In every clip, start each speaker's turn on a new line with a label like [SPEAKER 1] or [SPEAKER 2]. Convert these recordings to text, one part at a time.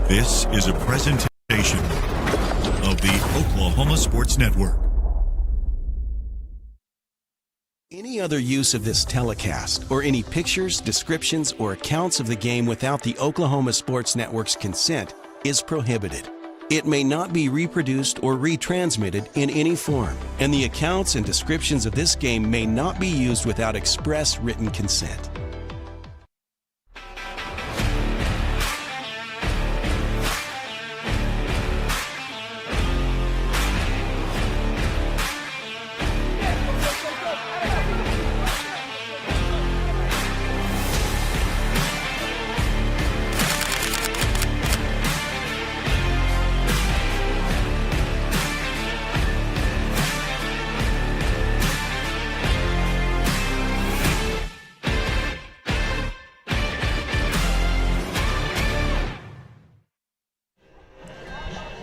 [SPEAKER 1] This is a presentation of the Oklahoma Sports Network.
[SPEAKER 2] Any other use of this telecast or any pictures, descriptions, or accounts of the game without the Oklahoma Sports Network's consent is prohibited. It may not be reproduced or retransmitted in any form, and the accounts and descriptions of this game may not be used without express written consent.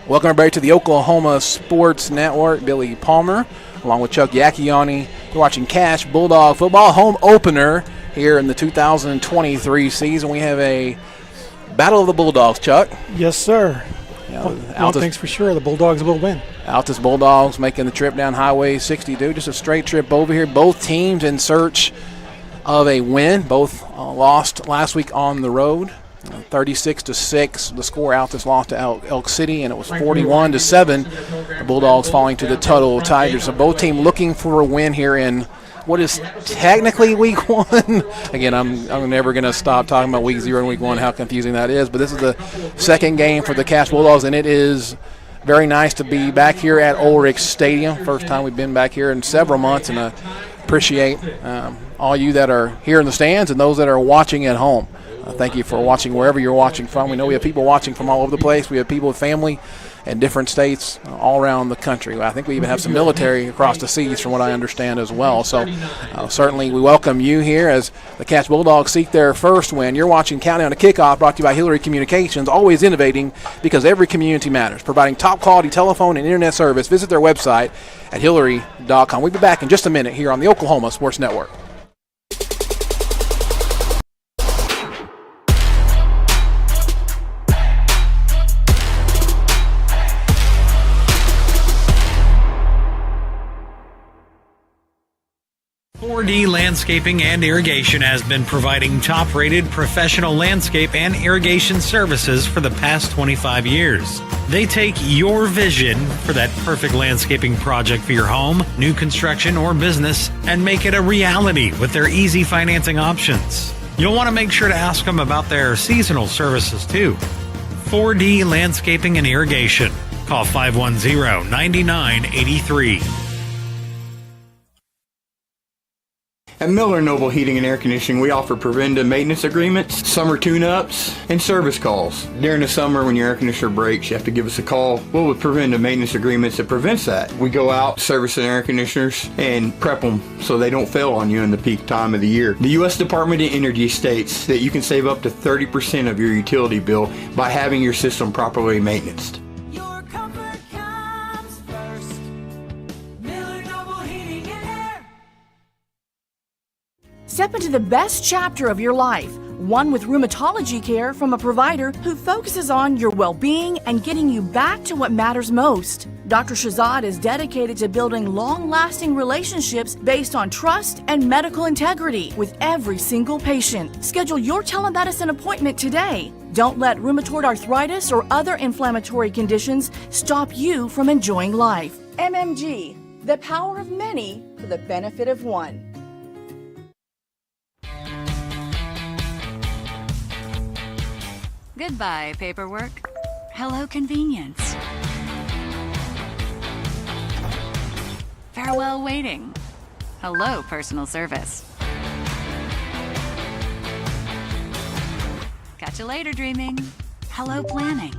[SPEAKER 3] Welcome everybody to the Oklahoma Sports Network. Billy Palmer along with Chuck Yacchiani. You're watching Cash Bulldog Football home opener here in the 2023 season. We have a Battle of the Bulldogs, Chuck.
[SPEAKER 4] Yes, sir.
[SPEAKER 3] One
[SPEAKER 4] thing's for sure, the Bulldogs will win.
[SPEAKER 3] Altus Bulldogs making the trip down Highway 62. Just a straight trip over here. Both teams in search of a win. Both lost last week on the road. 36-6, the score. Altus lost to Elk City, and it was 41-7. The Bulldogs falling to the Tuttle Tigers. So both teams looking for a win here in what is technically week one. Again, I'm never going to stop talking about week 0 and week 1, how confusing that is. But this is the second game for the Cash Bulldogs, and it is very nice to be back here at Ulrich Stadium. First time we've been back here in several months, and I appreciate all you that are here in the stands and those that are watching at home. Thank you for watching wherever you're watching from. We know we have people watching from all over the place. We have people with family in different states all around the country. I think we even have some military across the seas from what I understand as well. So certainly we welcome you here as the Cash Bulldogs seek their first win. You're watching Countdown to Kickoff, brought to you by Hillary Communications, always innovating because every community matters, providing top quality telephone and internet service. Visit their website at hillary.com. We'll be back in just a minute here on the Oklahoma Sports Network.
[SPEAKER 5] Landscaping and Irrigation has been providing top-rated professional landscape and irrigation services for the past 25 years. They take your vision for that perfect landscaping project for your home, new construction, or business and make it a reality with their easy financing options. You'll want to make sure to ask them about their seasonal services too. 4D Landscaping and Irrigation. Call 510-9983.
[SPEAKER 6] At Miller Noble Heating and Air Conditioning, we offer preventative maintenance agreements, summer tune-ups, and service calls. During the summer, when your air conditioner breaks, you have to give us a call. Well, with preventative maintenance agreements, it prevents that. We go out, service the air conditioners, and prep them so they don't fail on you in the peak time of the year. The U.S. Department of Energy states that you can save up to 30% of your utility bill by having your system properly maintained.
[SPEAKER 7] Step into the best chapter of your life, one with rheumatology care from a provider who focuses on your well-being and getting you back to what matters most. Dr. Shahzad is dedicated to building long-lasting relationships based on trust and medical integrity with every single patient. Schedule your telemedicine appointment today. Don't let rheumatoid arthritis or other inflammatory conditions stop you from enjoying life. MMG, the power of many for the benefit of one.
[SPEAKER 8] Goodbye, paperwork. Hello, convenience. Farewell, waiting. Hello, personal service. Catch you later, dreaming. Hello, planning.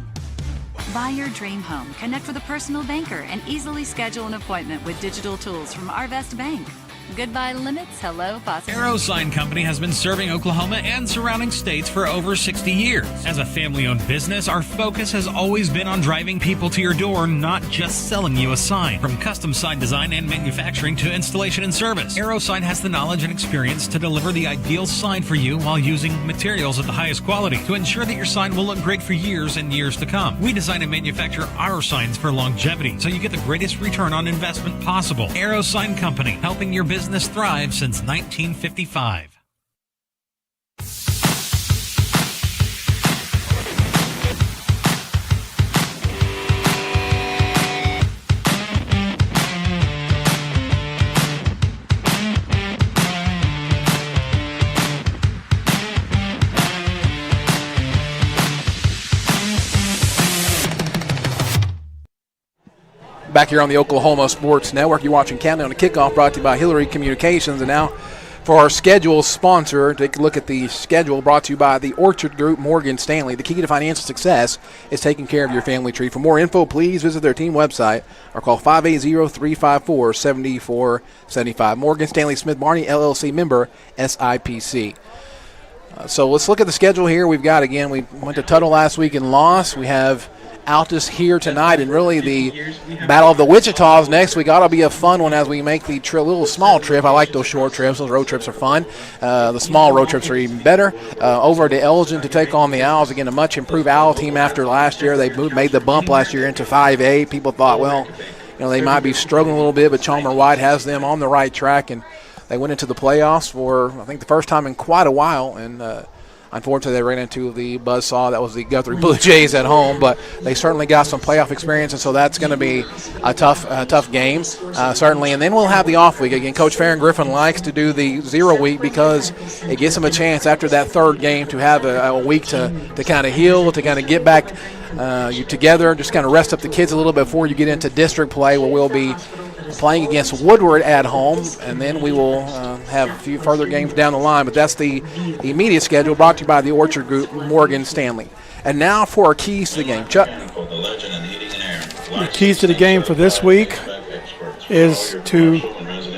[SPEAKER 8] Buy your dream home, connect with a personal banker, and easily schedule an appointment with digital tools from Arvest Bank. Goodbye limits, hello possibilities.
[SPEAKER 5] Arrow Sign Company has been serving Oklahoma and surrounding states for over 60 years. As a family-owned business, our focus has always been on driving people to your door, not just selling you a sign. From custom sign design and manufacturing to installation and service, Arrow Sign has the knowledge and experience to deliver the ideal sign for you while using materials of the highest quality to ensure that your sign will look great for years and years to come. We design and manufacture our signs for longevity, so you get the greatest return on investment possible. Arrow Sign Company, helping your business thrive since 1955.
[SPEAKER 3] Back here on the Oklahoma Sports Network, you're watching Countdown to Kickoff, brought to you by Hillary Communications. And now for our schedule sponsor, take a look at the schedule brought to you by the Orchard Group, Morgan Stanley. The key to financial success is taking care of your family tree. For more info, please visit their team website or call 580-354-7475. Morgan Stanley Smith Barney, LLC, member SIPC. So let's look at the schedule here. We've got, again, we went to Tuttle last week and lost. We have Altus here tonight, and really the Battle of the Wichitas next week ought to be a fun one as we make the little small trip. I like those short trips. Those road trips are fun. The small road trips are even better. Over to Elgin to take on the Owls. Again, a much improved Owl team after last year. They made the bump last year into 5A. People thought, well, they might be struggling a little bit, but Chalmer White has them on the right track, and they went into the playoffs for, I think, the first time in quite a while, and unfortunately, they ran into the buzzsaw that was the Guthrie Blue Jays at home, but they certainly got some playoff experience, and so that's going to be a tough game, certainly. And then we'll have the off week. Again, Coach Farron Griffin likes to do the 0 week because it gives them a chance after that third game to have a week to kind of heal, to kind of get back together, just kind of rest up the kids a little bit before you get into district play, where we'll be playing against Woodward at home, and then we will have a few further games down the line. But that's the immediate schedule brought to you by the Orchard Group, Morgan Stanley. And now for our keys to the game. Chuck.
[SPEAKER 4] The keys to the game for this week is to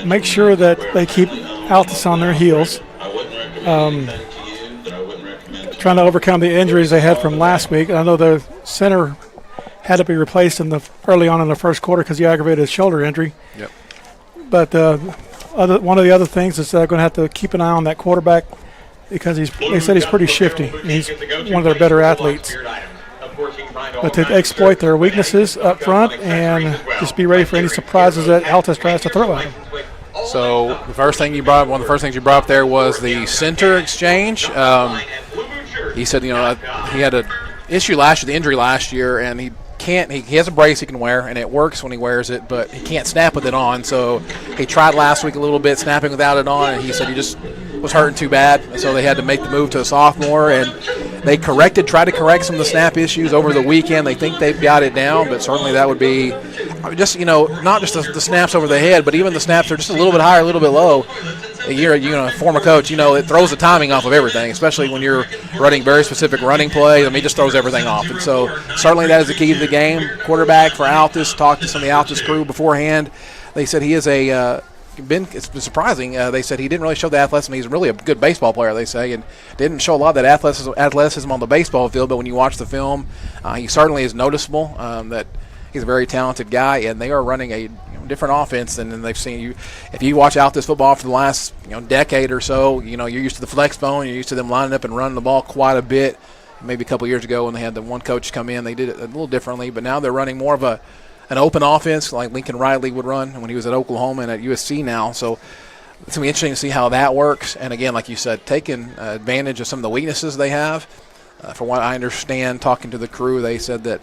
[SPEAKER 4] make sure that they keep Altus on their heels. Trying to overcome the injuries they had from last week. I know the center had to be replaced early on in the first quarter because he aggravated his shoulder injury.
[SPEAKER 3] Yep.
[SPEAKER 4] But one of the other things is they're going to have to keep an eye on that quarterback because they said he's pretty shifty. He's one of their better athletes. But to exploit their weaknesses up front and just be ready for any surprises that Altus tries to throw at them.
[SPEAKER 3] So one of the first things you brought up there was the center exchange. He said, he had an issue the injury last year, and he has a brace he can wear, and it works when he wears it, but he can't snap with it on. So he tried last week a little bit snapping without it on, and he said he just was hurting too bad, and so they had to make the move to a sophomore, and they tried to correct some of the snap issues over the weekend. They think they've got it down, but certainly that would be just, not just the snaps over the head, but even the snaps are just a little bit higher, a little bit low. You're a former coach, it throws the timing off of everything, especially when you're running very specific running plays. It just throws everything off. And so certainly that is the key to the game. Quarterback for Altus, talked to some of the Altus crew beforehand. They said he is it's been surprising. They said he didn't really show the athleticism. He's really a good baseball player, they say, and didn't show a lot of that athleticism on the baseball field. But when you watch the film, he certainly is noticeable that he's a very talented guy, and they are running a different offense than they've seen. You, if you watch Altus football for the last decade or so, you're used to the flex bone. You're used to them lining up and running the ball quite a bit. Maybe a couple years ago when they had the one coach come in, they did it a little differently. But now they're running more of an open offense like Lincoln Riley would run when he was at Oklahoma and at USC now. So it's going to be interesting to see how that works. And, again, like you said, taking advantage of some of the weaknesses they have. From what I understand, talking to the crew, they said that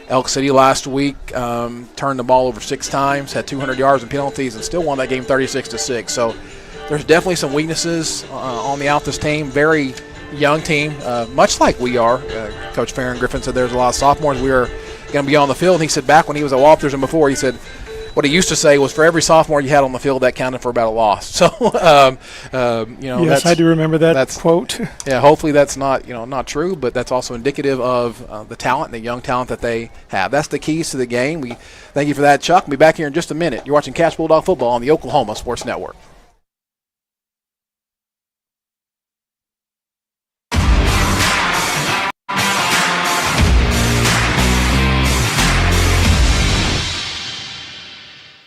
[SPEAKER 3] Elk City last week turned the ball over 6 times, had 200 yards and penalties, and still won that game 36-6. So there's definitely some weaknesses on the Altus team. Very young team, much like we are. Coach Farron Griffin said there's a lot of sophomores we are going to be on the field. And he said back when he was at Walters and before, he said what he used to say was for every sophomore you had on the field, that counted for about a loss. So,
[SPEAKER 4] yes, I do remember that quote.
[SPEAKER 3] Yeah, hopefully that's not true, but that's also indicative of the talent, the young talent that they have. That's the keys to the game. We thank you for that, Chuck. We'll be back here in just a minute. You're watching Cash Bulldog Football on the Oklahoma Sports Network.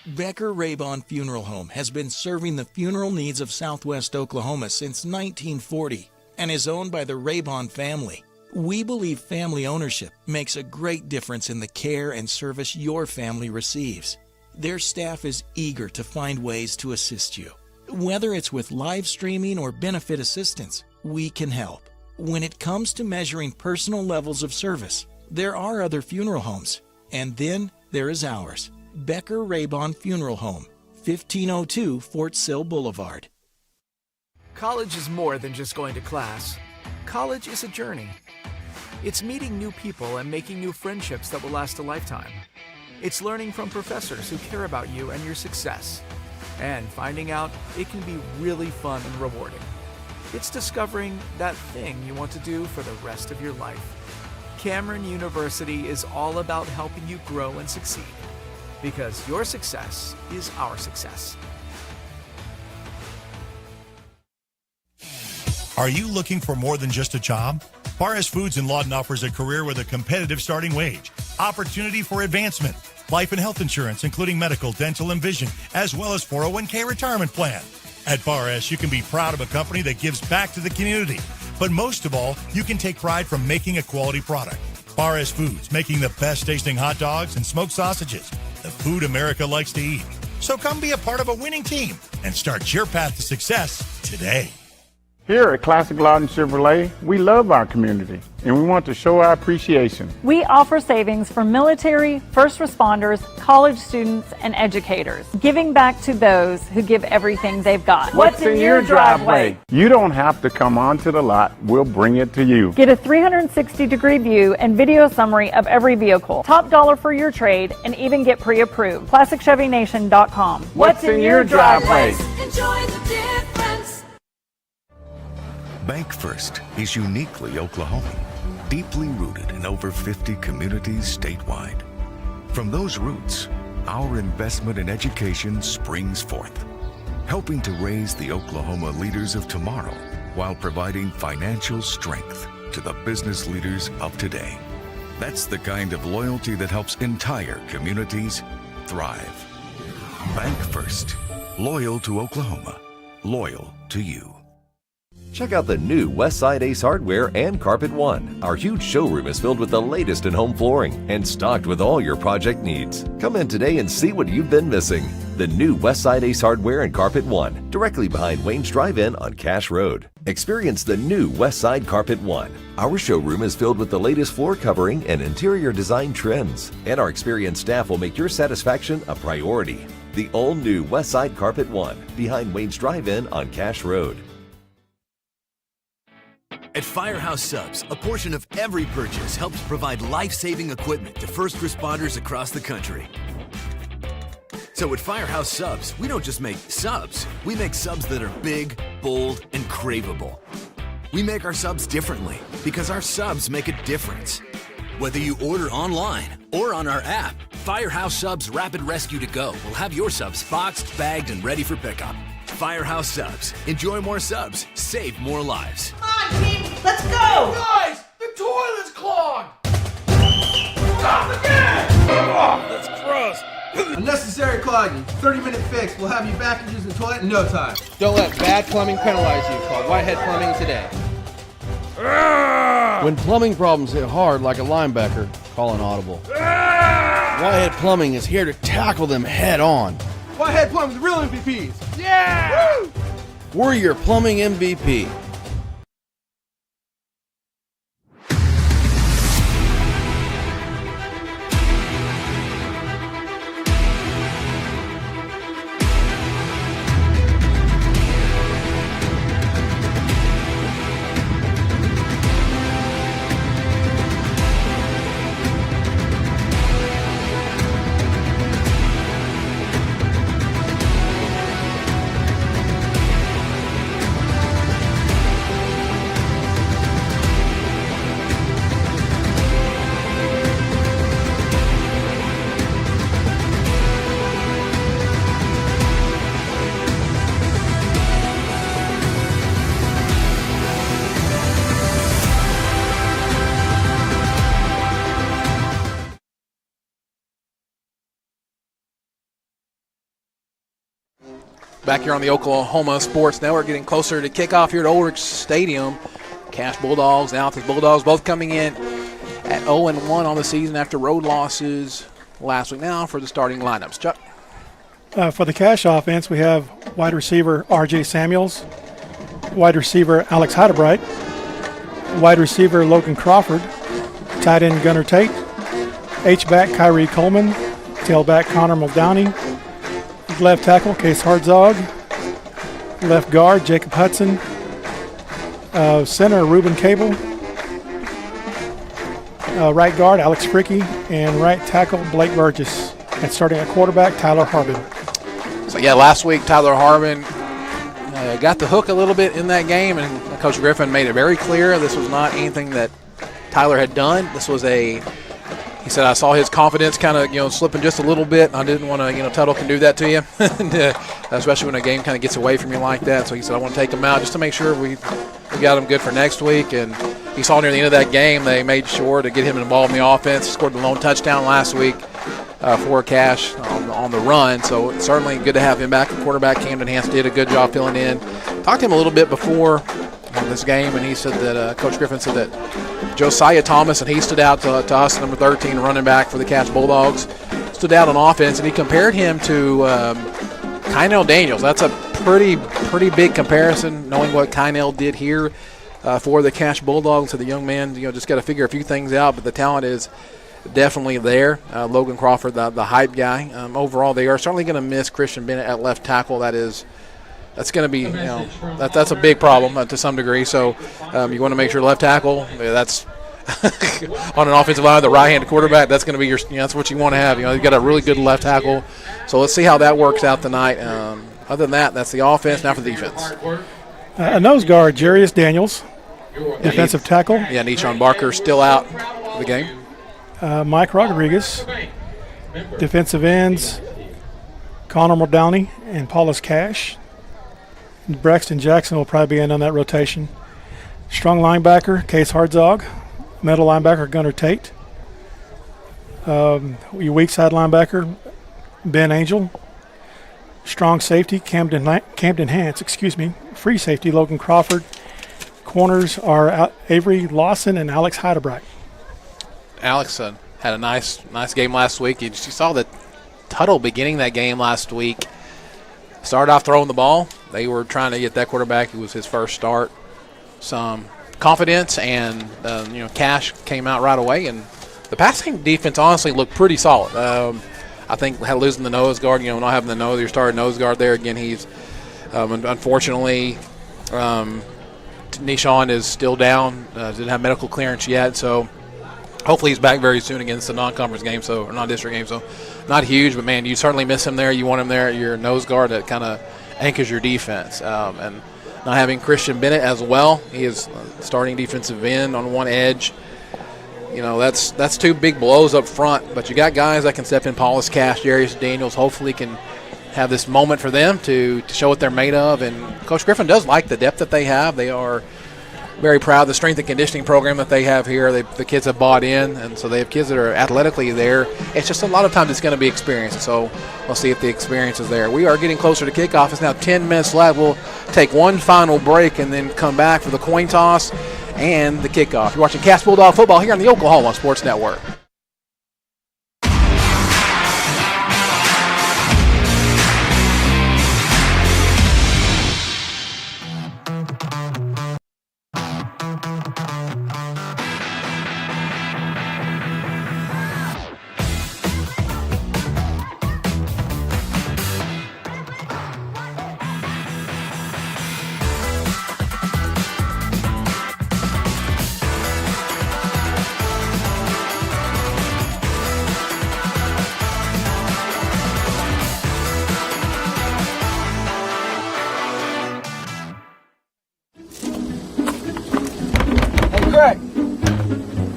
[SPEAKER 2] Becker Raybon Funeral Home has been serving the funeral needs of Southwest Oklahoma since 1940 and is owned by the Raybon family. We believe family ownership makes a great difference in the care and service your family receives. Their staff is eager to find ways to assist you. Whether it's with live streaming or benefit assistance, we can help. When it comes to measuring personal levels of service, there are other funeral homes, and then there is ours. Becker Raybon Funeral Home, 1502 Fort Sill Boulevard.
[SPEAKER 9] College is more than just going to class. College is a journey. It's meeting new people and making new friendships that will last a lifetime. It's learning from professors who care about you and your success. And finding out it can be really fun and rewarding. It's discovering that thing you want to do for the rest of your life. Cameron University is all about helping you grow and succeed. Because your success is our success.
[SPEAKER 1] Are you looking for more than just a job? Paris Foods in Lawton offers a career with a competitive starting wage, opportunity for advancement, life and health insurance, including medical, dental, and vision, as well as 401k retirement plan. At Paris, you can be proud of a company that gives back to the community. But most of all, you can take pride from making a quality product. Paris Foods, making the best tasting hot dogs and smoked sausages. The food America likes to eat. So come be a part of a winning team and start your path to success today.
[SPEAKER 10] Here at Classic Lawton Chevrolet, we love our community and we want to show our appreciation.
[SPEAKER 11] We offer savings for military, first responders, college students, and educators, giving back to those who give everything they've got.
[SPEAKER 10] What's in your driveway? You don't have to come onto the lot. We'll bring it to you.
[SPEAKER 11] Get a 360-degree view and video summary of every vehicle. Top dollar for your trade and even get pre-approved. ClassicChevyNation.com.
[SPEAKER 10] What's in your driveway?
[SPEAKER 12] Enjoy the difference.
[SPEAKER 13] Bank First is uniquely Oklahoman, deeply rooted in over 50 communities statewide. From those roots, our investment in education springs forth, helping to raise the Oklahoma leaders of tomorrow while providing financial strength to the business leaders of today. That's the kind of loyalty that helps entire communities thrive. Bank First, loyal to Oklahoma, loyal to you.
[SPEAKER 14] Check out the new Westside Ace Hardware and Carpet One. Our huge showroom is filled with the latest in home flooring and stocked with all your project needs. Come in today and see what you've been missing. The new Westside Ace Hardware and Carpet One, directly behind Wayne's Drive-In on Cash Road. Experience the new Westside Carpet One. Our showroom is filled with the latest floor covering and interior design trends, and our experienced staff will make your satisfaction a priority. The all-new Westside Carpet One, behind Wayne's Drive-In on Cash Road.
[SPEAKER 15] At Firehouse Subs, a portion of every purchase helps provide life-saving equipment to first responders across the country. So at Firehouse Subs, we don't just make subs. We make subs that are big, bold, and craveable. We make our subs differently because our subs make a difference. Whether you order online or on our app, Firehouse Subs Rapid Rescue to Go will have your subs boxed, bagged, and ready for pickup. Firehouse Subs. Enjoy more subs. Save more lives.
[SPEAKER 12] Come on, team, let's go!
[SPEAKER 9] Guys, the toilet's clogged! Stop again! Oh, that's gross.
[SPEAKER 16] Unnecessary clogging. 30-minute fix. We'll have you back and using the toilet in no time.
[SPEAKER 17] Don't let bad plumbing penalize you. Call Whitehead Plumbing today.
[SPEAKER 18] When plumbing problems hit hard like a linebacker, call an audible. Whitehead Plumbing is here to tackle them head on.
[SPEAKER 16] Whitehead Plumbing's real MVPs.
[SPEAKER 9] Yeah!
[SPEAKER 16] Woo!
[SPEAKER 18] We're your plumbing MVP.
[SPEAKER 3] Back here on the Oklahoma Sports Network, getting closer to kickoff here at Ulrich Stadium. Cash Bulldogs and Altus Bulldogs both coming in at 0-1 on the season after road losses last week. Now for the starting lineups. Chuck?
[SPEAKER 4] For the Cash offense, we have wide receiver R.J. Samuels, wide receiver Alex Heidebright, wide receiver Logan Crawford, tight end Gunnar Tate, H-back Kyrie Coleman, tailback Connor Muldowney, left tackle Case Hartzog, left guard Jacob Hudson, center Ruben Cable, right guard Alex Fricky, and right tackle Blake Burgess. And starting at quarterback Tyler Harbin.
[SPEAKER 3] So yeah, last week Tyler Harbin got the hook a little bit in that game, and Coach Griffin made it very clear this was not anything that Tyler had done. This was he said, I saw his confidence kind of, slipping just a little bit. I didn't want to, Tuttle can do that to you, and, especially when a game kind of gets away from you like that. So he said, I want to take him out just to make sure we got him good for next week. And he saw near the end of that game, they made sure to get him involved in the offense. Scored the lone touchdown last week for Cash on the run. So it's certainly good to have him back. The quarterback, Camden Hance, did a good job filling in. Talked to him a little bit before this game, and he said that Coach Griffin said that Josiah Thomas, and he stood out to us, number 13, running back for the Cash Bulldogs, stood out on offense, and he compared him to Kynell Daniels. That's a pretty big comparison, knowing what Kynell did here for the Cash Bulldogs. So the young man, just got to figure a few things out, but the talent is definitely there. Logan Crawford, the hype guy. Overall, they are certainly going to miss Christian Bennett at left tackle. That's going to be, that's a big problem to some degree. So you want to make sure left tackle, that's on an offensive line, the right-handed quarterback, that's going to be that's what you want to have. You've got a really good left tackle. So let's see how that works out tonight. Other than that, that's the offense. Now for the defense.
[SPEAKER 4] A nose guard, Jarius Daniels, defensive tackle.
[SPEAKER 3] Yeah, Nishon Barker still out of the game.
[SPEAKER 4] Mike Rodriguez, defensive ends, Connor Muldowney and Paulus Cash. Braxton Jackson will probably be in on that rotation. Strong linebacker, Case Hartzog. Middle linebacker, Gunnar Tate. Your weak side linebacker, Ben Angel. Strong safety, Camden Hance, Free safety, Logan Crawford. Corners are Avery Lawson and Alex Heidebright.
[SPEAKER 3] Alex had a nice game last week. You saw that Tuttle beginning that game last week. Started off throwing the ball. They were trying to get that quarterback. It was his first start. Some confidence, and Cash came out right away. And the passing defense honestly looked pretty solid. I think losing the nose guard, not having your starting nose guard there again. He's unfortunately Nishon is still down. Didn't have medical clearance yet, so hopefully he's back very soon against the non-conference game, or non-district game. So not huge, but man, you certainly miss him there. You want him there at your nose guard that kind of anchors your defense. And not having Christian Bennett as well, he is starting defensive end on one edge. That's two big blows up front, but you got guys that can step in. Paulus Cash, Jarius Daniels, hopefully can have this moment for them to show what they're made of. And Coach Griffin does like the depth that they have. They are very proud of the strength and conditioning program that they have here. The kids have bought in, and so they have kids that are athletically there. It's just a lot of times it's going to be experience, so we'll see if the experience is there. We are getting closer to kickoff. It's now 10 minutes left. We'll take one final break and then come back for the coin toss and the kickoff. You're watching Cash Bulldog football here on the Oklahoma Sports Network.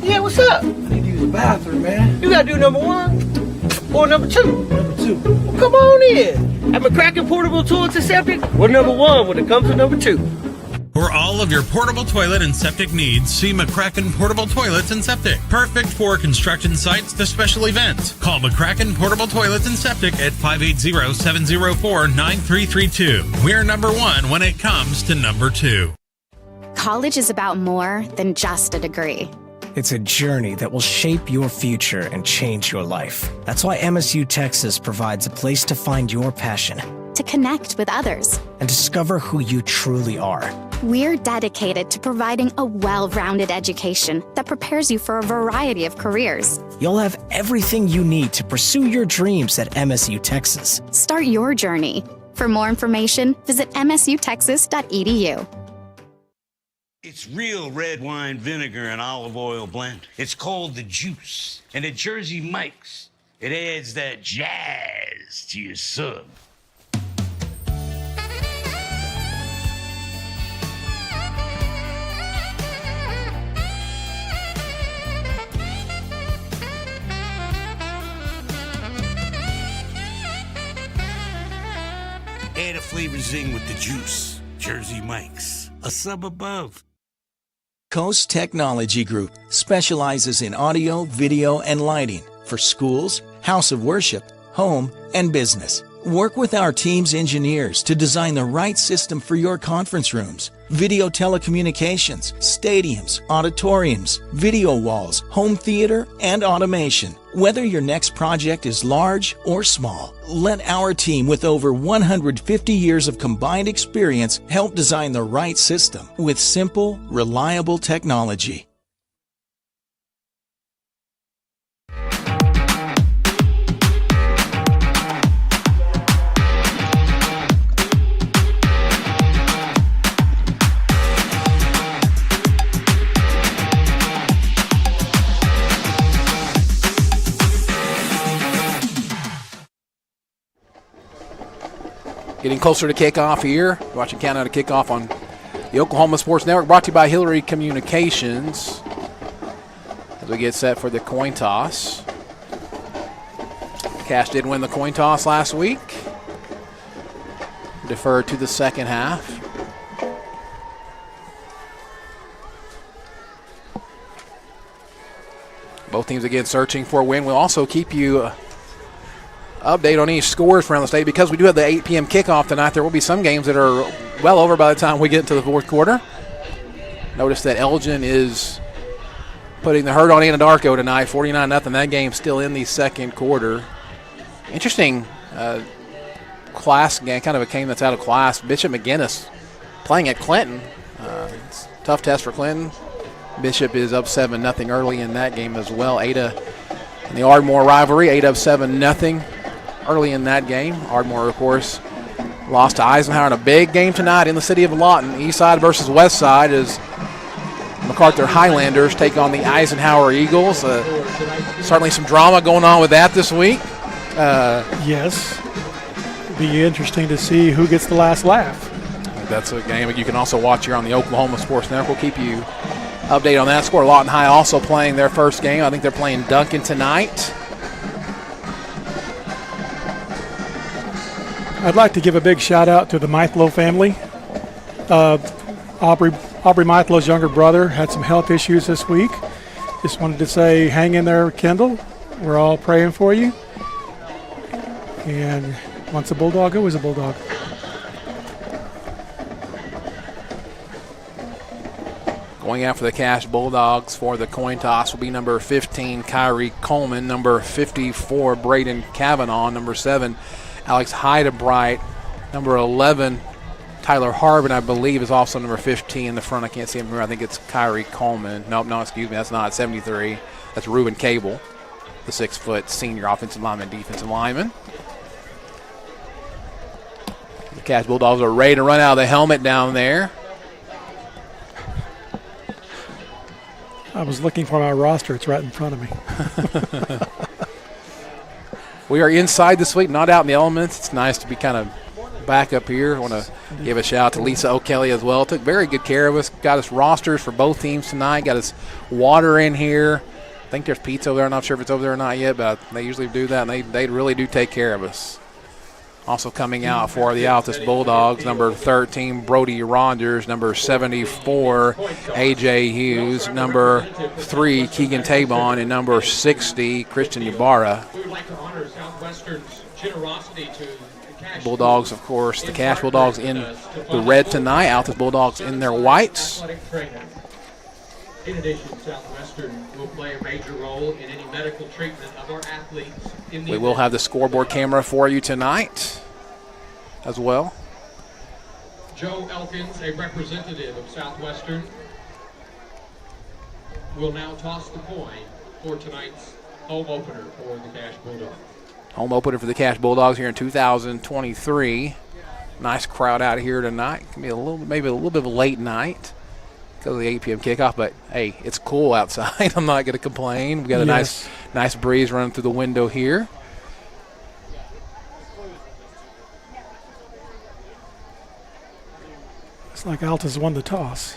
[SPEAKER 16] Yeah, what's up? I need to use the bathroom, man. You gotta do number one or number two? Number two. Well, come on in. I'm a cracking portable toilet to septic. We're number one when it comes to number two.
[SPEAKER 5] For all of your portable toilet and septic needs, see McCracken Portable Toilets and Septic. Perfect for construction sites to special events. Call McCracken Portable Toilets and Septic at 580-704-9332. We're number one when it comes to number two.
[SPEAKER 19] College is about more than just a degree.
[SPEAKER 20] It's a journey that will shape your future and change your life. That's why MSU Texas provides a place to find your passion,
[SPEAKER 19] to connect with others,
[SPEAKER 20] and discover who you truly are.
[SPEAKER 19] We're dedicated to providing a well-rounded education that prepares you for a variety of careers.
[SPEAKER 20] You'll have everything you need to pursue your dreams at MSU Texas.
[SPEAKER 19] Start your journey. For more information, visit msutexas.edu.
[SPEAKER 21] It's real red wine vinegar and olive oil blend. It's called the Juice. And at Jersey Mike's, it adds that jazz to your sub. Add a flavor zing with the Juice. Jersey Mike's, a sub above.
[SPEAKER 2] Coast Technology Group specializes in audio, video, and lighting for schools, house of worship, home, and business. Work with our team's engineers to design the right system for your conference rooms, video telecommunications, stadiums, auditoriums, video walls, home theater, and automation. Whether your next project is large or small, let our team with over 150 years of combined experience help design the right system with simple, reliable technology.
[SPEAKER 3] Getting closer to kickoff here. Watching Countdown to Kickoff on the Oklahoma Sports Network, brought to you by Hillary Communications. As we get set for the coin toss. Cash did win the coin toss last week. Deferred to the second half. Both teams again searching for a win. We'll also keep you update on any scores around the state because we do have the 8 p.m. kickoff tonight. There will be some games that are well over by the time we get into the fourth quarter. Notice that Elgin is putting the hurt on Anadarko tonight, 49-0. That game still in the second quarter. Interesting class game, kind of a game that's out of class. Bishop McGinnis playing at Clinton. It's a tough test for Clinton. Bishop is up 7-0 early in that game as well. Ada in the Ardmore rivalry, 8 up 7-0 early in that game. Ardmore, of course, lost to Eisenhower in a big game tonight in the city of Lawton. East side versus west side as MacArthur Highlanders take on the Eisenhower Eagles. Certainly some drama going on with that this week.
[SPEAKER 4] Yes. It'll be interesting to see who gets the last laugh.
[SPEAKER 3] That's a game you can also watch here on the Oklahoma Sports Network. We'll keep you update on that score. Lawton High also playing their first game. I think they're playing Duncan tonight.
[SPEAKER 4] I'd like to give a big shout out to the Mithlow family. Aubrey Mithlow's younger brother had some health issues this week. Just wanted to say hang in there, Kendall. We're all praying for you. And once a bulldog, always a bulldog.
[SPEAKER 3] Going after the Cash Bulldogs for the coin toss will be number 15, Kyrie Coleman, number 54, Braden Kavanaugh, number 7, Alex Heidebright, number 11, Tyler Harbin, I believe, is also number 15 in the front. I can't see him here. I think it's Kyrie Coleman. No, excuse me, that's not 73. That's Reuben Cable, the 6-foot senior offensive lineman, defensive lineman. The Cash Bulldogs are ready to run out of the helmet down there.
[SPEAKER 4] I was looking for my roster. It's right in front of me.
[SPEAKER 3] We are inside this week, not out in the elements. It's nice to be kind of back up here. I want to give a shout out to Lisa O'Kelly as well. Took very good care of us. Got us rosters for both teams tonight. Got us water in here. I think there's pizza over there. I'm not sure if it's over there or not yet, but they usually do that, and they really do take care of us. Also coming out for the Altus Bulldogs, number 13, Brody Rogers, number 74, A.J. Hughes, number 3, Keegan Tabon, and number 60, Christian Ybarra.
[SPEAKER 6] We would like to honor Southwestern's generosity to the Cash
[SPEAKER 3] Bulldogs, of course, the Cash Bulldogs in the red tonight, Altus Bulldogs in their whites.
[SPEAKER 6] In addition, Southwestern will play a major role in any medical treatment of our athletes.
[SPEAKER 3] We will have the scoreboard camera for you tonight as well.
[SPEAKER 6] Joe Elkins, a representative of Southwestern, will now toss the coin for tonight's home opener for the Cash Bulldogs.
[SPEAKER 3] Home opener for the Cash Bulldogs here in 2023. Nice crowd out here tonight. Can be maybe a little bit of a late night because of the 8 p.m. kickoff, but hey, it's cool outside. I'm not going to complain. We got a nice breeze running through the window here.
[SPEAKER 4] It's like Altus won the toss.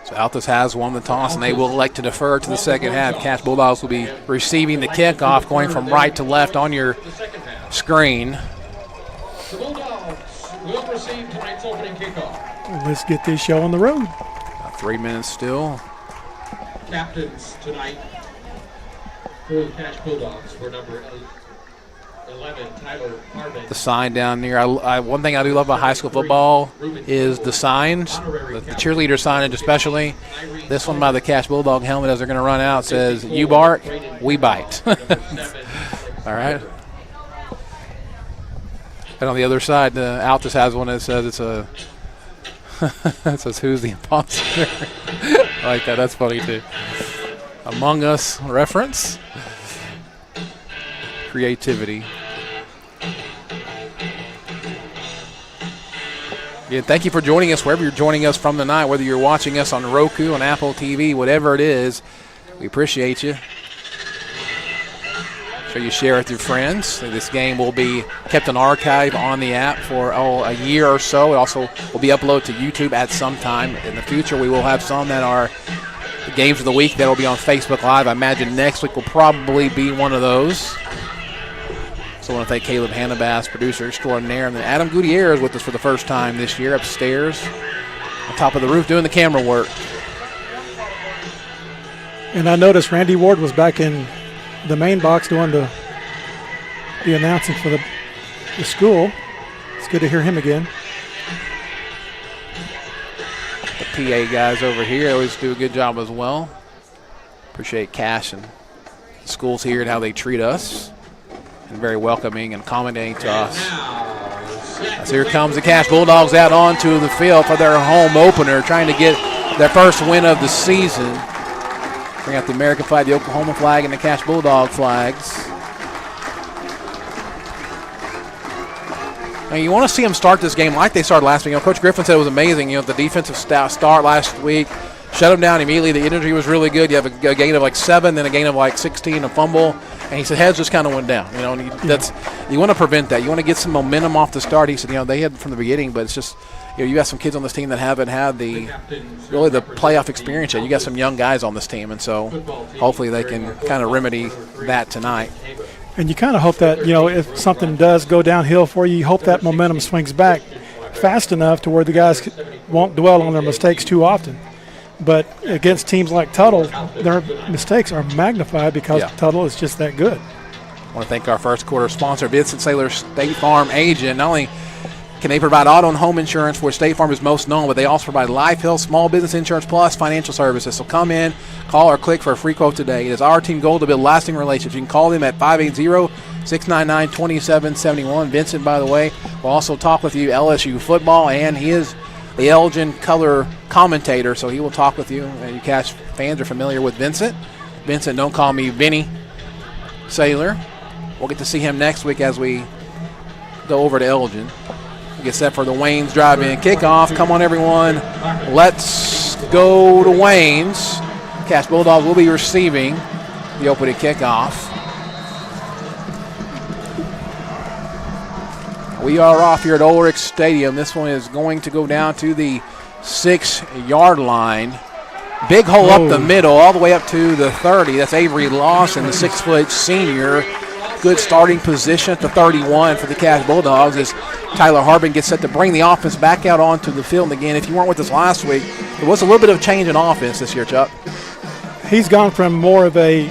[SPEAKER 3] So Altus has won the toss, and they will elect to defer to the second half. Cash Bulldogs will be receiving the kickoff, going from right to left on your screen.
[SPEAKER 6] The Bulldogs will receive tonight's opening kickoff.
[SPEAKER 4] Let's get this show on the road.
[SPEAKER 3] About 3 minutes still.
[SPEAKER 6] Captains tonight for the Cash Bulldogs were number 11, Tyler Harvin.
[SPEAKER 3] The sign down there. One thing I do love about high school football is the signs, the cheerleader signage especially. This one by the Cash Bulldog helmet as they're going to run out says, "You bark, we bite." All right. And on the other side, Altus has one that says it's a it says, "Who's the imposter?" I like that. That's funny too. Among Us reference. Creativity. Again, thank you for joining us wherever you're joining us from tonight, whether you're watching us on Roku, on Apple TV, whatever it is. We appreciate you. Sure you share with your friends. This game will be kept in archive on the app for a year or so. It also will be uploaded to YouTube at some time in the future. We will have some that are the games of the week that will be on Facebook Live. I imagine next week will probably be one of those. So I want to thank Caleb Hannabass, producer extraordinaire, and then Adam Gutierrez with us for the first time this year upstairs on top of the roof doing the camera work.
[SPEAKER 4] And I noticed Randy Ward was back in the main box doing the announcing for the school. It's good to hear him again.
[SPEAKER 3] The PA guys over here always do a good job as well. Appreciate Cash and the schools here and how they treat us. And very welcoming and accommodating to us. As here comes the Cash Bulldogs out onto the field for their home opener, trying to get their first win of the season. Bring out the American flag, the Oklahoma flag, and the Cash Bulldog flags. Now you want to see them start this game like they started last week. Coach Griffin said it was amazing. The defensive start last week shut them down immediately. The energy was really good. You have a gain of like 7, then a gain of like 16, a fumble. And he said heads just kind of went down. And you want to prevent that. You want to get some momentum off the start. He said, they had from the beginning, but it's just, you got some kids on this team that haven't had the playoff experience yet. You got some young guys on this team, and so hopefully they can kind of remedy that tonight.
[SPEAKER 4] And you kind of hope that, if something does go downhill for you, you hope that momentum swings back fast enough to where the guys won't dwell on their mistakes too often. But against teams like Tuttle, their mistakes are magnified because Tuttle is just that good.
[SPEAKER 3] I want to thank our first quarter sponsor, Vincent Saylor, State Farm agent. Not only can they provide auto and home insurance where State Farm is most known, but they also provide life, health, small business insurance, plus financial services. So come in, call, or click for a free quote today. It is our team goal to build lasting relationships. You can call them at 580-699-2771. Vincent, by the way, will also talk with you LSU football, and he is the Elgin color commentator, so he will talk with you. And you Cash fans are familiar with Vincent. Vincent, don't call me Vinny Saylor. We'll get to see him next week as we go over to Elgin. We get set for the Wayne's drive-in kickoff. Come on, everyone. Let's go to Wayne's. Cash Bulldogs will be receiving the opening kickoff. We are off here at Ulrich Stadium. This one is going to go down to the 6-yard line. Big hole up the middle, all the way up to the 30. That's Avery Lawson, the 6-foot senior. Good starting position at the 31 for the Cash Bulldogs as Tyler Harbin gets set to bring the offense back out onto the field. And again, if you weren't with us last week, there was a little bit of change in offense this year, Chuck.
[SPEAKER 4] He's gone from more of a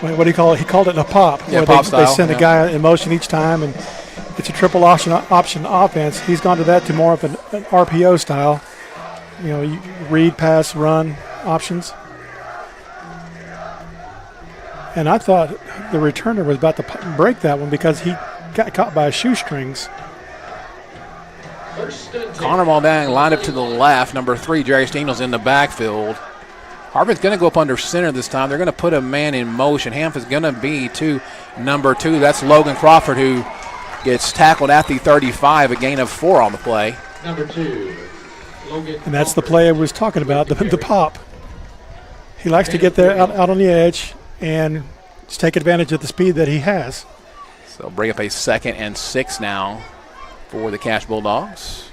[SPEAKER 4] what do you call it? He called it a pop.
[SPEAKER 3] Yeah,
[SPEAKER 4] where
[SPEAKER 3] pop
[SPEAKER 4] they send a guy in motion each time, and it's a triple option offense. He's gone to that to more of an RPO style. You know, you read, pass, run options. And I thought the returner was about to break that one because he got caught by his shoestrings.
[SPEAKER 3] Connor Muldowney lined up to the left. Number 3, Jerry Stengels in the backfield. Harbin's going to go up under center this time. They're going to put a man in motion. Hanf is going to be to number 2. That's Logan Crawford, who gets tackled at the 35, a gain of 4 on the play.
[SPEAKER 6] Number 2, Logan.
[SPEAKER 4] And that's the play I was talking about, the pop. He likes to get there out on the edge and just take advantage of the speed that he has.
[SPEAKER 3] So bring up a 2nd and 6 now for the Cash Bulldogs.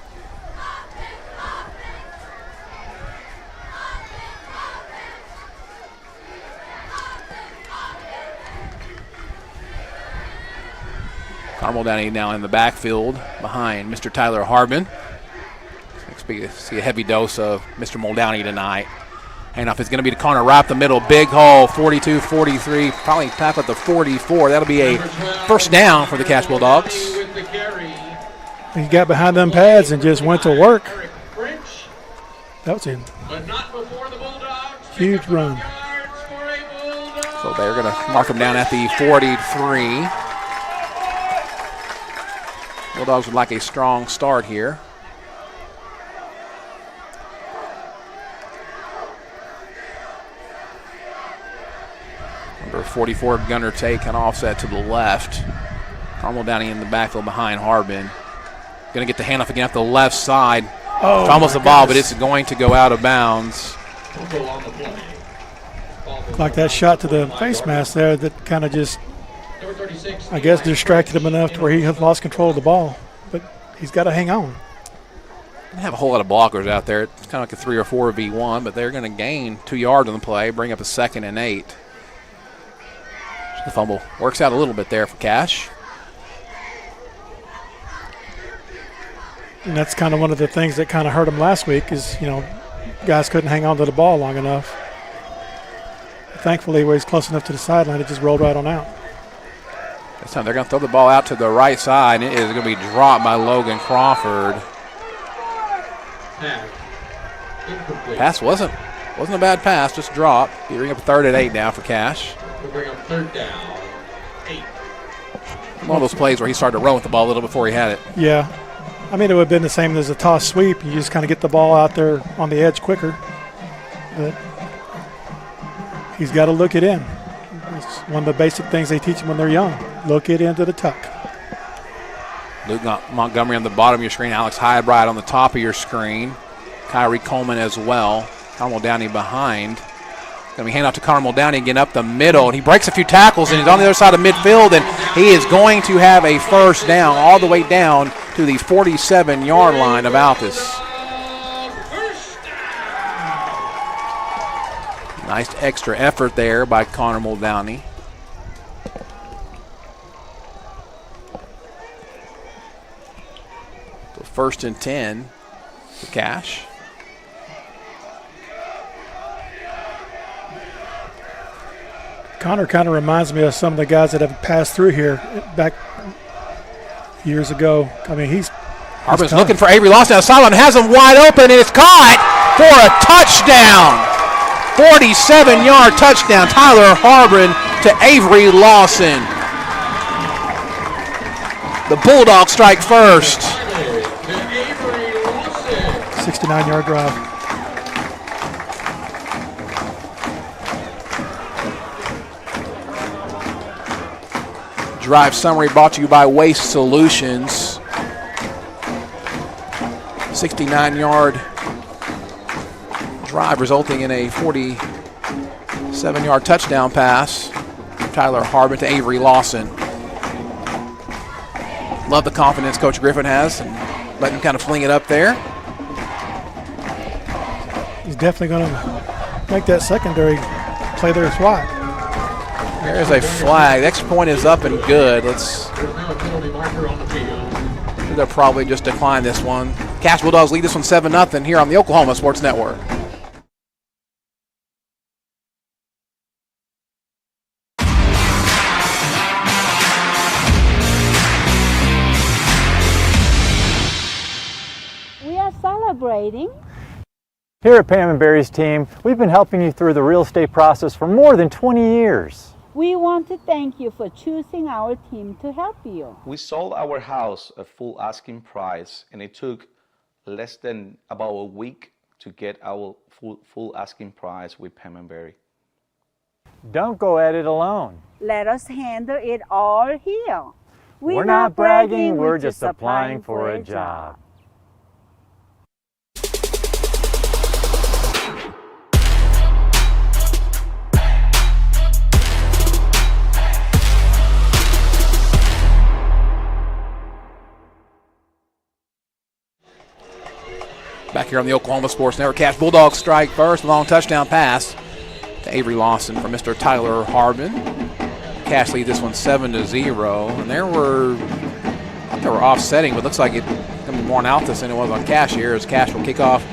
[SPEAKER 3] Carmel Downey now in the backfield behind Mr. Tyler Harbin. See a heavy dose of Mr. Muldowney tonight. Handoff is going to be to Connor right up the middle. Big hole, 42, 43, probably tackle at the 44. That'll be a first down for the Cash Bulldogs.
[SPEAKER 4] He got behind them pads and just went to work. That was a huge run.
[SPEAKER 3] So they're going to mark him down at the 43. Bulldogs would like a strong start here. Number 44, Gunner Tate, kind of offset to the left. Carmel Downey in the backfield behind Harbin. Going to get the handoff again up the left side.
[SPEAKER 4] Oh,
[SPEAKER 3] it's almost a ball, but it's going to go out of bounds.
[SPEAKER 4] Like that shot to the face mask there that kind of just, I guess, distracted him enough to where he has lost control of the ball. But he's got to hang on.
[SPEAKER 3] They have a whole lot of blockers out there. It's kind of like a 3 or 4 v1, but they're going to gain 2 yards on the play, bring up a 2nd and 8. The fumble works out a little bit there for Cash.
[SPEAKER 4] And that's kind of one of the things that kind of hurt him last week is, you know, guys couldn't hang on to the ball long enough. Thankfully, where he's close enough to the sideline, it just rolled right on out.
[SPEAKER 3] This time they're going to throw the ball out to the right side, and it is going to be dropped by Logan Crawford. Pass wasn't a bad pass, just dropped. You bring up a 3rd and 8 now for Cash.
[SPEAKER 6] We'll bring up 3rd down, 8.
[SPEAKER 3] One of those plays where he started to run with the ball a little before he had it.
[SPEAKER 4] Yeah. I mean, it would have been the same as a toss sweep. You just kind of get the ball out there on the edge quicker. But he's got to look it in. It's one of the basic things they teach them when they're young. Look it into the tuck.
[SPEAKER 3] Luke Montgomery on the bottom of your screen. Alex Hyde-Bride on the top of your screen. Kyrie Coleman as well. Carmel Downey behind. Going to be handed off to Carmel Downey again up the middle. And he breaks a few tackles and he's on the other side of midfield. And he is going to have a first down all the way down to the 47-yard line of Altus. Nice extra effort there by Connor Muldowney. So 1st and 10 for Cash.
[SPEAKER 4] Connor kind of reminds me of some of the guys that have passed through here back years ago. I mean, he's
[SPEAKER 3] Harbin's looking for Avery Lawson. Sideline has him wide open, and it's caught for a touchdown. 47-yard touchdown. Tyler Harbin to Avery Lawson. The Bulldogs strike first.
[SPEAKER 4] 69-yard drive.
[SPEAKER 3] Drive summary brought to you by Waste Solutions. 69-yard drive resulting in a 47-yard touchdown pass from Tyler Harbin to Avery Lawson. Love the confidence Coach Griffin has and letting him kind of fling it up there.
[SPEAKER 4] he's definitely going to make that secondary play their SWAT.
[SPEAKER 3] There's a flag. The extra point is up and good. They'll probably just decline this one. Cash Bulldogs lead this one 7-0 here on the Oklahoma Sports Network.
[SPEAKER 7] We are celebrating.
[SPEAKER 22] Here at Pam and Barry's team, we've been helping you through the real estate process for more than 20 years.
[SPEAKER 7] We want to thank you for choosing our team to help you.
[SPEAKER 23] We sold our house at full asking price, and it took less than about a week to get our full asking price with Pam and Barry.
[SPEAKER 22] Don't go at it alone.
[SPEAKER 7] Let us handle it all here.
[SPEAKER 22] We're not bragging, we're just applying for a job.
[SPEAKER 3] Back here on the Oklahoma Sports Network, Cash Bulldogs strike first, long touchdown pass to Avery Lawson from Mr. Tyler Harbin. Cash leads this one 7-0, and they were offsetting, but looks like it's going to be more on Altus than it was on Cash here, as Cash will kick off.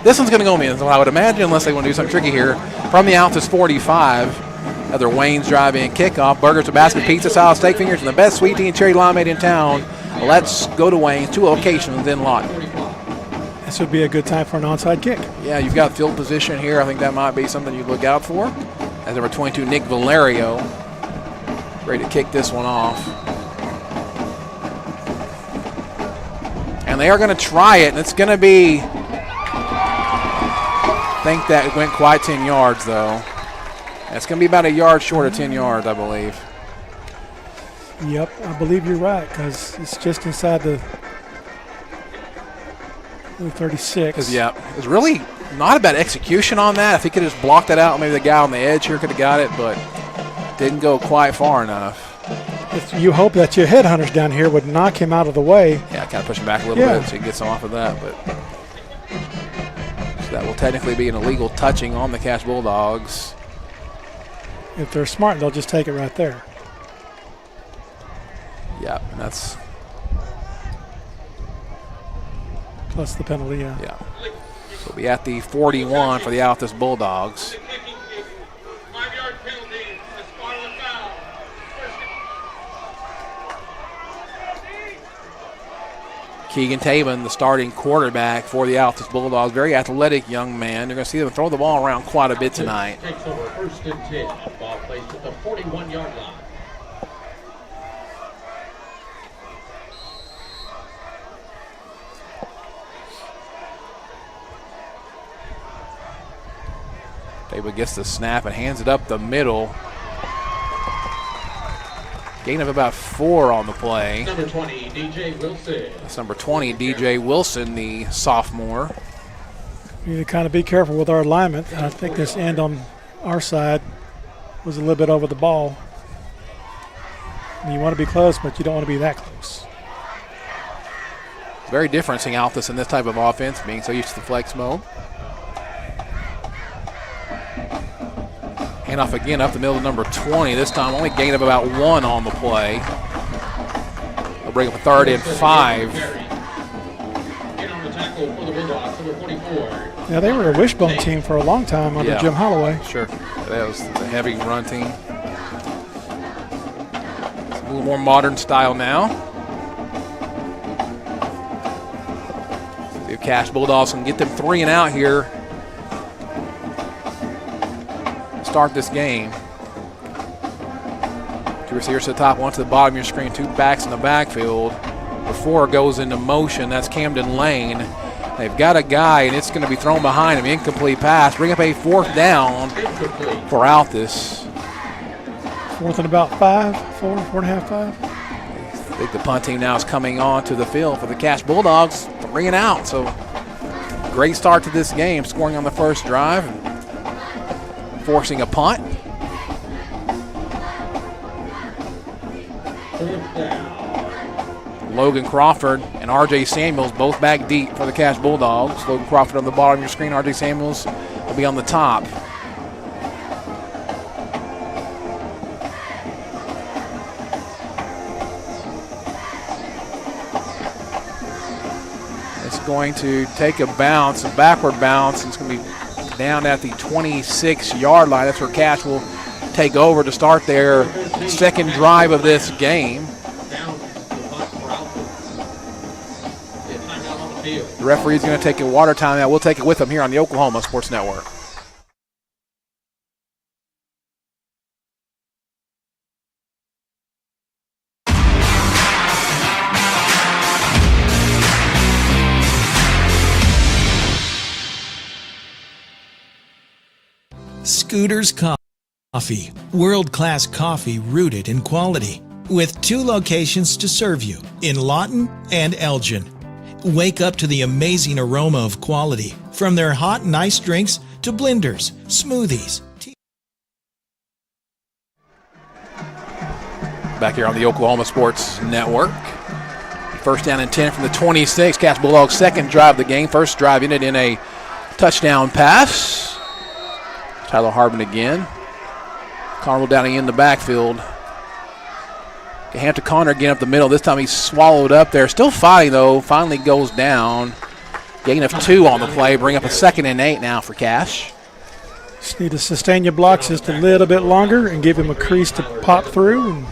[SPEAKER 3] This one's going to go in, I would imagine, unless they want to do something tricky here. From the Altus 45, another Wayne's drive-in kickoff. Burgers, Tabasco, pizza, salad, steak fingers, and the best sweet tea and cherry limeade in town. Let's go to Wayne's, 2 locations in Lawton.
[SPEAKER 4] This would be a good time for an onside kick.
[SPEAKER 3] Yeah, you've got field position here. I think that might be something you'd look out for. As number 22, Nick Valerio, ready to kick this one off. And they are going to try it, and it's going to be, I think that went quite 10 yards, though. It's going to be about a yard short of 10 yards, I believe.
[SPEAKER 4] Yep, I believe you're right, because it's just inside the 36.
[SPEAKER 3] Yeah, it was really not a bad execution on that. If he could have just blocked that out, maybe the guy on the edge here could have got it, but didn't go quite far enough.
[SPEAKER 4] You hope that your headhunters down here would knock him out of the way.
[SPEAKER 3] Yeah, kind of push him back a little bit so he gets him off of that. But so that will technically be an illegal touching on the Cash Bulldogs.
[SPEAKER 4] If they're smart, they'll just take it right there.
[SPEAKER 3] Yeah, and that's
[SPEAKER 4] plus the penalty,
[SPEAKER 3] yeah. So we'll be at the 41 for the Altus Bulldogs. Keegan Taven, the starting quarterback for the Altus Bulldogs, very athletic young man. They're going to see them throw the ball around quite a bit tonight.
[SPEAKER 6] Takes over 1st and 10. Ball placed at the 41-yard line.
[SPEAKER 3] Taven gets the snap and hands it up the middle. Gain of about 4 on the play.
[SPEAKER 6] Number 20, DJ Wilson.
[SPEAKER 3] That's number 20, DJ Wilson, the sophomore.
[SPEAKER 4] We need to kind of be careful with our alignment. I think this end on our side was a little bit over the ball. You want to be close, but you don't want to be that close.
[SPEAKER 3] Very different seeing Altus in this type of offense, being so used to the flex mode. Handoff again up the middle to number 20. This time only gain of about 1 on the play. They'll bring up a 3rd and 5.
[SPEAKER 4] Yeah, they were a wishbone team for a long time under Jim Holloway.
[SPEAKER 3] Sure. That was a heavy run team. It's a little more modern style now. See if Cash Bulldogs can get them 3 and out here. Start this game. 2 receivers to the top, 1 to the bottom of your screen, 2 backs in the backfield. Before it goes into motion, that's Camden Lane. They've got a guy, and it's going to be thrown behind him. Incomplete pass. Bring up a 4th down for Altus.
[SPEAKER 4] 4th and about 5, 4.5, 5.
[SPEAKER 3] I think the punt team now is coming on to the field for the Cash Bulldogs. 3 and out. So great start to this game, scoring on the first drive. Forcing a punt. Logan Crawford and R.J. Samuels both back deep for the Cash Bulldogs. Logan Crawford on the bottom of your screen. R.J. Samuels will be on the top. It's going to take a bounce, a backward bounce. It's going to be down at the 26-yard line. That's where Cash will take over to start their second drive of this game. The referee's going to take a water timeout. We'll take it with him here on the Oklahoma Sports Network.
[SPEAKER 2] Scooter's Coffee, world-class coffee rooted in quality, with 2 locations to serve you in Lawton and Elgin. Wake up to the amazing aroma of quality, from their hot and iced drinks to blenders, smoothies.
[SPEAKER 3] Back here on the Oklahoma Sports Network. First down and 10 from the 26. Cash Bulldogs' second drive of the game. First drive ended in a touchdown pass. Tyler Harbin again. Carmel down in the backfield. Hand to Connor again up the middle. This time he's swallowed up there. Still fighting, though. Finally goes down. Gain of 2 on the play. Bring up a 2nd and 8 now for Cash.
[SPEAKER 4] Just need to sustain your blocks just a little bit longer and give him a crease to pop through. And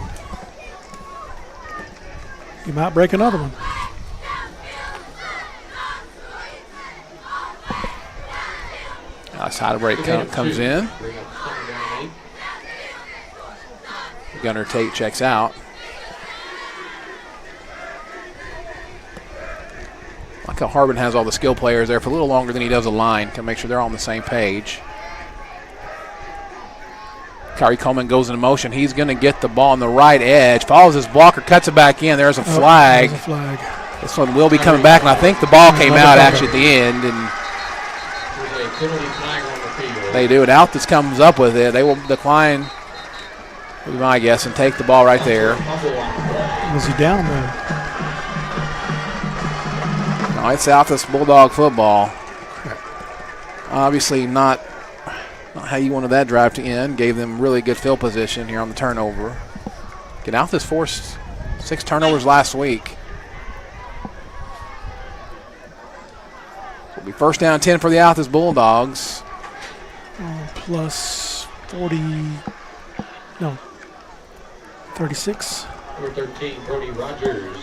[SPEAKER 4] he might break another one.
[SPEAKER 3] Side break comes in. Gunnar Tate checks out. Like how Harbin has all the skill players there for a little longer than he does a line to make sure they're all on the same page. Kyrie Coleman goes into motion. He's going to get the ball on the right edge. Follows his blocker, cuts it back in. There's a flag.
[SPEAKER 4] There's a flag.
[SPEAKER 3] This one will be coming back, and I think the ball came out actually at the end. And they do. And Altus comes up with it. They will decline, would be my guess, and take the ball right there.
[SPEAKER 4] Was he down there?
[SPEAKER 3] No, it's Altus Bulldog football. Obviously not how you wanted that drive to end. Gave them really good field position here on the turnover. Get Altus forced 6 turnovers last week. It'll be first down 10 for the Altus Bulldogs.
[SPEAKER 4] Plus 36.
[SPEAKER 6] Number 13, Brody Rogers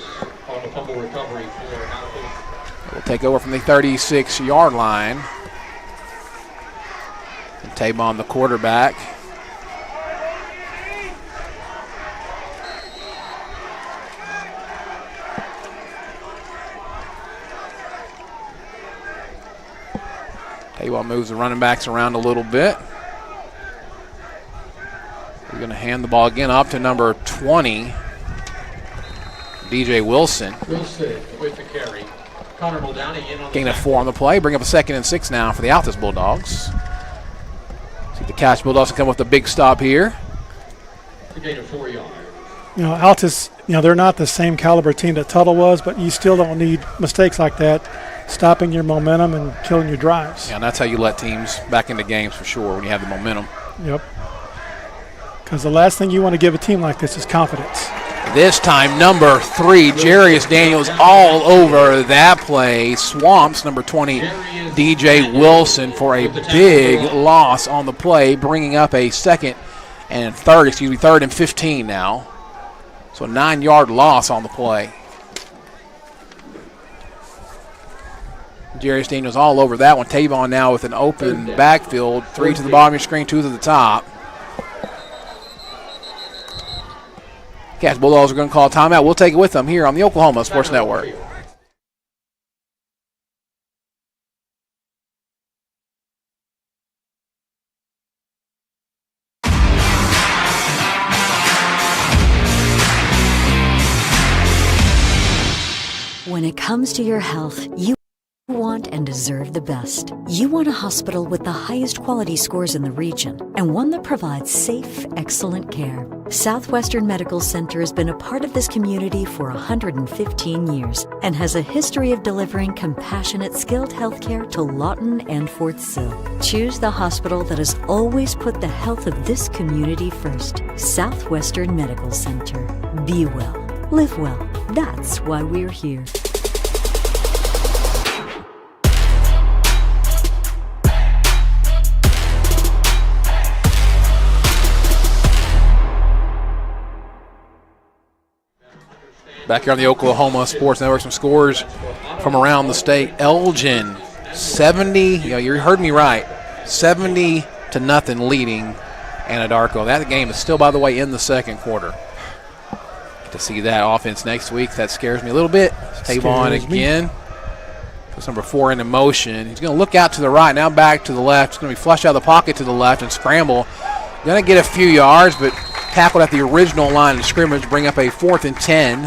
[SPEAKER 6] on the fumble recovery for Altus.
[SPEAKER 3] We'll take over from the 36-yard line. And Tabon, the quarterback. Tabon moves the running backs around a little bit. We're going to hand the ball again up to number 20, DJ Wilson.
[SPEAKER 6] Wilson with the carry. Connor Muldowney in on
[SPEAKER 3] Gain of 4 on the play. Bring up a 2nd and 6 now for the Altus Bulldogs. See the Cash Bulldogs come with a big stop here.
[SPEAKER 6] The gain of 4 yards.
[SPEAKER 4] You know, Altus, they're not the same caliber team that Tuttle was, but you still don't need mistakes like that, stopping your momentum and killing your drives.
[SPEAKER 3] Yeah, and that's how you let teams back into games for sure, when you have the momentum.
[SPEAKER 4] Yep. Because the last thing you want to give a team like this is confidence.
[SPEAKER 3] This time, number 3, Jarius Daniels, all over that play. Swamps number 20, DJ Wilson, for a big loss on the play, bringing up a third and 15 now. So a 9-yard loss on the play. Jarius Daniels all over that one. Tavon now with an open backfield. 3 to the bottom of your screen, 2 to the top. Cash Bulldogs are going to call a timeout. We'll take it with them here on the Oklahoma Sports Network.
[SPEAKER 1] When it comes to your health, you want and deserve the best. You want a hospital with the highest quality scores in the region and one that provides safe, excellent care. Southwestern Medical Center has been a part of this community for 115 years and has a history of delivering compassionate, skilled healthcare to Lawton and Fort Sill. Choose the hospital that has always put the health of this community first. Southwestern Medical Center. Be well. Live well. That's why we're here.
[SPEAKER 3] Back here on the Oklahoma Sports Network, some scores from around the state. Elgin, 70, you heard me right, 70-0 leading Anadarko. That game is still, by the way, in the second quarter. Get to see that offense next week. That scares me a little bit. Tavon again. Puts number 4 into motion. He's going to look out to the right, now back to the left. He's going to be flushed out of the pocket to the left and scramble. Going to get a few yards, but tackled at the original line of scrimmage, bring up a 4th and 10.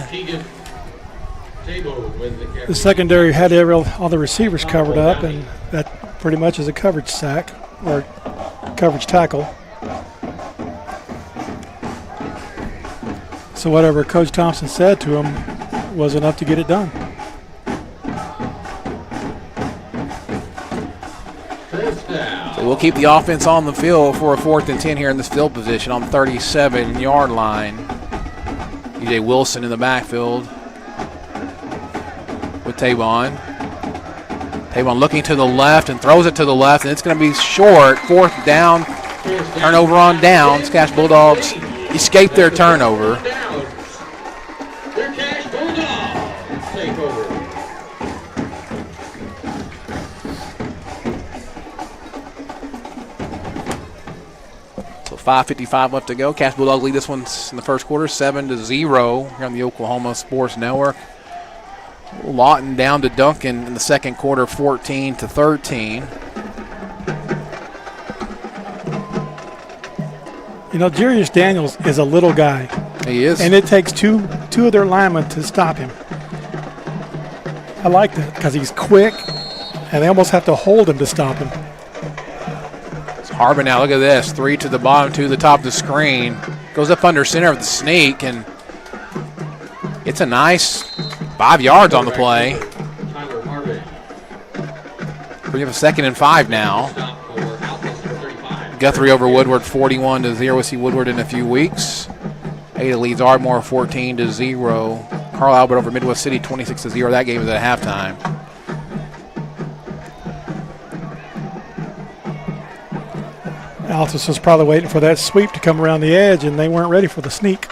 [SPEAKER 4] The secondary had all the receivers covered up, and that pretty much is a coverage sack or coverage tackle. So whatever Coach Thompson said to him was enough to get it done.
[SPEAKER 3] So we'll keep the offense on the field for a 4th and 10 here in this field position on the 37-yard line. E.J. Wilson in the backfield with Tavon. Tavon looking to the left and throws it to the left, and it's going to be short. 4th down, turnover on downs. Cash Bulldogs escape their turnover. So 5:55 left to go. Cash Bulldogs lead this one in the first quarter, 7-0 here on the Oklahoma Sports Network. Lawton down to Duncan in the second quarter, 14-13.
[SPEAKER 4] Jarius Daniels is a little guy.
[SPEAKER 3] He is.
[SPEAKER 4] And it takes two of their linemen to stop him. I like that because he's quick, and they almost have to hold him to stop him.
[SPEAKER 3] It's Harbin now. Look at this. 3 to the bottom, 2 to the top of the screen. Goes up under center with the sneak, and it's a nice 5 yards on the play. We have a 2nd and 5 now. Guthrie over Woodward, 41-0. We'll see Woodward in a few weeks. Ada leads Ardmore 14-0. Carl Albert over Midwest City 26-0. That game is at halftime.
[SPEAKER 4] Altus was probably waiting for that sweep to come around the edge, and they weren't ready for the sneak.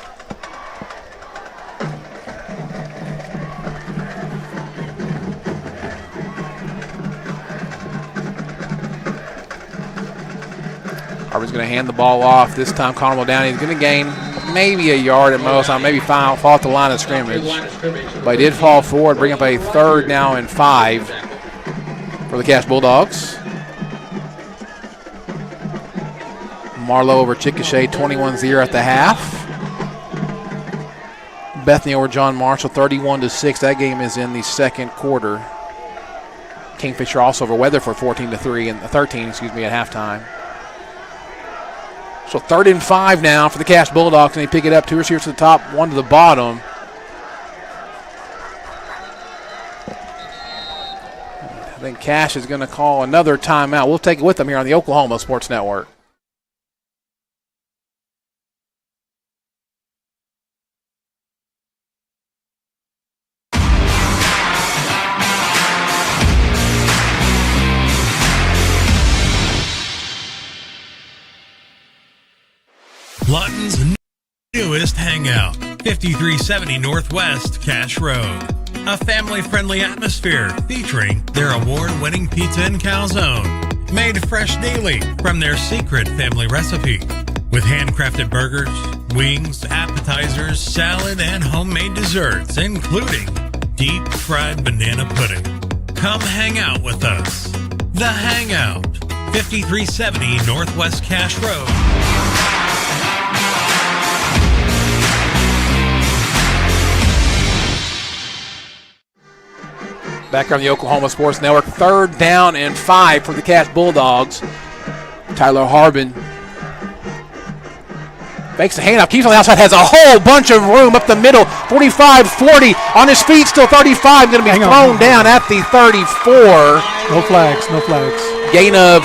[SPEAKER 3] Harvard's going to hand the ball off. This time Conwell down. He's going to gain maybe a yard at most. Maybe fall at the line of scrimmage. But he did fall forward, bring up a 3rd now and 5 for the Cash Bulldogs. Marlowe over Chickasha, 21-0 at the half. Bethany over John Marshall, 31-6. That game is in the second quarter. Kingfisher also over Weatherford, 14-3 and 13, at halftime. So 3rd and 5 now for the Cash Bulldogs, and they pick it up. 2 receivers to the top, 1 to the bottom. I think Cash is going to call another timeout. We'll take it with them here on the Oklahoma Sports Network.
[SPEAKER 5] Lawton's newest hangout, 5370 Northwest Cash Road. A family-friendly atmosphere featuring their award-winning pizza and calzone, made fresh daily from their secret family recipe. With handcrafted burgers, wings, appetizers, salad, and homemade desserts, including deep-fried banana pudding. Come hang out with us. The Hangout, 5370 Northwest Cash Road.
[SPEAKER 3] Back on the Oklahoma Sports Network, 3rd down and 5 for the Cash Bulldogs. Tyler Harbin Fakes the handoff, keeps on the outside, has a whole bunch of room up the middle. 45, 40, on his feet, still 35, going to be thrown down at the 34.
[SPEAKER 4] No flags, no flags.
[SPEAKER 3] Gain of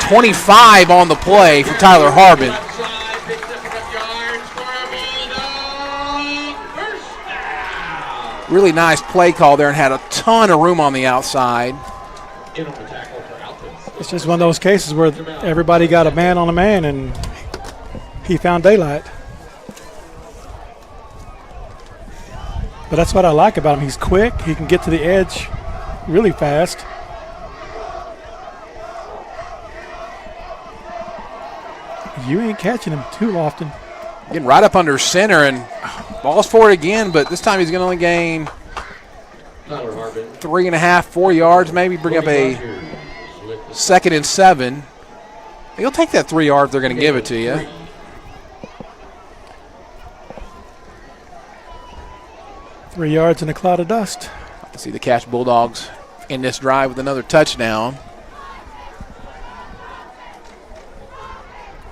[SPEAKER 3] 25 on the play for Tyler Harbin. Really nice play call there and had a ton of room on the outside.
[SPEAKER 4] It's just one of those cases where everybody got a man on a man and he found daylight. But that's what I like about him. He's quick. He can get to the edge really fast. You ain't catching him too often.
[SPEAKER 3] Getting right up under center and ball's for it again, but this time he's going to only gain 3.5, 4 yards, maybe bring up a 2nd and 7. He'll take that 3 yards. They're going to give it to you.
[SPEAKER 4] Three yards in a cloud of dust.
[SPEAKER 3] I see the Cash Bulldogs in this drive with another touchdown.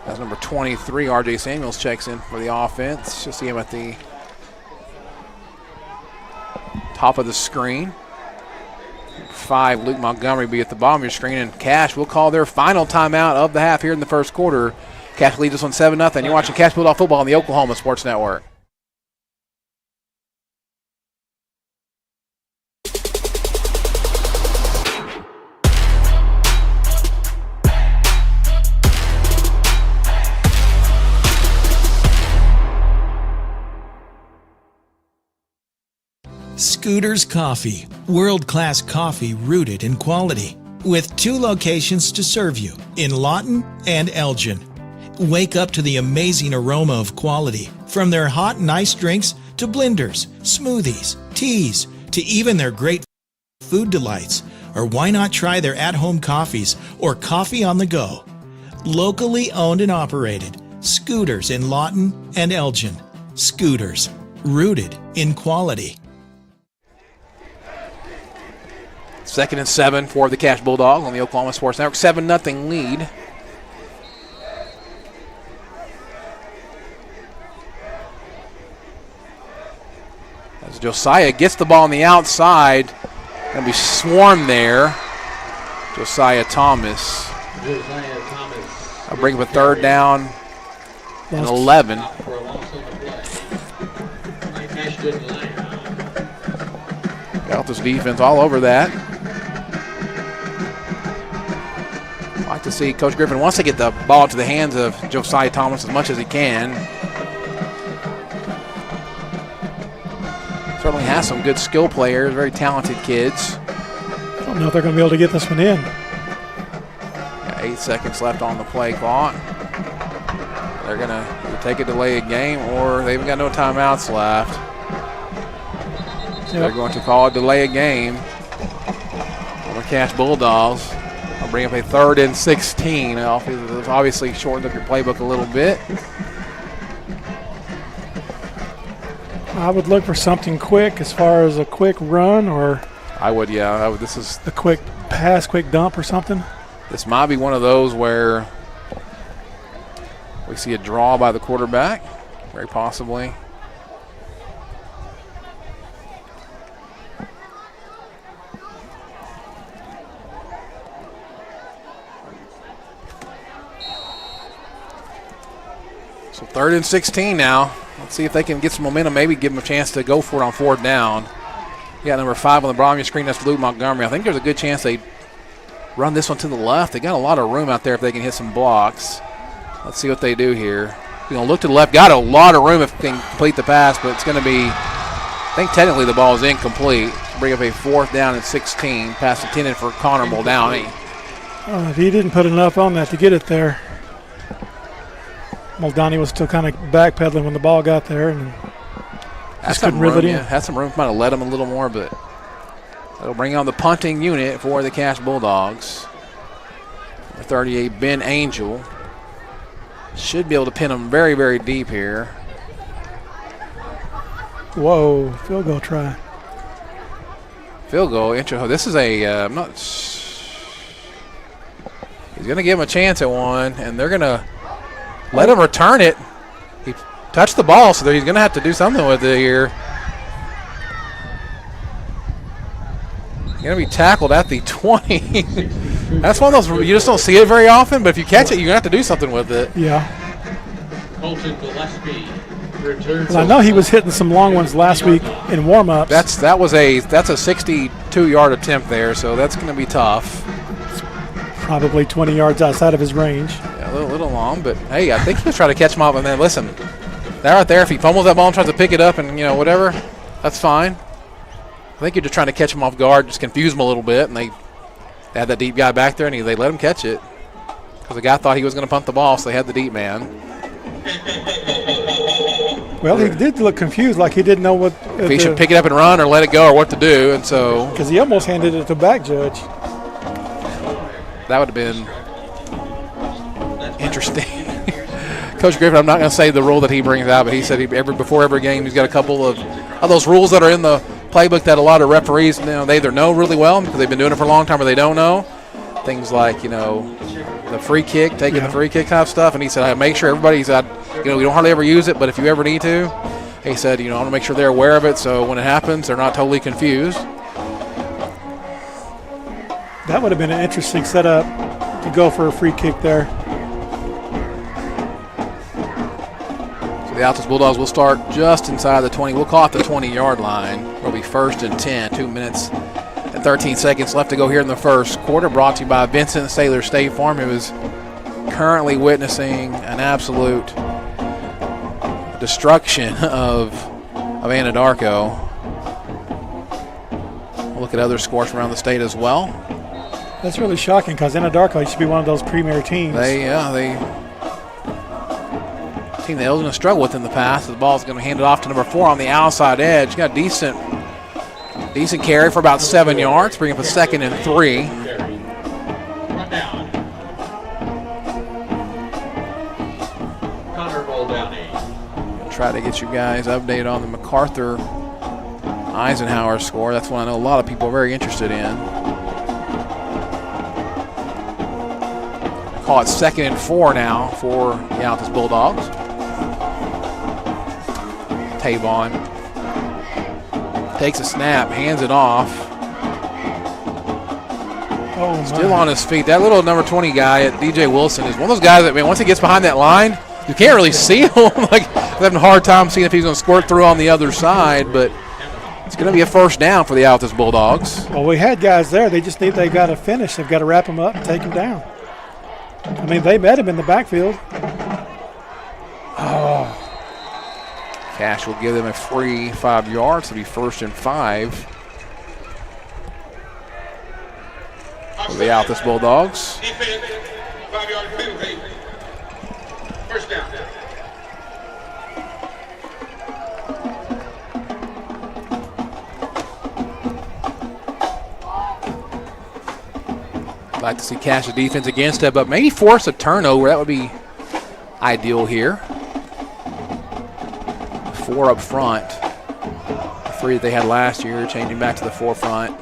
[SPEAKER 3] That's number 23. R.J. Samuels checks in for the offense. You'll see him at the top of the screen. 5, Luke Montgomery be at the bottom of your screen, and Cash will call their final timeout of the half here in the first quarter. Cash leads us on 7-0. You're watching Cash Bulldog football on the Oklahoma Sports Network.
[SPEAKER 8] Scooters Coffee, world-class coffee rooted in quality, with 2 locations to serve you in Lawton and Elgin. Wake up to the amazing aroma of quality, from their hot and iced drinks to blenders, smoothies, teas, to even their great food delights. Or why not try their at-home coffees or coffee on the go? Locally owned and operated, Scooters in Lawton and Elgin. Scooters, rooted in quality.
[SPEAKER 3] 2nd and 7 for the Cash Bulldogs on the Oklahoma Sports Network. 7-0 lead. As Josiah gets the ball on the outside, going to be swarmed there. Josiah Thomas. I'll bring up a 3rd down and 11. Altus defense all over that. I like to see Coach Griffin wants to get the ball to the hands of Josiah Thomas as much as he can. Certainly has some good skill players, very talented kids.
[SPEAKER 4] I don't know if they're going to be able to get this one in.
[SPEAKER 3] Got 8 seconds left on the play clock. They're going to take a delayed game, or they've got no timeouts left. So they're going to call a delay a game for the Cash Bulldogs. I'll bring up a 3rd and 16. Obviously shortened up your playbook a little bit.
[SPEAKER 4] I would look for something quick as far as a quick run, or
[SPEAKER 3] I would, yeah. This is
[SPEAKER 4] a quick pass, quick dump or something.
[SPEAKER 3] This might be one of those where we see a draw by the quarterback, very possibly. So 3rd and 16 now. Let's see if they can get some momentum, maybe give them a chance to go for it on 4th down. You got number 5 on the bottom of your screen. That's Luke Montgomery. I think there's a good chance they run this one to the left. They got a lot of room out there if they can hit some blocks. Let's see what they do here. You're going to look to the left. Got a lot of room if they can complete the pass, but it's going to be, I think technically the ball is incomplete. Bring up a 4th down and 16. Pass intended for Connor Muldowney.
[SPEAKER 4] He didn't put enough on that to get it there. Muldowney was still kind of backpedaling when the ball got there, and just couldn't reel it in.
[SPEAKER 3] Had some room, might have let him a little more, but that'll bring on the punting unit for the Cash Bulldogs. Number 38, Ben Angel. Should be able to pin him very, very deep here.
[SPEAKER 4] Whoa, field goal try.
[SPEAKER 3] Field goal, intro. This is a, I'm not, he's going to give him a chance at one, and they're going to let him return it. touched the ball, so he's going to have to do something with it here. Going to be tackled at the 20. That's one of those, you just don't see it very often, but if you catch it, you're going to have to do something with it.
[SPEAKER 4] Yeah.
[SPEAKER 6] Colton Gillespie returns.
[SPEAKER 4] Well, I know he was hitting some long ones last week in warm-ups.
[SPEAKER 3] That's a 62-yard attempt there, so that's going to be tough.
[SPEAKER 4] Probably 20 yards outside of his range.
[SPEAKER 3] Yeah, a little long, but hey, I think he was trying to catch him up. And then listen, that right there, if he fumbles that ball and tries to pick it up and whatever, that's fine. I think you're just trying to catch him off guard, just confuse him a little bit, and they had that deep guy back there, and they let him catch it because the guy thought he was going to punt the ball, so they had the deep man.
[SPEAKER 4] Well, he did look confused, like he didn't know what.
[SPEAKER 3] If he should pick it up and run or let it go or what to do, and so.
[SPEAKER 4] Because he almost handed it to back judge.
[SPEAKER 3] That would have been interesting. Coach Griffin, I'm not going to say the rule that he brings out, but he said before every game he's got a couple of those rules that are in the playbook that a lot of referees they either know really well because they've been doing it for a long time or they don't know. Things like, the free kick, taking the free kick kind of stuff. And he said, I make sure everybody's we don't hardly ever use it, but if you ever need to, he said, I want to make sure they're aware of it so when it happens, they're not totally confused.
[SPEAKER 4] That would have been an interesting setup to go for a free kick there.
[SPEAKER 3] So the Altus Bulldogs will start just inside the 20. We'll call it the 20-yard line. It'll be 1st and 10, 2 minutes and 13 seconds left to go here in the first quarter. Brought to you by Vincent Saylor State Farm, who is currently witnessing an absolute destruction of Anadarko. We'll look at other scores from around the state as well.
[SPEAKER 4] That's really shocking because Anadarko used to be one of those premier teams.
[SPEAKER 3] They team that Elgin has struggled with in the past. The ball's going to hand it off to number 4 on the outside edge. Got a decent carry for about 7 yards, bring up a 2nd and 3. Try to get you guys updated on the MacArthur Eisenhower score. That's one I know a lot of people are very interested in. Call it 2nd and 4 now for the Altus Bulldogs. Tavon takes a snap, hands it off. Still on his feet. That little number 20 guy at DJ Wilson is one of those guys that, once he gets behind that line, you can't really see him. Like, I'm having a hard time seeing if he's going to squirt through on the other side, but it's going to be a 1st down for the Altus Bulldogs.
[SPEAKER 4] Well, we had guys there. They've got to finish. They've got to wrap him up and take him down. I mean, they met him in the backfield.
[SPEAKER 3] Oh. Cash will give them a free 5 yards. It'll be 1st and 5 for the Altus Bulldogs.
[SPEAKER 6] 5-yard penalty. 1st down.
[SPEAKER 3] I'd like to see Cash's defense again step up, maybe force a turnover. That would be ideal here. 4 up front. The 3 that they had last year, changing back to the forefront.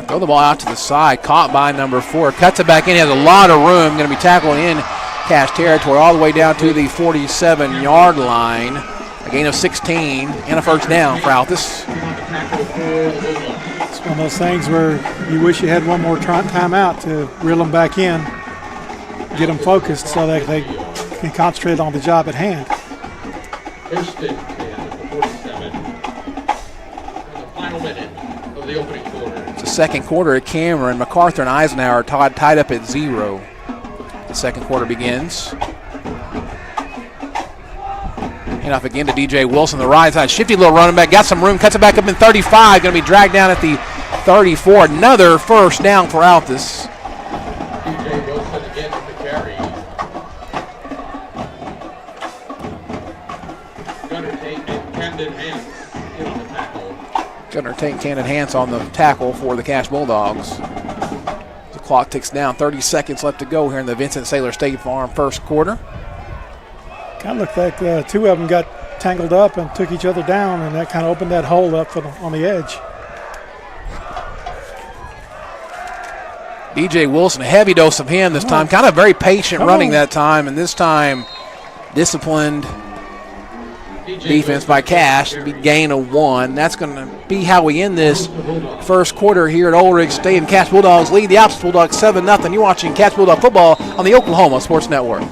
[SPEAKER 3] Throw the ball out to the side, caught by number 4. Cuts it back in, has a lot of room. Going to be tackled in Cash territory all the way down to the 47-yard line. A gain of 16 and a 1st down for Altus.
[SPEAKER 4] It's one of those things where you wish you had one more time out to reel them back in, get them focused so that they can concentrate on the job at hand.
[SPEAKER 6] 1st and 10, 47. The final minute of the opening quarter.
[SPEAKER 3] It's the 2nd quarter at Cameron. MacArthur and Eisenhower tied up at 0. The 2nd quarter begins. Hand off again to DJ Wilson, the right side. Shifty little running back, got some room, cuts it back up in 35. Going to be dragged down at the 34. Another 1st down for Altus.
[SPEAKER 6] DJ Wilson again with the carry. Gunner Tate and Camden Hance in on the tackle.
[SPEAKER 3] Gunner Tate and Camden Hance on the tackle for the Cash Bulldogs. The clock ticks down. 30 seconds left to go here in the Vincent Saylor State Farm 1st quarter.
[SPEAKER 4] Kind of looked like 2 of them got tangled up and took each other down, and that kind of opened that hole up on the edge.
[SPEAKER 3] B.J. Wilson, a heavy dose of him this time. Kind of very patient running that time, and this time disciplined defense by Cash. Be gain of 1. That's going to be how we end this first quarter here at Old Rig Stadium. Cash Bulldogs lead the Altus Bulldogs 7-0. You're watching Cash Bulldog football on the Oklahoma Sports Network.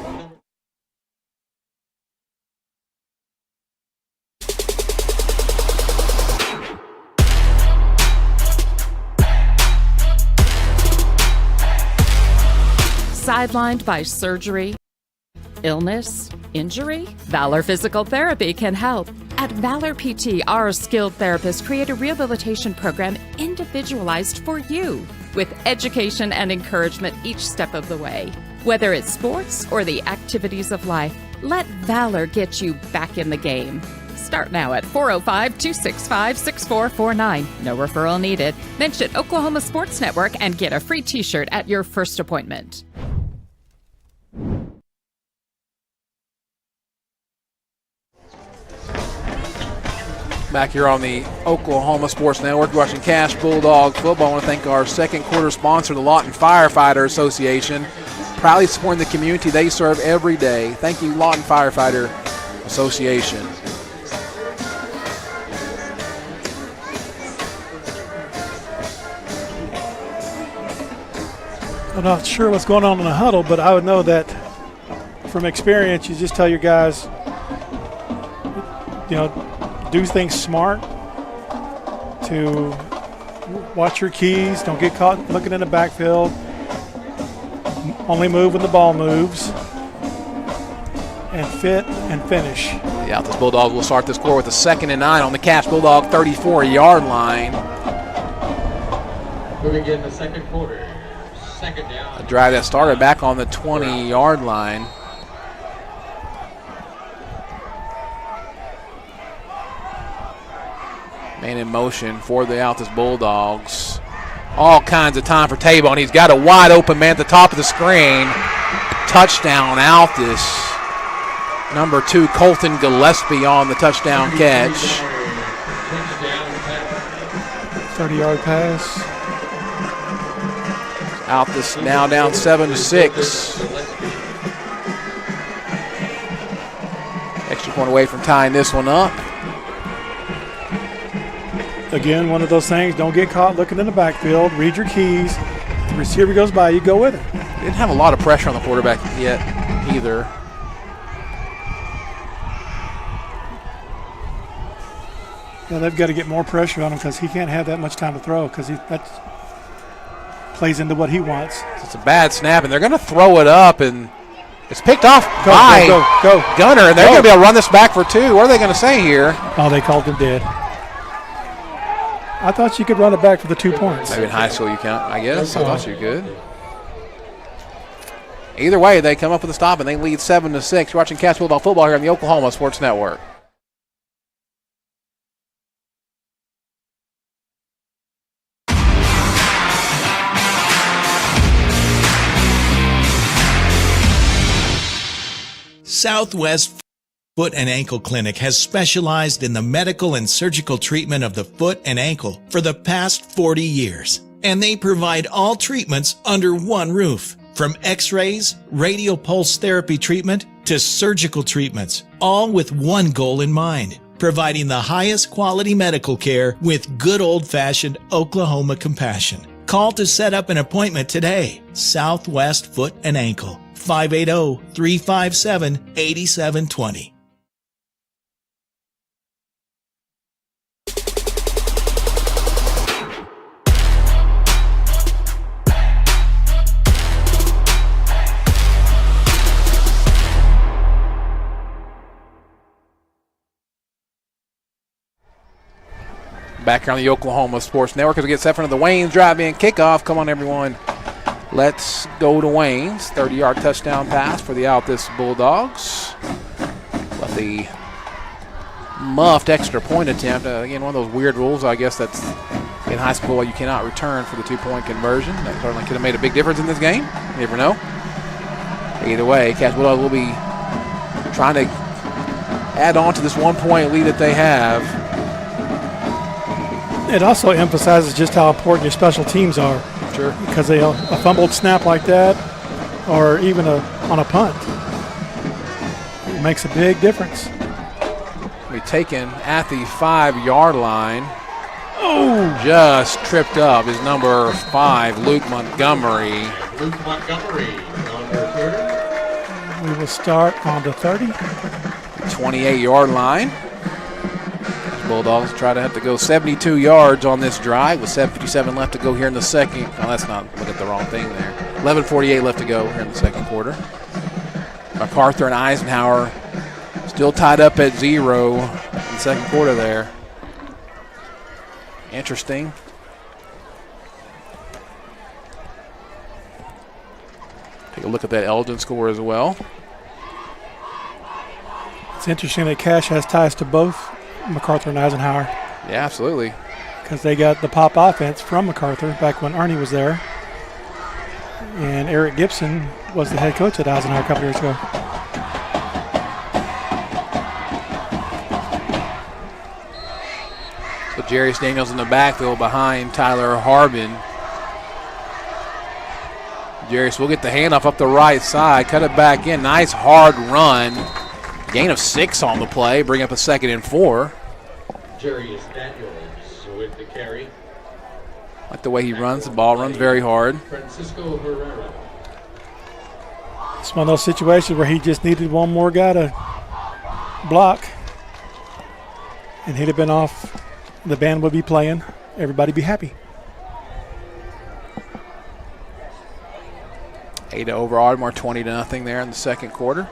[SPEAKER 10] Sidelined by surgery, illness, injury? Valor Physical Therapy can help. At Valor PT, our skilled therapists create a rehabilitation program individualized for you, with education and encouragement each step of the way. Whether it's sports or the activities of life, let Valor get you back in the game. Start now at 405-265-6449. No referral needed. Mention Oklahoma Sports Network and get a free t-shirt at your first appointment.
[SPEAKER 3] Back here on the Oklahoma Sports Network, watching Cash Bulldog football. I want to thank our second quarter sponsor, the Lawton Firefighter Association, proudly supporting the community they serve every day. Thank you, Lawton Firefighter Association.
[SPEAKER 4] I'm not sure what's going on in the huddle, but I would know that from experience, you just tell your guys, do things smart, to watch your keys, don't get caught looking in the backfield, only move when the ball moves, and fit and finish.
[SPEAKER 3] The Altus Bulldogs will start this quarter with a 2nd and 9 on the Cash Bulldog 34-yard line.
[SPEAKER 6] Moving in the second quarter. Second down.
[SPEAKER 3] A drive that started back on the 20-yard line. Man in motion for the Altus Bulldogs. All kinds of time for Tabo, and he's got a wide open man at the top of the screen. Touchdown, Altus. Number 2, Colton Gillespie on the touchdown catch.
[SPEAKER 4] 30-yard pass.
[SPEAKER 3] Altus now down 7-6. Extra point away from tying this one up.
[SPEAKER 4] Again, one of those things, don't get caught looking in the backfield. Read your keys. If the receiver goes by, you go with it.
[SPEAKER 3] Didn't have a lot of pressure on the quarterback yet either.
[SPEAKER 4] Yeah, they've got to get more pressure on him because he can't have that much time to throw because that plays into what he wants.
[SPEAKER 3] It's a bad snap, and they're going to throw it up, and it's picked off by Gunner, and they're going to be able to run this back for 2. What are they going to say here?
[SPEAKER 4] Oh, they called him dead. I thought you could run it back for the 2 points.
[SPEAKER 3] Maybe in high school you can't, I guess. I thought you could. Either way, they come up with a stop, and they lead 7-6. You're watching Cash Bulldog football here on the Oklahoma Sports Network.
[SPEAKER 8] Southwest Foot and Ankle Clinic has specialized in the medical and surgical treatment of the foot and ankle for the past 40 years. And they provide all treatments under one roof. From x-rays, radial pulse therapy treatment, to surgical treatments, all with one goal in mind: providing the highest quality medical care with good old-fashioned Oklahoma compassion. Call to set up an appointment today. Southwest Foot and Ankle, 580-357-8720.
[SPEAKER 3] Back here on the Oklahoma Sports Network as we get set for the Wayne's drive-in kickoff. Come on, everyone. Let's go to Wayne's. 30-yard touchdown pass for the Altus Bulldogs. But the muffed extra point attempt. Again, one of those weird rules, I guess, that's in high school you cannot return for the 2-point conversion. That certainly could have made a big difference in this game. You never know. Either way, Cash Bulldogs will be trying to add on to this 1-point lead that they have.
[SPEAKER 4] It also emphasizes just how important your special teams are.
[SPEAKER 3] Sure.
[SPEAKER 4] Because a fumbled snap like that, or even on a punt, it makes a big difference.
[SPEAKER 3] Be taken at the 5-yard line.
[SPEAKER 4] Oh!
[SPEAKER 3] Just tripped up is number 5, Luke Montgomery.
[SPEAKER 6] Luke Montgomery on return.
[SPEAKER 4] We will start on the 30.
[SPEAKER 3] 28-yard line. Bulldogs try to have to go 72 yards on this drive with 7:57 left to go here in the second. Oh, that's not, look at the wrong thing there. 11:48 left to go here in the second quarter. MacArthur and Eisenhower still tied up at 0 in the second quarter there. Interesting. Take a look at that Elgin score as well.
[SPEAKER 4] It's interesting that Cash has ties to both MacArthur and Eisenhower.
[SPEAKER 3] Yeah, absolutely.
[SPEAKER 4] Because they got the pop offense from MacArthur back when Ernie was there. And Eric Gibson was the head coach at Eisenhower a couple years ago.
[SPEAKER 3] So Jarius Daniels in the backfield behind Tyler Harbin. Jarius will get the handoff up the right side, cut it back in. Nice hard run. Gain of 6 on the play, bring up a 2nd and 4.
[SPEAKER 6] Jarius Daniels with the carry.
[SPEAKER 3] Like the way he runs, the ball runs very hard.
[SPEAKER 6] Francisco Herrera.
[SPEAKER 4] It's one of those situations where he just needed one more guy to block. And he'd have been off. The band would be playing. Everybody be happy.
[SPEAKER 3] Ada over Ardmore, 20-0 there in the second quarter.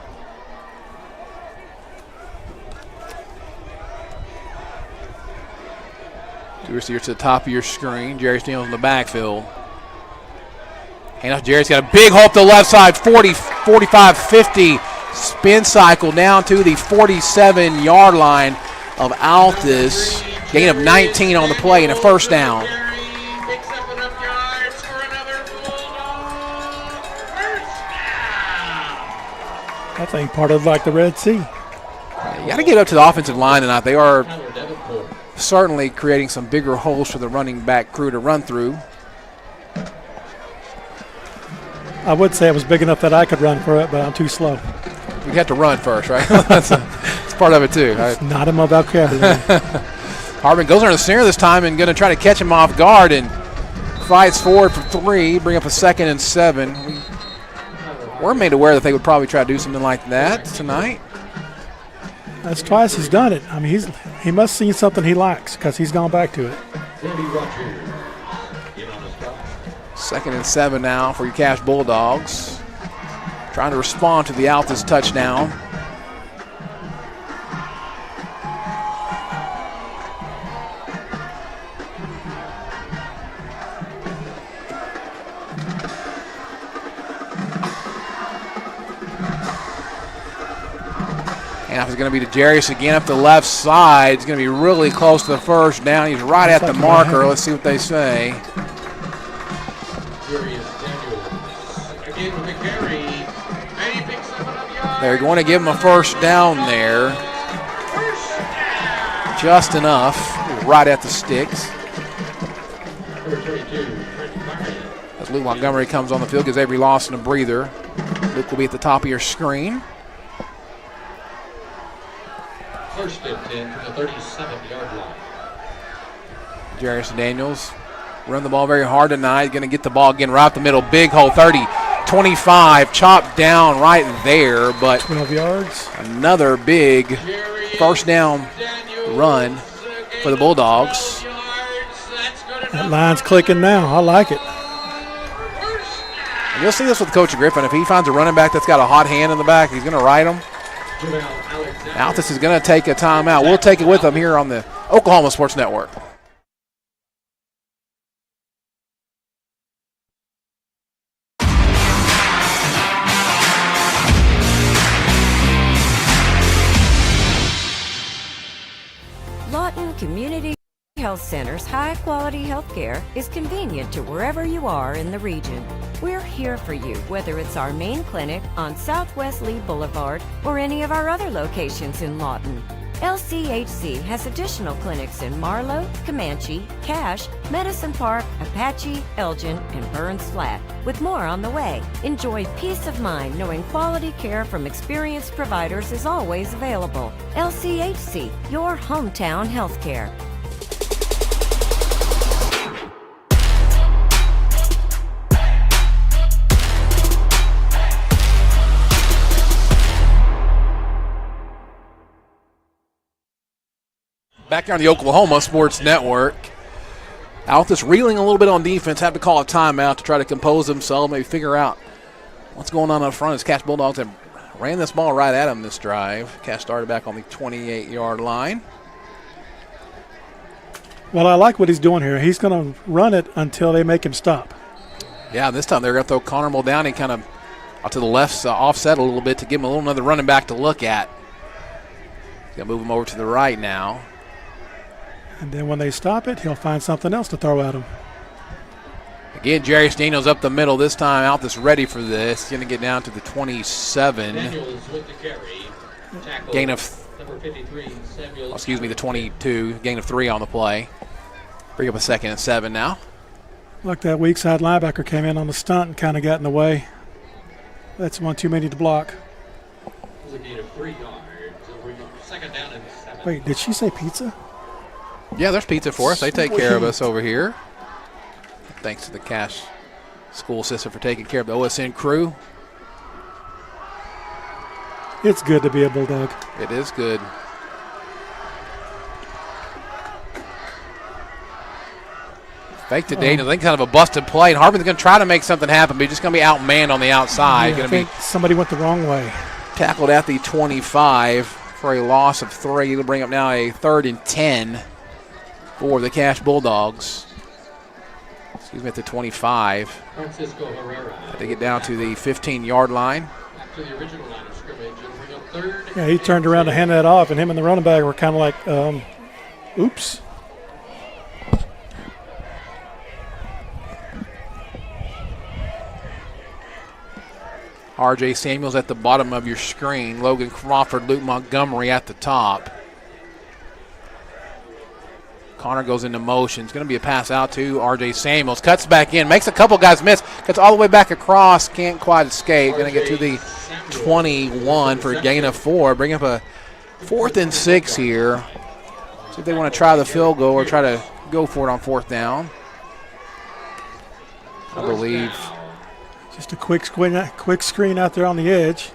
[SPEAKER 3] Two receivers to the top of your screen. Jarius Daniels in the backfield. Handoff. Jarius got a big hole up the left side. 40, 45, 50. Spin cycle down to the 47-yard line of Altus. Gain of 19 on the play and a first down.
[SPEAKER 4] I think part of like the Red Sea.
[SPEAKER 3] You got to get up to the offensive line tonight. They are certainly creating some bigger holes for the running back crew to run through.
[SPEAKER 4] I would say it was big enough that I could run for it, but I'm too slow.
[SPEAKER 3] You have to run first, right? That's part of it too. Right?
[SPEAKER 4] It's not in my vocabulary.
[SPEAKER 3] Harbin goes under the center this time and going to try to catch him off guard and fights forward for 3, bring up a 2nd and 7. We're made aware that they would probably try to do something like that tonight.
[SPEAKER 4] That's twice he's done it. I mean, he must have seen something he likes because he's gone back to it.
[SPEAKER 3] 2nd and 7 now for your Cash Bulldogs. Trying to respond to the Altus touchdown. Handoff is going to be to Jarius again up the left side. He's going to be really close to the first down. He's right at the marker. Let's see what they say. They're going to give him a first down there. Just enough. Right at the sticks. As Luke Montgomery comes on the field, gives Avery Lawson a breather. Luke will be at the top of your screen.
[SPEAKER 6] First and 10 from the 37-yard line.
[SPEAKER 3] Jarius Daniels run the ball very hard tonight. Going to get the ball again right up the middle. Big hole, 30, 25, chopped down right there. But
[SPEAKER 4] 12 yards.
[SPEAKER 3] Another big first down run for the Bulldogs.
[SPEAKER 4] That line's clicking now. I like it.
[SPEAKER 3] And you'll see this with Coach Griffin. If he finds a running back that's got a hot hand in the back, he's going to ride him. Altus is going to take a timeout. We'll take it with them here on the Oklahoma Sports Network.
[SPEAKER 11] Lawton Community Health Center's high-quality health care is convenient to wherever you are in the region. We're here for you, whether it's our main clinic on Southwest Lee Boulevard or any of our other locations in Lawton. LCHC has additional clinics in Marlow, Comanche, Cache, Medicine Park, Apache, Elgin, and Burns Flat, with more on the way. Enjoy peace of mind knowing quality care from experienced providers is always available. LCHC, your hometown healthcare.
[SPEAKER 3] Back here on the Oklahoma Sports Network. Altus reeling a little bit on defense. Had to call a timeout to try to compose themselves, maybe figure out what's going on up front as Cache Bulldogs have ran this ball right at them this drive. Cache started back on the 28-yard line.
[SPEAKER 4] Well, I like what he's doing here. He's going to run it until they make him stop.
[SPEAKER 3] Yeah, this time they're going to throw Connor Muldowney kind of out to the left, offset a little bit to give him another running back to look at. He's going to move him over to the right now.
[SPEAKER 4] And then when they stop it, he'll find something else to throw at him.
[SPEAKER 3] Again, Jerry Daniels up the middle. This time, Altus ready for this. He's going to get down to the 27.
[SPEAKER 6] Daniels with the carry. Tackle,
[SPEAKER 3] Gain of,
[SPEAKER 6] number 53, Samuel.
[SPEAKER 3] excuse me, the 22. Gain of 3 on the play. Bring up a 2nd and 7 now.
[SPEAKER 4] Like that weak side linebacker came in on the stunt and kind of got in the way. That's one too many to block.
[SPEAKER 6] It was a gain of 3 yards. Second down and 7.
[SPEAKER 4] Wait, did she say pizza?
[SPEAKER 3] Yeah, there's pizza for us. They take care of us over here. Thanks to the Cache school system for taking care of the OSN crew.
[SPEAKER 4] It's good to be a Bulldog.
[SPEAKER 3] It is good. Fake to Daniels. I think kind of a busted play. And Harbin's going to try to make something happen, but he's just going to be outmanned on the outside.
[SPEAKER 4] Yeah, I think somebody went the wrong way.
[SPEAKER 3] Tackled at the 25 for a loss of 3. It'll bring up now a 3rd and 10 for the Cache Bulldogs. Excuse me, at the 25.
[SPEAKER 6] Francisco Herrera.
[SPEAKER 3] They get down to the 15-yard line.
[SPEAKER 6] After the original line of scrimmage, it'll bring up 3rd.
[SPEAKER 4] Yeah, he turned around to hand that off, and him and the running back were kind of like, oops.
[SPEAKER 3] R.J. Samuels at the bottom of your screen. Logan Crawford, Luke Montgomery at the top. Connor goes into motion. It's going to be a pass out to R.J. Samuels. Cuts back in. Makes a couple guys miss. Cuts all the way back across. Can't quite escape. Going to get to the 21 for a gain of 4. Bring up a 4th and 6 here. See if they want to try the field goal or try to go for it on 4th down. I believe.
[SPEAKER 4] Just a quick screen out there on the edge.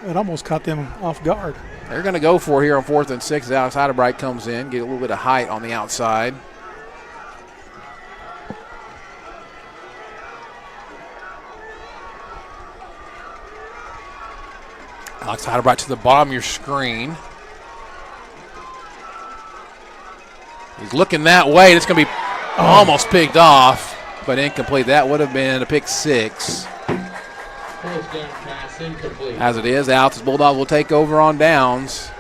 [SPEAKER 4] It almost caught them off guard.
[SPEAKER 3] They're going to go for it here on 4th and 6 as Alex Heidebright comes in, get a little bit of height on the outside. Alex Heidebright to the bottom of your screen. He's looking that way. It's going to be almost picked off, but incomplete. That would have been a pick 6. As it is, Altus Bulldogs will take over on downs.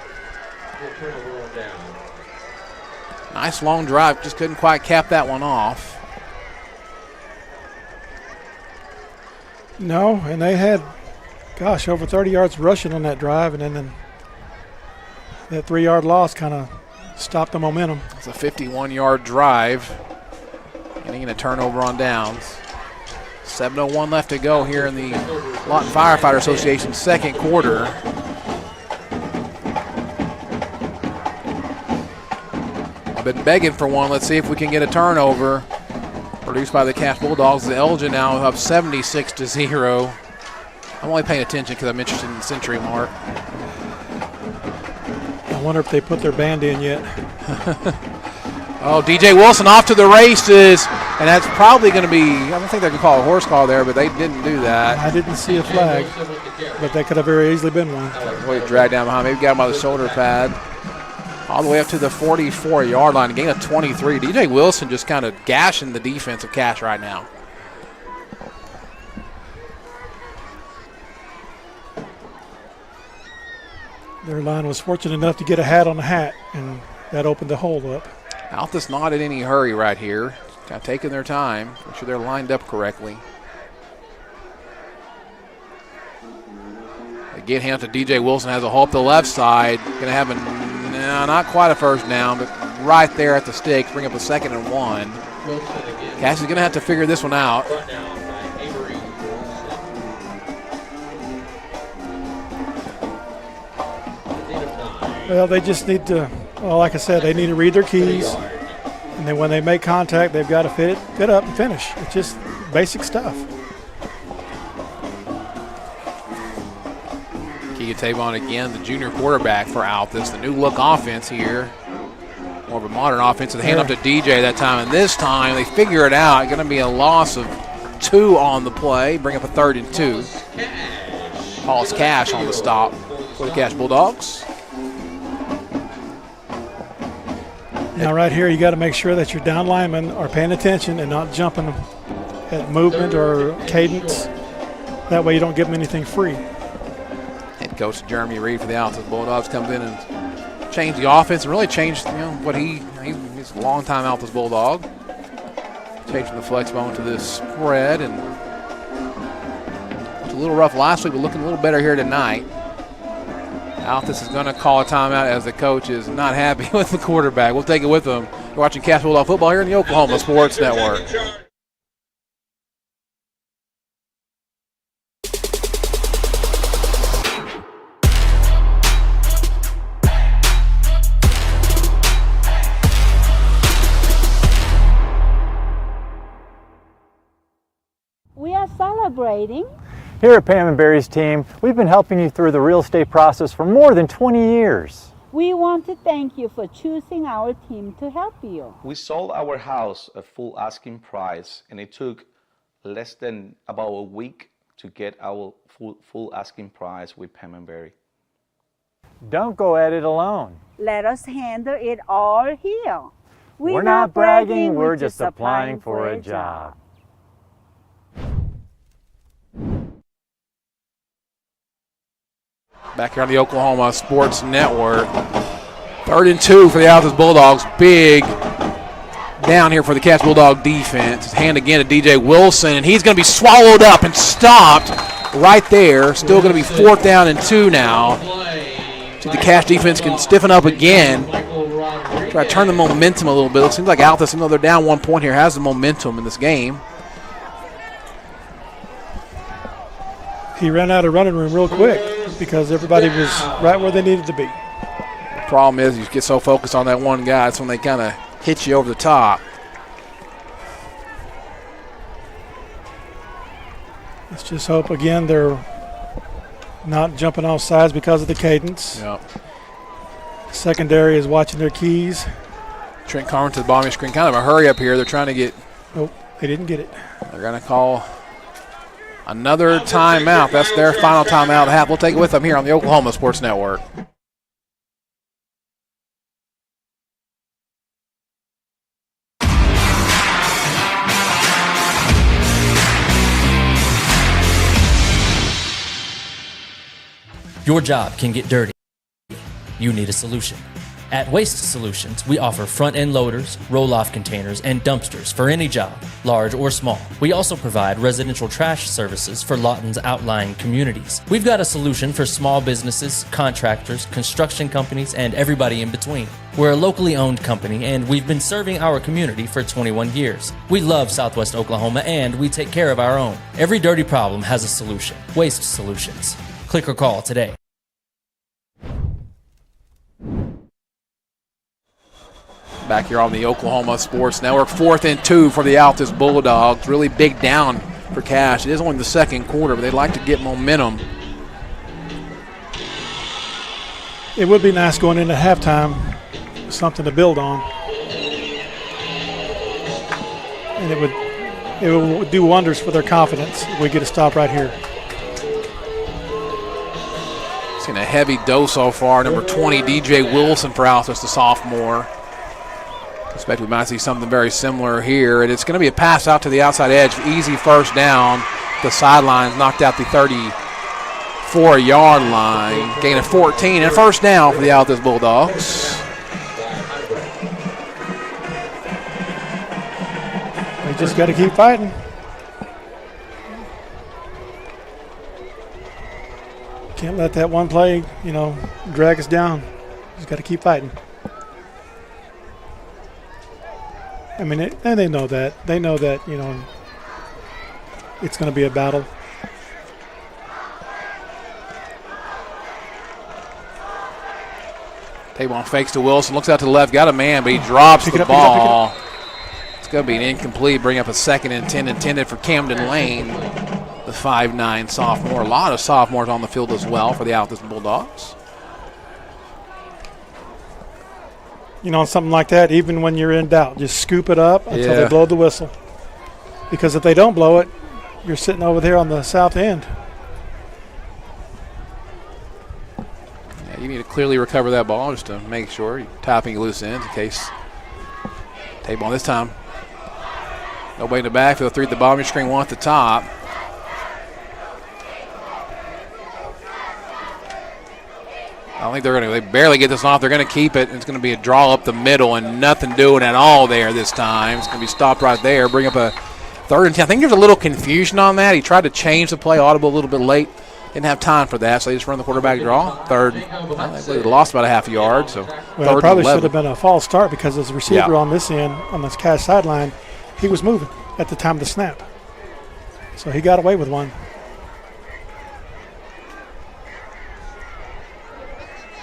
[SPEAKER 3] Nice long drive, just couldn't quite cap that one off.
[SPEAKER 4] No, and they had, gosh, over 30 yards rushing on that drive, and then that 3-yard loss kind of stopped the momentum.
[SPEAKER 3] It's a 51-yard drive, getting a turnover on downs. 7:01 left to go here in the Lawton Firefighter Association second quarter. I've been begging for one. Let's see if we can get a turnover. Produced by the Cache Bulldogs. The Elgin now up 76-0. I'm only paying attention because I'm interested in the century mark.
[SPEAKER 4] I wonder if they put their band in yet.
[SPEAKER 3] Oh, DJ Wilson off to the races, and that's probably going to be, I don't think they could call a horse call there, but they didn't do that.
[SPEAKER 4] I didn't see a flag, but that could have very easily been one.
[SPEAKER 3] Way dragged down behind, maybe got him by the shoulder pad. All the way up to the 44-yard line, a gain of 23. DJ Wilson just kind of gashing the defense of Cache right now.
[SPEAKER 4] Their line was fortunate enough to get a hat on the hat, and that opened the hole up.
[SPEAKER 3] Altus not in any hurry right here. Kind of taking their time. Make sure they're lined up correctly. Again, hand to DJ Wilson. Has a hole up the left side. Going to have a No, not quite a first down, but right there at the sticks, bring up a 2nd and 1. Cash is going to have to figure this one out.
[SPEAKER 4] Well, they just need to, well, like I said, they need to read their keys. And then when they make contact, they've got to fit up and finish. It's just basic stuff.
[SPEAKER 3] Tavon again, the junior quarterback for Altus. The new look offense here. More of a modern offense. They hand off to DJ that time. And this time they figure it out. Going to be a loss of 2 on the play. Bring up a 3rd and 2. Paul's Cash on the stop for the Cash Bulldogs.
[SPEAKER 4] Now right here, you got to make sure that your down linemen are paying attention and not jumping at movement or cadence. That way you don't give them anything free.
[SPEAKER 3] Head coach Jeremy Reed for the Altus Bulldogs comes in and changed the offense and really changed, what he's a long-time Altus Bulldog. Changed from the flex bone to this spread, and it was a little rough last week, but looking a little better here tonight. Altus is going to call a timeout as the coach is not happy with the quarterback. We'll take it with them. You're watching Cash Bulldog football here in the Oklahoma Sports Network.
[SPEAKER 7] We are celebrating.
[SPEAKER 22] Here at Pam and Barry's team, we've been helping you through the real estate process for more than 20 years.
[SPEAKER 7] We want to thank you for choosing our team to help you.
[SPEAKER 23] We sold our house at full asking price, and it took less than about a week to get our full asking price with Pam and Barry.
[SPEAKER 22] Don't go at it alone.
[SPEAKER 7] Let us handle it all here.
[SPEAKER 22] We're not bragging, we're just applying for a job.
[SPEAKER 3] Back here on the Oklahoma Sports Network. 3rd and 2 for the Altus Bulldogs. Big down here for the Cash Bulldog defense. His hand again to DJ Wilson, and he's going to be swallowed up and stopped right there. Still going to be 4th down and 2 now. See, the Cash defense can stiffen up again. Try to turn the momentum a little bit. It seems like Altus, even though they're down 1 point here, has the momentum in this game.
[SPEAKER 4] He ran out of running room real quick because everybody was right where they needed to be.
[SPEAKER 3] Problem is, you get so focused on that one guy, it's when they kind of hit you over the top.
[SPEAKER 4] Let's just hope, again, they're not jumping off sides because of the cadence.
[SPEAKER 3] Yep.
[SPEAKER 4] Secondary is watching their keys.
[SPEAKER 3] Trent Carmen to the bottom of the screen. Kind of a hurry up here. They're trying to get.
[SPEAKER 4] Oh, they didn't get it.
[SPEAKER 3] They're going to call another timeout. That's their final timeout of the half. We'll take it with them here on the Oklahoma Sports Network.
[SPEAKER 13] Your job can get dirty. You need a solution. At Waste Solutions, we offer front-end loaders, roll-off containers, and dumpsters for any job, large or small. We also provide residential trash services for Lawton's outlying communities. We've got a solution for small businesses, contractors, construction companies, and everybody in between. We're a locally owned company, and we've been serving our community for 21 years. We love Southwest Oklahoma, and we take care of our own. Every dirty problem has a solution. Waste Solutions. Click or call today.
[SPEAKER 3] Back here on the Oklahoma Sports Network, 4th and 2 for the Altus Bulldogs. Really big down for Cash. It is only the second quarter, but they'd like to get momentum.
[SPEAKER 4] It would be nice going into halftime, something to build on. And it would do wonders for their confidence if we get a stop right here.
[SPEAKER 3] Seen a heavy dose so far. Number 20, DJ Wilson for Altus, the sophomore. Expect we might see something very similar here. And it's going to be a pass out to the outside edge. Easy first down. The sidelines knocked out the 34-yard line. Gain of 14 and first down for the Altus Bulldogs.
[SPEAKER 4] They just got to keep fighting. Can't let that one play, drag us down. Just got to keep fighting. I mean, and they know that. They know that, it's going to be a battle.
[SPEAKER 3] Tabon fakes to Wilson, looks out to the left, got a man, but he drops the ball. It's going to be an incomplete, bring up a 2nd and 10 intended for Camden Lane, the 5'9" sophomore. A lot of sophomores on the field as well for the Altus Bulldogs.
[SPEAKER 4] Something like that, even when you're in doubt, just scoop it up until they blow the whistle. Because if they don't blow it, you're sitting over there on the south end.
[SPEAKER 3] Yeah, you need to clearly recover that ball just to make sure you're tapping loose ends in case. Tabon this time. Nobody in the backfield, 3 at the bottom of your screen, 1 at the top. I don't think they barely get this off. They're going to keep it. It's going to be a draw up the middle and nothing doing at all there this time. It's going to be stopped right there. Bring up a 3rd and 10. I think there's a little confusion on that. He tried to change the play audible a little bit late. Didn't have time for that, so they just run the quarterback draw. 3rd. I think they lost about a half a yard. So
[SPEAKER 4] it probably should have been a false start because as a receiver on this end, on this cash sideline, he was moving at the time of the snap. So he got away with one.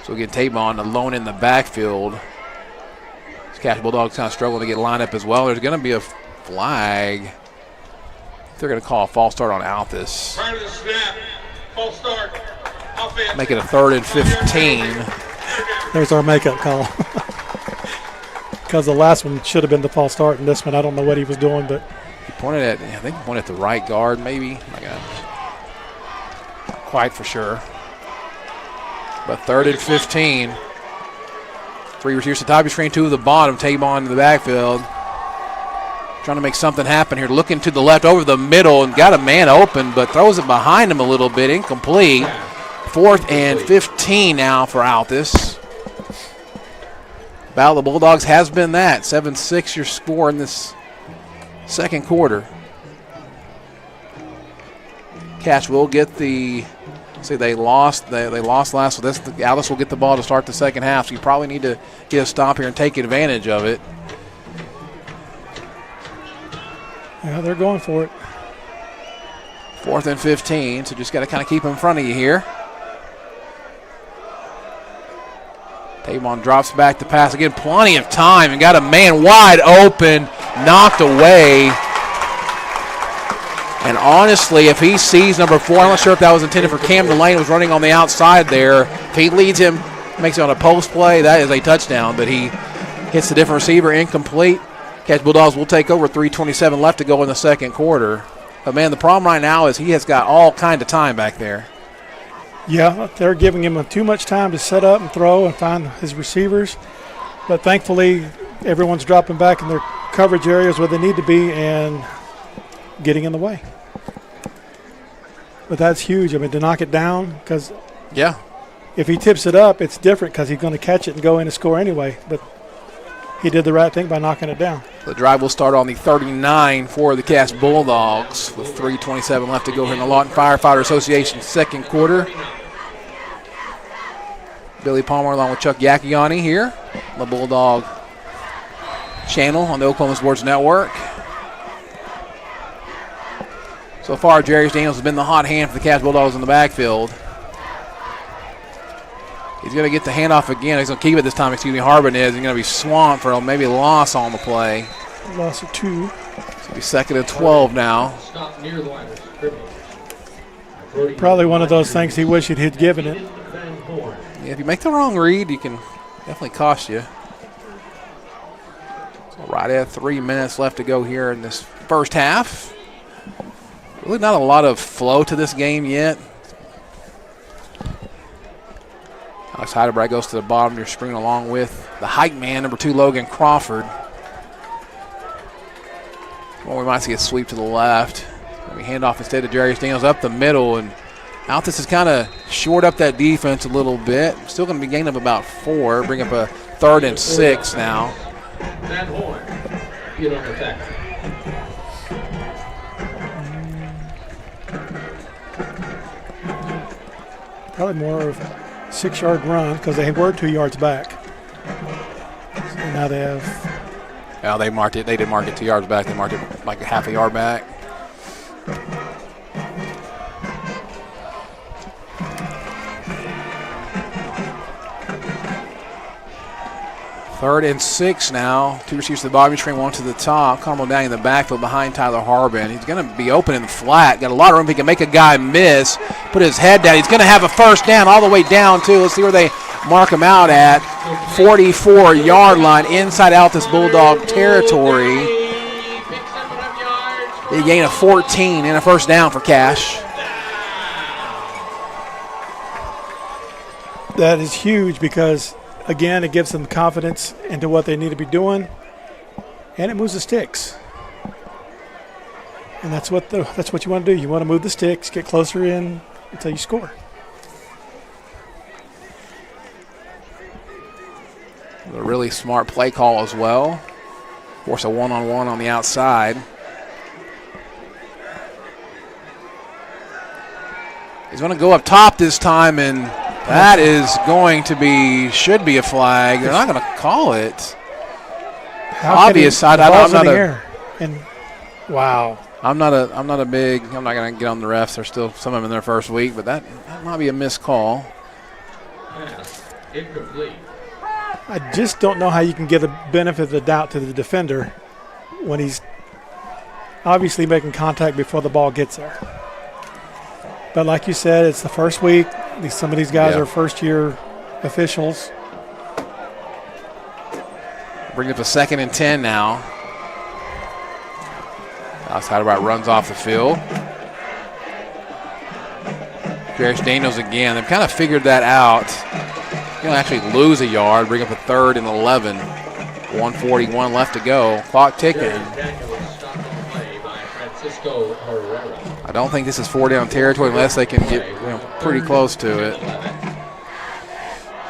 [SPEAKER 3] So again, Tabon alone in the backfield. These Cash Bulldogs kind of struggling to get lined up as well. There's going to be a flag. They're going to call a false start on Altus.
[SPEAKER 6] Prior to the snap, false start. Offense.
[SPEAKER 3] Make it a 3rd and 15.
[SPEAKER 4] There's our makeup call. Because the last one should have been the false start, and this one I don't know what he was doing, but
[SPEAKER 3] he pointed at, I think he pointed at the right guard, maybe. Not quite for sure. But 3rd and 15. 3 receivers to the top of your screen, 2 at the bottom. Tabon in the backfield. Trying to make something happen here. Looking to the left over the middle and got a man open, but throws it behind him a little bit. Incomplete. 4th and 15 now for Altus. Battle of the Bulldogs has been that. 7-6 your score in this second quarter. Cash will get the... See, they lost last. So Altus will get the ball to start the second half. So you probably need to get a stop here and take advantage of it.
[SPEAKER 4] Yeah, they're going for it.
[SPEAKER 3] 4th and 15. So just got to kind of keep in front of you here. Tabon drops back to pass again. Plenty of time and got a man wide open, knocked away. And honestly, if he sees number 4, I'm not sure if that was intended for Camden Lane, was running on the outside there. If he leads him, makes it on a post play, that is a touchdown. But he hits the different receiver, incomplete. Cash Bulldogs will take over, 3:27 left to go in the second quarter. But, man, the problem right now is he has got all kind of time back there.
[SPEAKER 4] Yeah, they're giving him too much time to set up and throw and find his receivers. But thankfully, everyone's dropping back in their coverage areas where they need to be and getting in the way. But that's huge. I mean, to knock it down, because if he tips it up, it's different because he's going to catch it and go in and score anyway. But he did the right thing by knocking it down.
[SPEAKER 3] The drive will start on the 39 for the Cass Bulldogs with 3:27 left to go here in the Lawton Firefighter Association second quarter. Billy Palmer along with Chuck Yakiani here on the Bulldog channel on the Oklahoma Sports Network. So far, Jarius Daniels has been the hot hand for the Cass Bulldogs in the backfield. He's going to get the handoff again. He's going to keep it this time. Harbin is. He's going to be swamped for maybe a loss on the play.
[SPEAKER 4] Loss of 2.
[SPEAKER 3] It's going to be 2nd and 12 now.
[SPEAKER 4] Probably one of those things he wished he'd given it.
[SPEAKER 3] Yeah, if you make the wrong read, you can definitely cost you. So right at 3 minutes left to go here in this first half. Really not a lot of flow to this game yet. Alex Heidelberg goes to the bottom of your screen along with the height man, number 2, Logan Crawford. Well, we might see a sweep to the left. We hand off instead to Jarius Daniels up the middle, and Altus has kind of shored up that defense a little bit. Still going to be gaining up about 4. Bring up a 3rd and 6 now.
[SPEAKER 6] That horn, you don't attack.
[SPEAKER 4] Probably more of a 6-yard run because they were 2 yards back. So now they have
[SPEAKER 3] Well, they marked it. They didn't mark it 2 yards back. They marked it like a half a yard back. Third and 6 now. 2 receivers to the bottom screen, 1 to the top. Carmel down in the backfield behind Tyler Harbin. He's going to be open in the flat. Got a lot of room. He can make a guy miss. Put his head down. He's going to have a first down all the way down, too. Let's see where they mark him out at. 44-yard line inside Altus Bulldog territory. They gain a 14 and a first down for Cash.
[SPEAKER 4] That is huge because, again, it gives them confidence into what they need to be doing, and it moves the sticks. And that's what you want to do. You want to move the sticks, get closer in until you score.
[SPEAKER 3] A really smart play call as well. Force a one-on-one on the outside. He's going to go up top this time, and that is going to be, should be a flag. They're not going to call it. Obvious. I'm not going to get on the refs. There's still some of them in their first week, but that might be a missed call.
[SPEAKER 6] Incomplete.
[SPEAKER 4] I just don't know how you can give the benefit of the doubt to the defender when he's obviously making contact before the ball gets there. But like you said, it's the first week. Some of these guys are first-year officials.
[SPEAKER 3] Bring up a 2nd and 10 now. Outside about runs off the field. Jarius Daniels again. They've kind of figured that out. You'll actually lose a yard, bring up a 3rd and 11. 1:41 left to go. Clock ticking. I don't think this is 4-down territory unless they can get pretty close to it.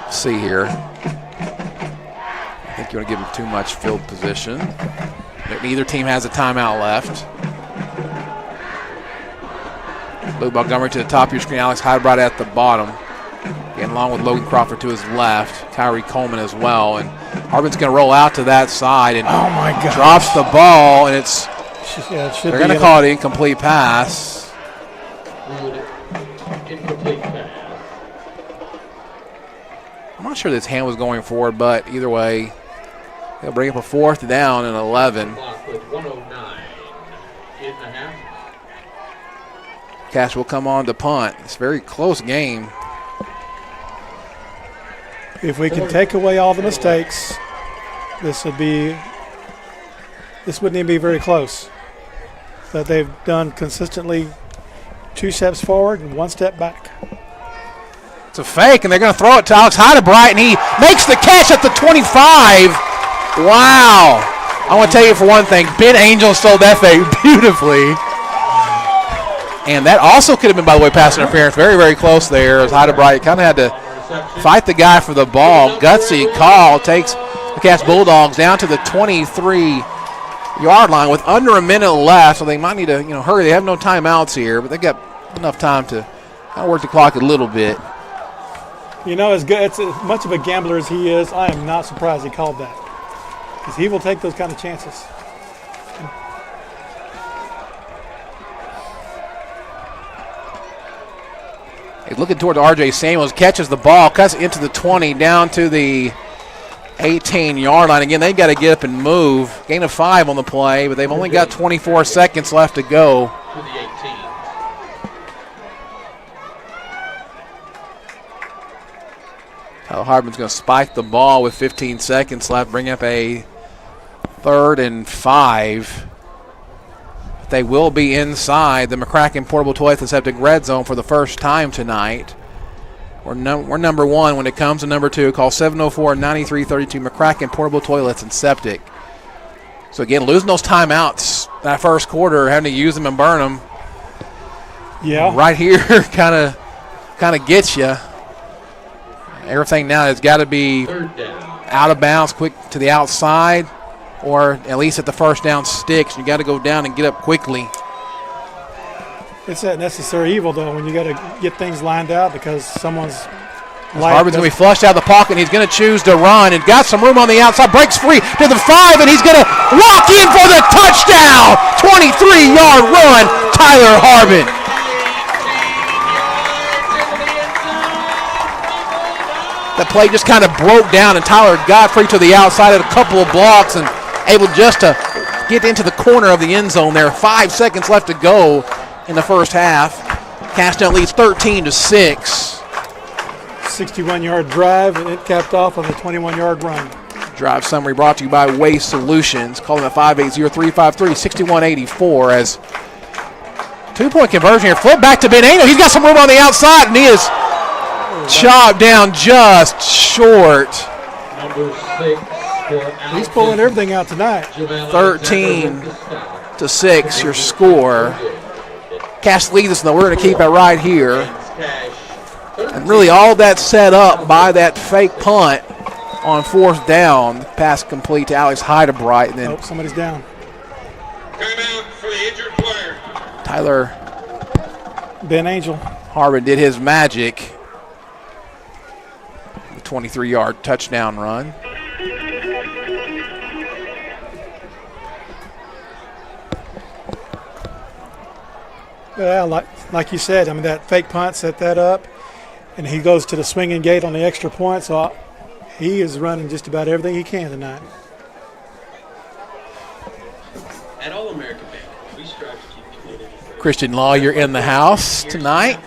[SPEAKER 3] Let's see here. I think you want to give them too much field position. Neither team has a timeout left. Luke Montgomery to the top of your screen. Alex Hydebright at the bottom. Getting along with Logan Crawford to his left. Kyrie Coleman as well. And Harbin's going to roll out to that side and drops the ball. And it's they're going to call it an incomplete pass.
[SPEAKER 6] Incomplete pass.
[SPEAKER 3] I'm not sure that his hand was going forward, but either way, they'll bring up a 4th down and 11. Cash will come on to punt. It's a very close game.
[SPEAKER 4] If we can take away all the mistakes, this wouldn't even be very close. That they've done consistently 2 steps forward and 1 step back.
[SPEAKER 3] It's a fake, and they're going to throw it to Alex Hydebright, and he makes the catch at the 25. Wow. I want to tell you for one thing, Ben Angel stole that fake beautifully. And that also could have been, by the way, pass interference. Very, very close there as Hydebright kind of had to fight the guy for the ball. Gutsy call takes the Cash Bulldogs down to the 23-yard line with under a minute left, so they might need to hurry. They have no timeouts here, but they got enough time to kind of work the clock a little bit.
[SPEAKER 4] As much of a gambler as he is, I am not surprised he called that, because he will take those kind of chances.
[SPEAKER 3] He's looking towards R.J. Samuels, catches the ball, cuts it into the 20, down to the 18-yard line. Again, they've got to get up and move. Gain of 5 on the play, but they've only got 24 seconds left to go.
[SPEAKER 6] To the 18.
[SPEAKER 3] Tyler Harbin's going to spike the ball with 15 seconds left, bring up a 3rd and 5. They will be inside the McCracken Portable Toilet and Septic Red Zone for the first time tonight. We're number 1 when it comes to number 2. Call 704-9332 McCracken Portable Toilets and Septic. So again, losing those timeouts that first quarter, having to use them and burn them.
[SPEAKER 4] Yeah.
[SPEAKER 3] Right here kind of gets you. Everything now has got to be out of bounds, quick to the outside, or at least at the first down sticks. You got to go down and get up quickly.
[SPEAKER 4] It's that necessary evil, though, when you got to get things lined out because someone's
[SPEAKER 3] Harbin's going to be flushed out of the pocket, and he's going to choose to run and got some room on the outside. Breaks free to the 5, and he's going to walk in for the touchdown. 23-yard run, Tyler Harbin. That play just kind of broke down, and Tyler got free to the outside of a couple of blocks and able just to get into the corner of the end zone there. 5 seconds left to go in the first half. Cashtown leads 13-6.
[SPEAKER 4] 61-yard drive, and it capped off on the 21-yard run.
[SPEAKER 3] Drive summary brought to you by Waste Solutions. Call them at 580-353-6184 as 2-point conversion here. Flip back to Ben Angel. He's got some room on the outside, and he is chopped down just short.
[SPEAKER 6] Number 6 for Altus.
[SPEAKER 4] He's pulling everything out tonight.
[SPEAKER 3] 13-6 your score. Cash leads us, though. We're going to keep it right here. And really all that set up by that fake punt on 4th down. Pass complete to Alex Heidebright. And then
[SPEAKER 4] somebody's down.
[SPEAKER 6] Timeout for the injured player.
[SPEAKER 3] Tyler
[SPEAKER 4] Ben Angel.
[SPEAKER 3] Harbin did his magic. The 23-yard touchdown run.
[SPEAKER 4] Well, like you said, I mean, that fake punt set that up, and he goes to the swinging gate on the extra point, so he is running just about everything he can tonight.
[SPEAKER 6] At All American Bank, we strive to keep community first.
[SPEAKER 3] Christian Lawyer in the house tonight.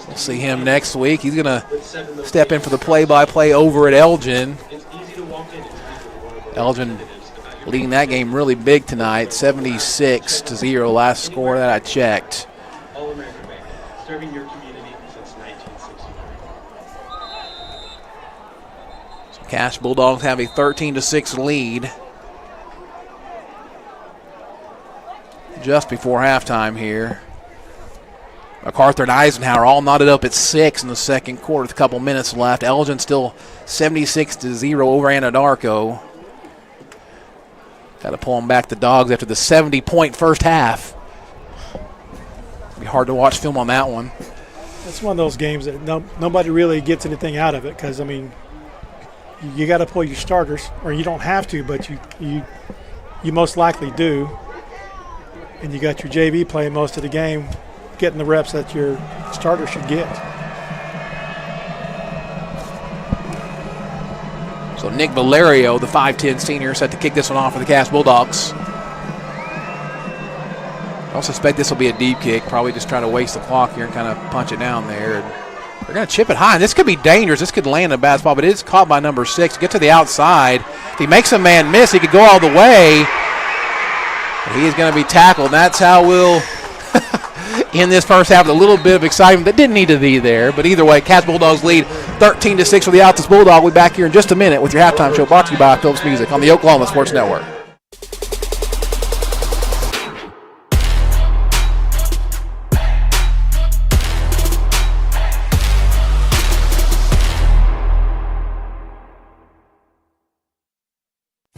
[SPEAKER 3] We'll see him next week. He's going to step in for the play-by-play over at Elgin. Elgin leading that game really big tonight, 76-0 last score that I checked.
[SPEAKER 6] All American Bank, serving your community since 1969.
[SPEAKER 3] So Cash Bulldogs have a 13-6 lead just before halftime here. MacArthur and Eisenhower all knotted up at 6 in the second quarter with a couple minutes left. Elgin still 76-0 over Anadarko. Got to pull them back the Dogs after the 70-point first half. It'll be hard to watch film on that one.
[SPEAKER 4] It's one of those games that nobody really gets anything out of it because, I mean, you got to pull your starters, or you don't have to, but you most likely do. And you got your JV playing most of the game, getting the reps that your starter should get.
[SPEAKER 3] So Nick Valerio, the 5'10 senior, set to kick this one off for the Cass Bulldogs. I don't suspect this will be a deep kick, probably just trying to waste the clock here and kind of punch it down there. And they're going to chip it high, and this could be dangerous. This could land in a bad spot, but it is caught by number 6. Get to the outside. If he makes a man miss, he could go all the way. But he is going to be tackled, and that's how we'll in this first half with a little bit of excitement that didn't need to be there. But either way, Cass Bulldogs lead 13-6 for the Altus Bulldog. We'll be back here in just a minute with your halftime show brought to you by Phillips Music on the Oklahoma Sports Network.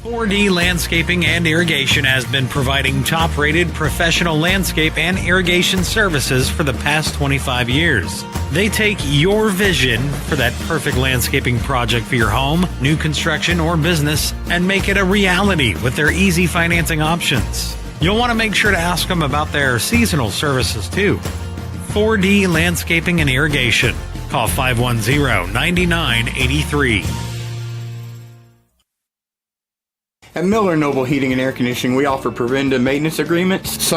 [SPEAKER 5] .4D Landscaping and Irrigation has been providing top-rated professional landscape and irrigation services for the past 25 years. They take your vision for that perfect landscaping project for your home, new construction, or business and make it a reality with their easy financing options. You'll want to make sure to ask them about their seasonal services too. 4D Landscaping and Irrigation. Call 510-9983.
[SPEAKER 12] At Miller Noble Heating and Air Conditioning, we offer preventative maintenance agreements,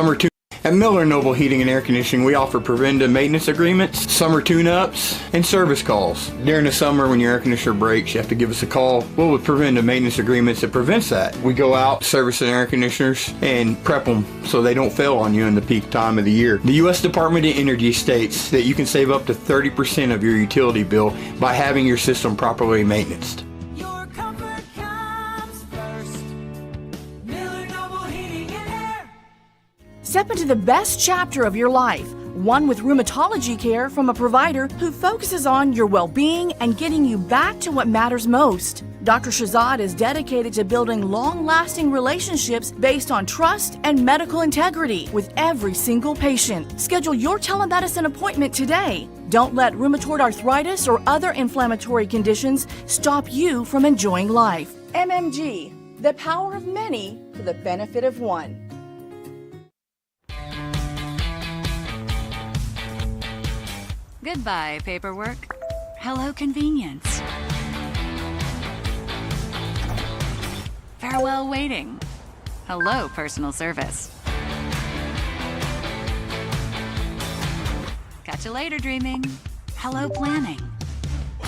[SPEAKER 12] At Miller Noble Heating and Air Conditioning, we offer preventative maintenance agreements, summer tune-ups, and service calls. During the summer, when your air conditioner breaks, you have to give us a call. Well, with preventative maintenance agreements, it prevents that. We go out, service the air conditioners, and prep them so they don't fail on you in the peak time of the year. The U.S. Department of Energy states that you can save up to 30% of your utility bill by having your system properly maintained.
[SPEAKER 14] Step into the best chapter of your life, one with rheumatology care from a provider who focuses on your well-being and getting you back to what matters most. Dr. Shahzad is dedicated to building long-lasting relationships based on trust and medical integrity with every single patient. Schedule your telemedicine appointment today. Don't let rheumatoid arthritis or other inflammatory conditions stop you from enjoying life. MMG, the power of many for the benefit of one.
[SPEAKER 9] Goodbye, paperwork. Hello, convenience. Farewell, waiting. Hello, personal service. Catch you later, dreaming. Hello, planning.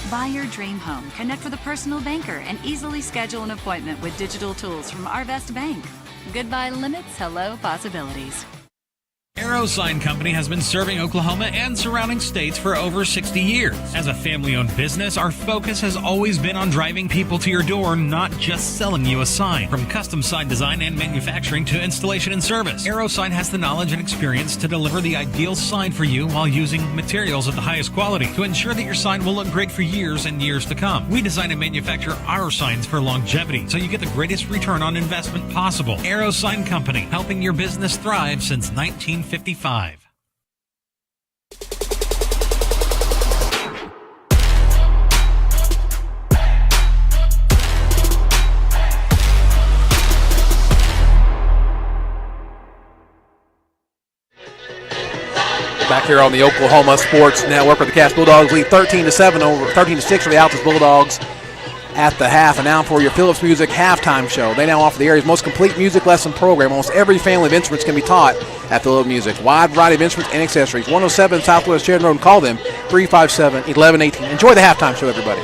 [SPEAKER 9] Buy your dream home, connect with a personal banker, and easily schedule an appointment with digital tools from Arvest Bank. Goodbye limits, hello possibilities.
[SPEAKER 5] Arrow Sign Company has been serving Oklahoma and surrounding states for over 60 years. As a family-owned business, our focus has always been on driving people to your door, not just selling you a sign. From custom sign design and manufacturing to installation and service, Arrow Sign has the knowledge and experience to deliver the ideal sign for you while using materials of the highest quality to ensure that your sign will look great for years and years to come. We design and manufacture our signs for longevity, so you get the greatest return on investment possible. Arrow Sign Company, helping your business thrive since 1955.
[SPEAKER 3] Back here on the Oklahoma Sports Network, where the Cash Bulldogs lead 13-7 over 13-6 for the Altus Bulldogs at the half. And now for your Phillips Music halftime show. They now offer the area's most complete music lesson program. Almost every family of instruments can be taught at Phillips Music. Wide variety of instruments and accessories. 107 Southwest Sheridan Road. Call them 357-1118. Enjoy the halftime show, everybody.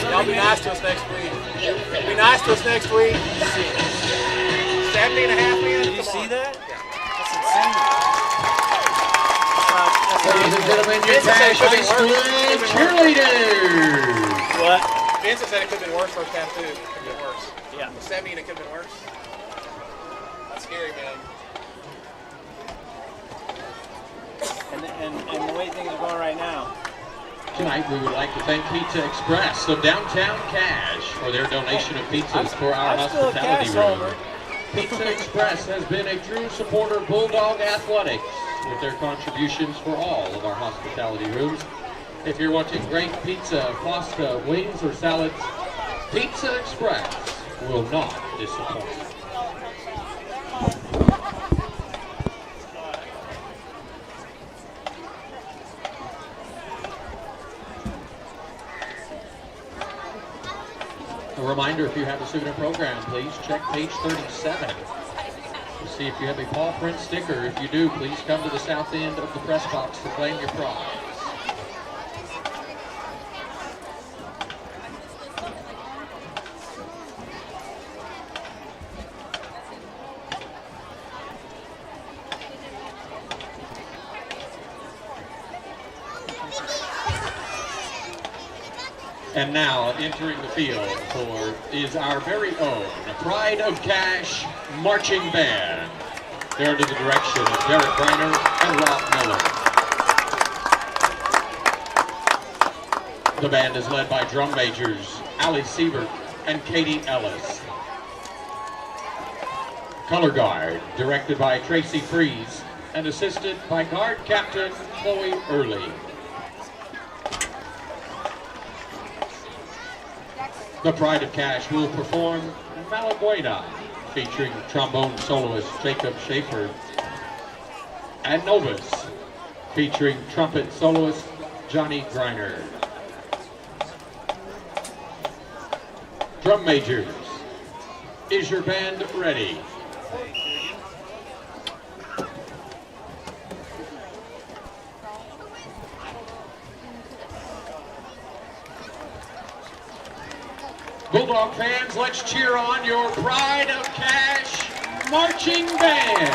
[SPEAKER 15] Y'all be nice to us next week. Be nice to us next week. 70 and a half minutes. Did you see that? That's insane.
[SPEAKER 6] Ladies and gentlemen, your Cash High School cheerleaders.
[SPEAKER 15] What? Vincent said it could have been worse first half, too. It could have been worse. Yeah. 70 and it could have been worse. That's scary, man.
[SPEAKER 17] And the way things are going right now.
[SPEAKER 6] Tonight, we would like to thank Pizza Express of Downtown Cash for their donation of pizzas for our hospitality room. Pizza Express has been a true supporter of Bulldog Athletics with their contributions for all of our hospitality rooms. If you're wanting great pizza, pasta, wings, or salads, Pizza Express will not disappoint. A reminder, if you have a souvenir program, please check page 37 to see if you have a paw print sticker. If you do, please come to the south end of the press box to claim your prize. And now, entering the field is our very own Pride of Cash Marching Band. They're under the direction of Derek Greiner and Rob Miller. The band is led by drum majors Allie Siebert and Katie Ellis. Color guard, directed by Tracy Freeze and assisted by guard captain Chloe Early. The Pride of Cash will perform Malaguena, featuring trombone soloist Jacob Schaefer, and Novus, featuring trumpet soloist Johnny Greiner. Drum majors, is your band ready? Bulldog fans, let's cheer on your Pride of Cash Marching Band.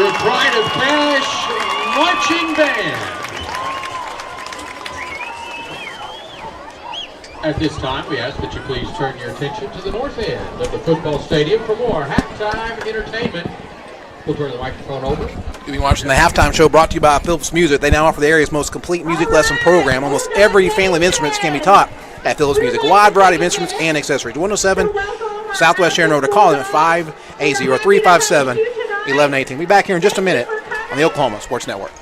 [SPEAKER 6] your Pride of Cash marching band. At this time, we ask that you please turn your attention to the north end of the football stadium for more halftime entertainment. We'll turn the microphone over.
[SPEAKER 3] You've been watching the halftime show brought to you by Phillips Music. They now offer the area's most complete music lesson program. Almost every family of instruments can be taught at Phillips Music. Wide variety of instruments and accessories. 107 Southwest Sharon Road. Call them at 580-357-1118. We'll be back here in just a minute on the Oklahoma Sports Network.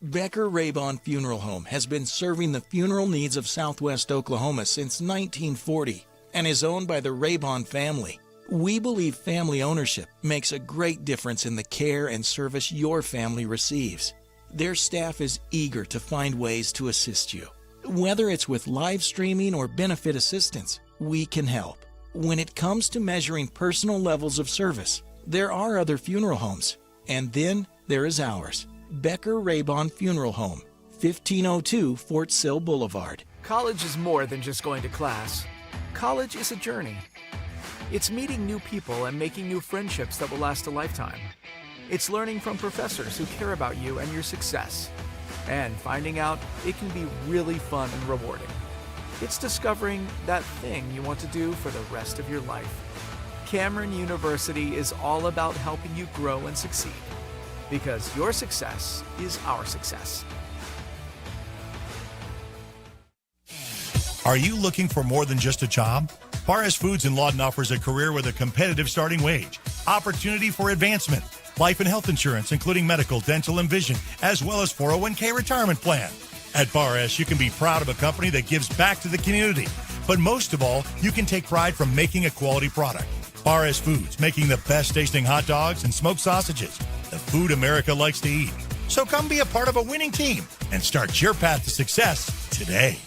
[SPEAKER 8] Becker Raybon Funeral Home has been serving the funeral needs of Southwest Oklahoma since 1940 and is owned by the Raybon family. We believe family ownership makes a great difference in the care and service your family receives. Their staff is eager to find ways to assist you. Whether it's with live streaming or benefit assistance, we can help. When it comes to measuring personal levels of service, there are other funeral homes, and then there is ours. Becker Raybon Funeral Home, 1502 Fort Sill Boulevard.
[SPEAKER 16] College is more than just going to class. College is a journey. It's meeting new people and making new friendships that will last a lifetime. It's learning from professors who care about you and your success. And finding out it can be really fun and rewarding. It's discovering that thing you want to do for the rest of your life. Cameron University is all about helping you grow and succeed. Because your success is our success.
[SPEAKER 18] Are you looking for more than just a job? Paris Foods in Lawton offers a career with a competitive starting wage, opportunity for advancement, life and health insurance, including medical, dental, and vision, as well as 401k retirement plan. At Bar S, you can be proud of a company that gives back to the community. But most of all, you can take pride from making a quality product. Bar S Foods, making the best tasting hot dogs and smoked sausages. The food America likes to eat. So come be a part of a winning team and start your path to success today.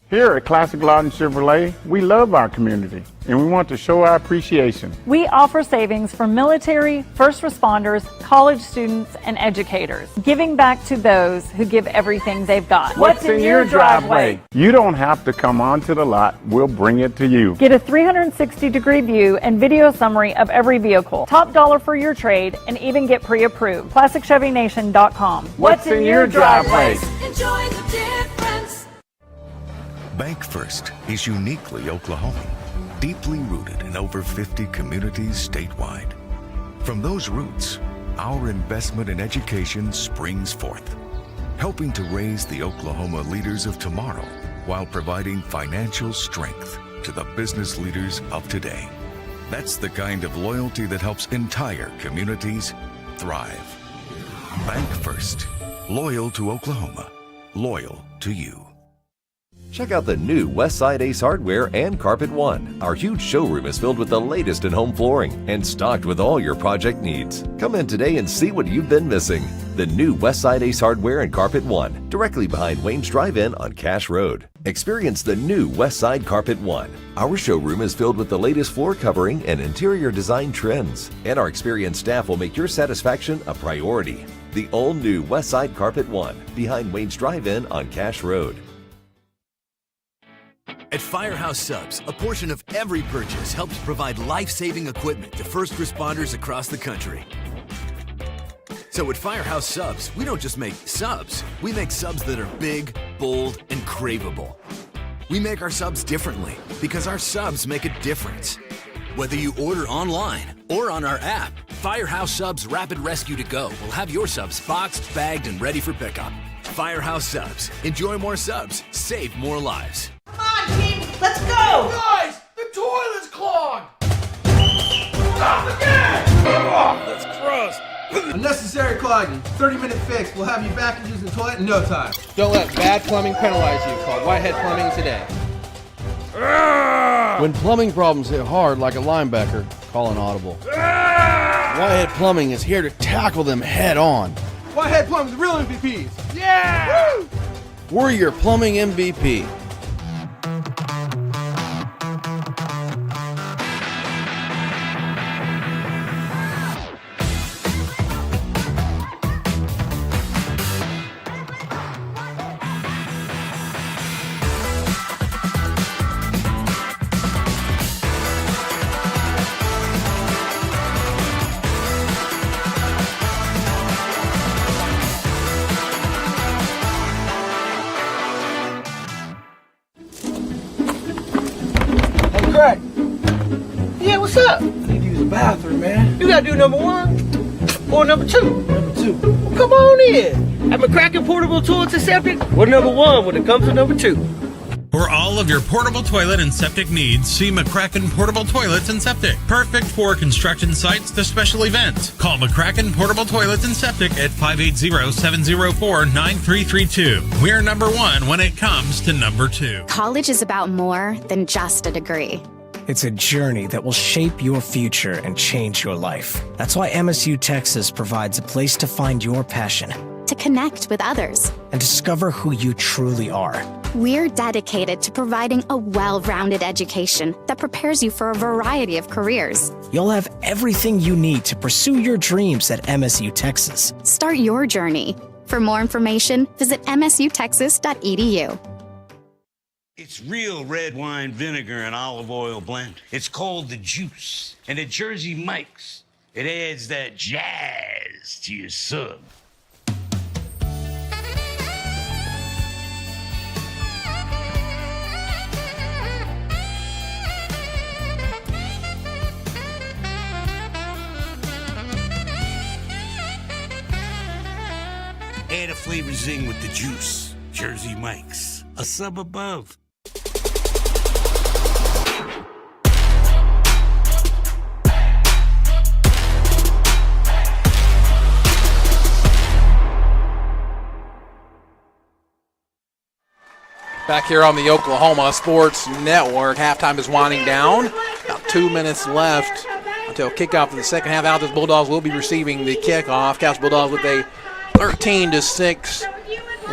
[SPEAKER 20] Here at Classic Lawton Chevrolet, we love our community and we want to show our appreciation.
[SPEAKER 24] We offer savings for military, first responders, college students, and educators, giving back to those who give everything they've got.
[SPEAKER 20] What's in your driveway? You don't have to come onto the lot. We'll bring it to you.
[SPEAKER 24] Get a 360-degree view and video summary of every vehicle. Top dollar for your trade and even get pre-approved. ClassicChevyNation.com.
[SPEAKER 20] What's in your driveway?
[SPEAKER 25] Enjoy the difference.
[SPEAKER 26] Bank First is uniquely Oklahoman, deeply rooted in over 50 communities statewide. From those roots, our investment in education springs forth, helping to raise the Oklahoma leaders of tomorrow while providing financial strength to the business leaders of today. That's the kind of loyalty that helps entire communities thrive. Bank First, loyal to Oklahoma, loyal to you.
[SPEAKER 27] Check out the new Westside Ace Hardware and Carpet One. Our huge showroom is filled with the latest in home flooring and stocked with all your project needs. Come in today and see what you've been missing. The new Westside Ace Hardware and Carpet One, directly behind Wayne's Drive-In on Cash Road. Experience the new Westside Carpet One. Our showroom is filled with the latest floor covering and interior design trends, and our experienced staff will make your satisfaction a priority. The all-new Westside Carpet One, behind Wayne's Drive-In on Cash Road.
[SPEAKER 28] At Firehouse Subs, a portion of every purchase helps provide life-saving equipment to first responders across the country. So at Firehouse Subs, we don't just make subs, we make subs that are big, bold, and craveable. We make our subs differently because our subs make a difference. Whether you order online or on our app, Firehouse Subs Rapid Rescue to Go will have your subs boxed, bagged, and ready for pickup. Firehouse Subs. Enjoy more subs, save more lives.
[SPEAKER 25] Let's go!
[SPEAKER 15] Guys, the toilet's clogged! Stop again! Oh, that's gross.
[SPEAKER 29] Unnecessary clogging. 30-minute fix. We'll have you back and using the toilet in no time.
[SPEAKER 15] Don't let bad plumbing penalize you. Call Whitehead Plumbing today.
[SPEAKER 30] When plumbing problems hit hard like a linebacker, call an audible. Whitehead Plumbing is here to tackle them head on.
[SPEAKER 29] Whitehead Plumbing's real MVPs.
[SPEAKER 15] Yeah!
[SPEAKER 29] Woo!
[SPEAKER 30] We're your plumbing MVP.
[SPEAKER 29] Yeah, what's up? I need to use the bathroom, man. You gotta do number one or number two? Number two. Well, come on in. Have a cracking portable toilet to septic? We're number one when it comes to number two.
[SPEAKER 5] For all of your portable toilet and septic needs, see McCracken Portable Toilets and Septic. Perfect for construction sites to special events. Call McCracken Portable Toilets and Septic at 580-704-9332. We're number one when it comes to number two.
[SPEAKER 1] College is about more than just a degree.
[SPEAKER 2] It's a journey that will shape your future and change your life. That's why MSU Texas provides a place to find your passion,
[SPEAKER 1] To connect with others.
[SPEAKER 2] and discover who you truly are.
[SPEAKER 1] We're dedicated to providing a well-rounded education that prepares you for a variety of careers.
[SPEAKER 2] You'll have everything you need to pursue your dreams at MSU Texas.
[SPEAKER 1] Start your journey. For more information, visit msutexas.edu.
[SPEAKER 7] It's real red wine vinegar and olive oil blend. It's called the Juice. And at Jersey Mike's, it adds that jazz to your sub. Add a flavor zing with the Juice. Jersey Mike's, a sub above.
[SPEAKER 3] Back here on the Oklahoma Sports Network, halftime is winding down. About 2 minutes left until kickoff of the second half. Altus Bulldogs will be receiving the kickoff. Couch Bulldogs with a 13-6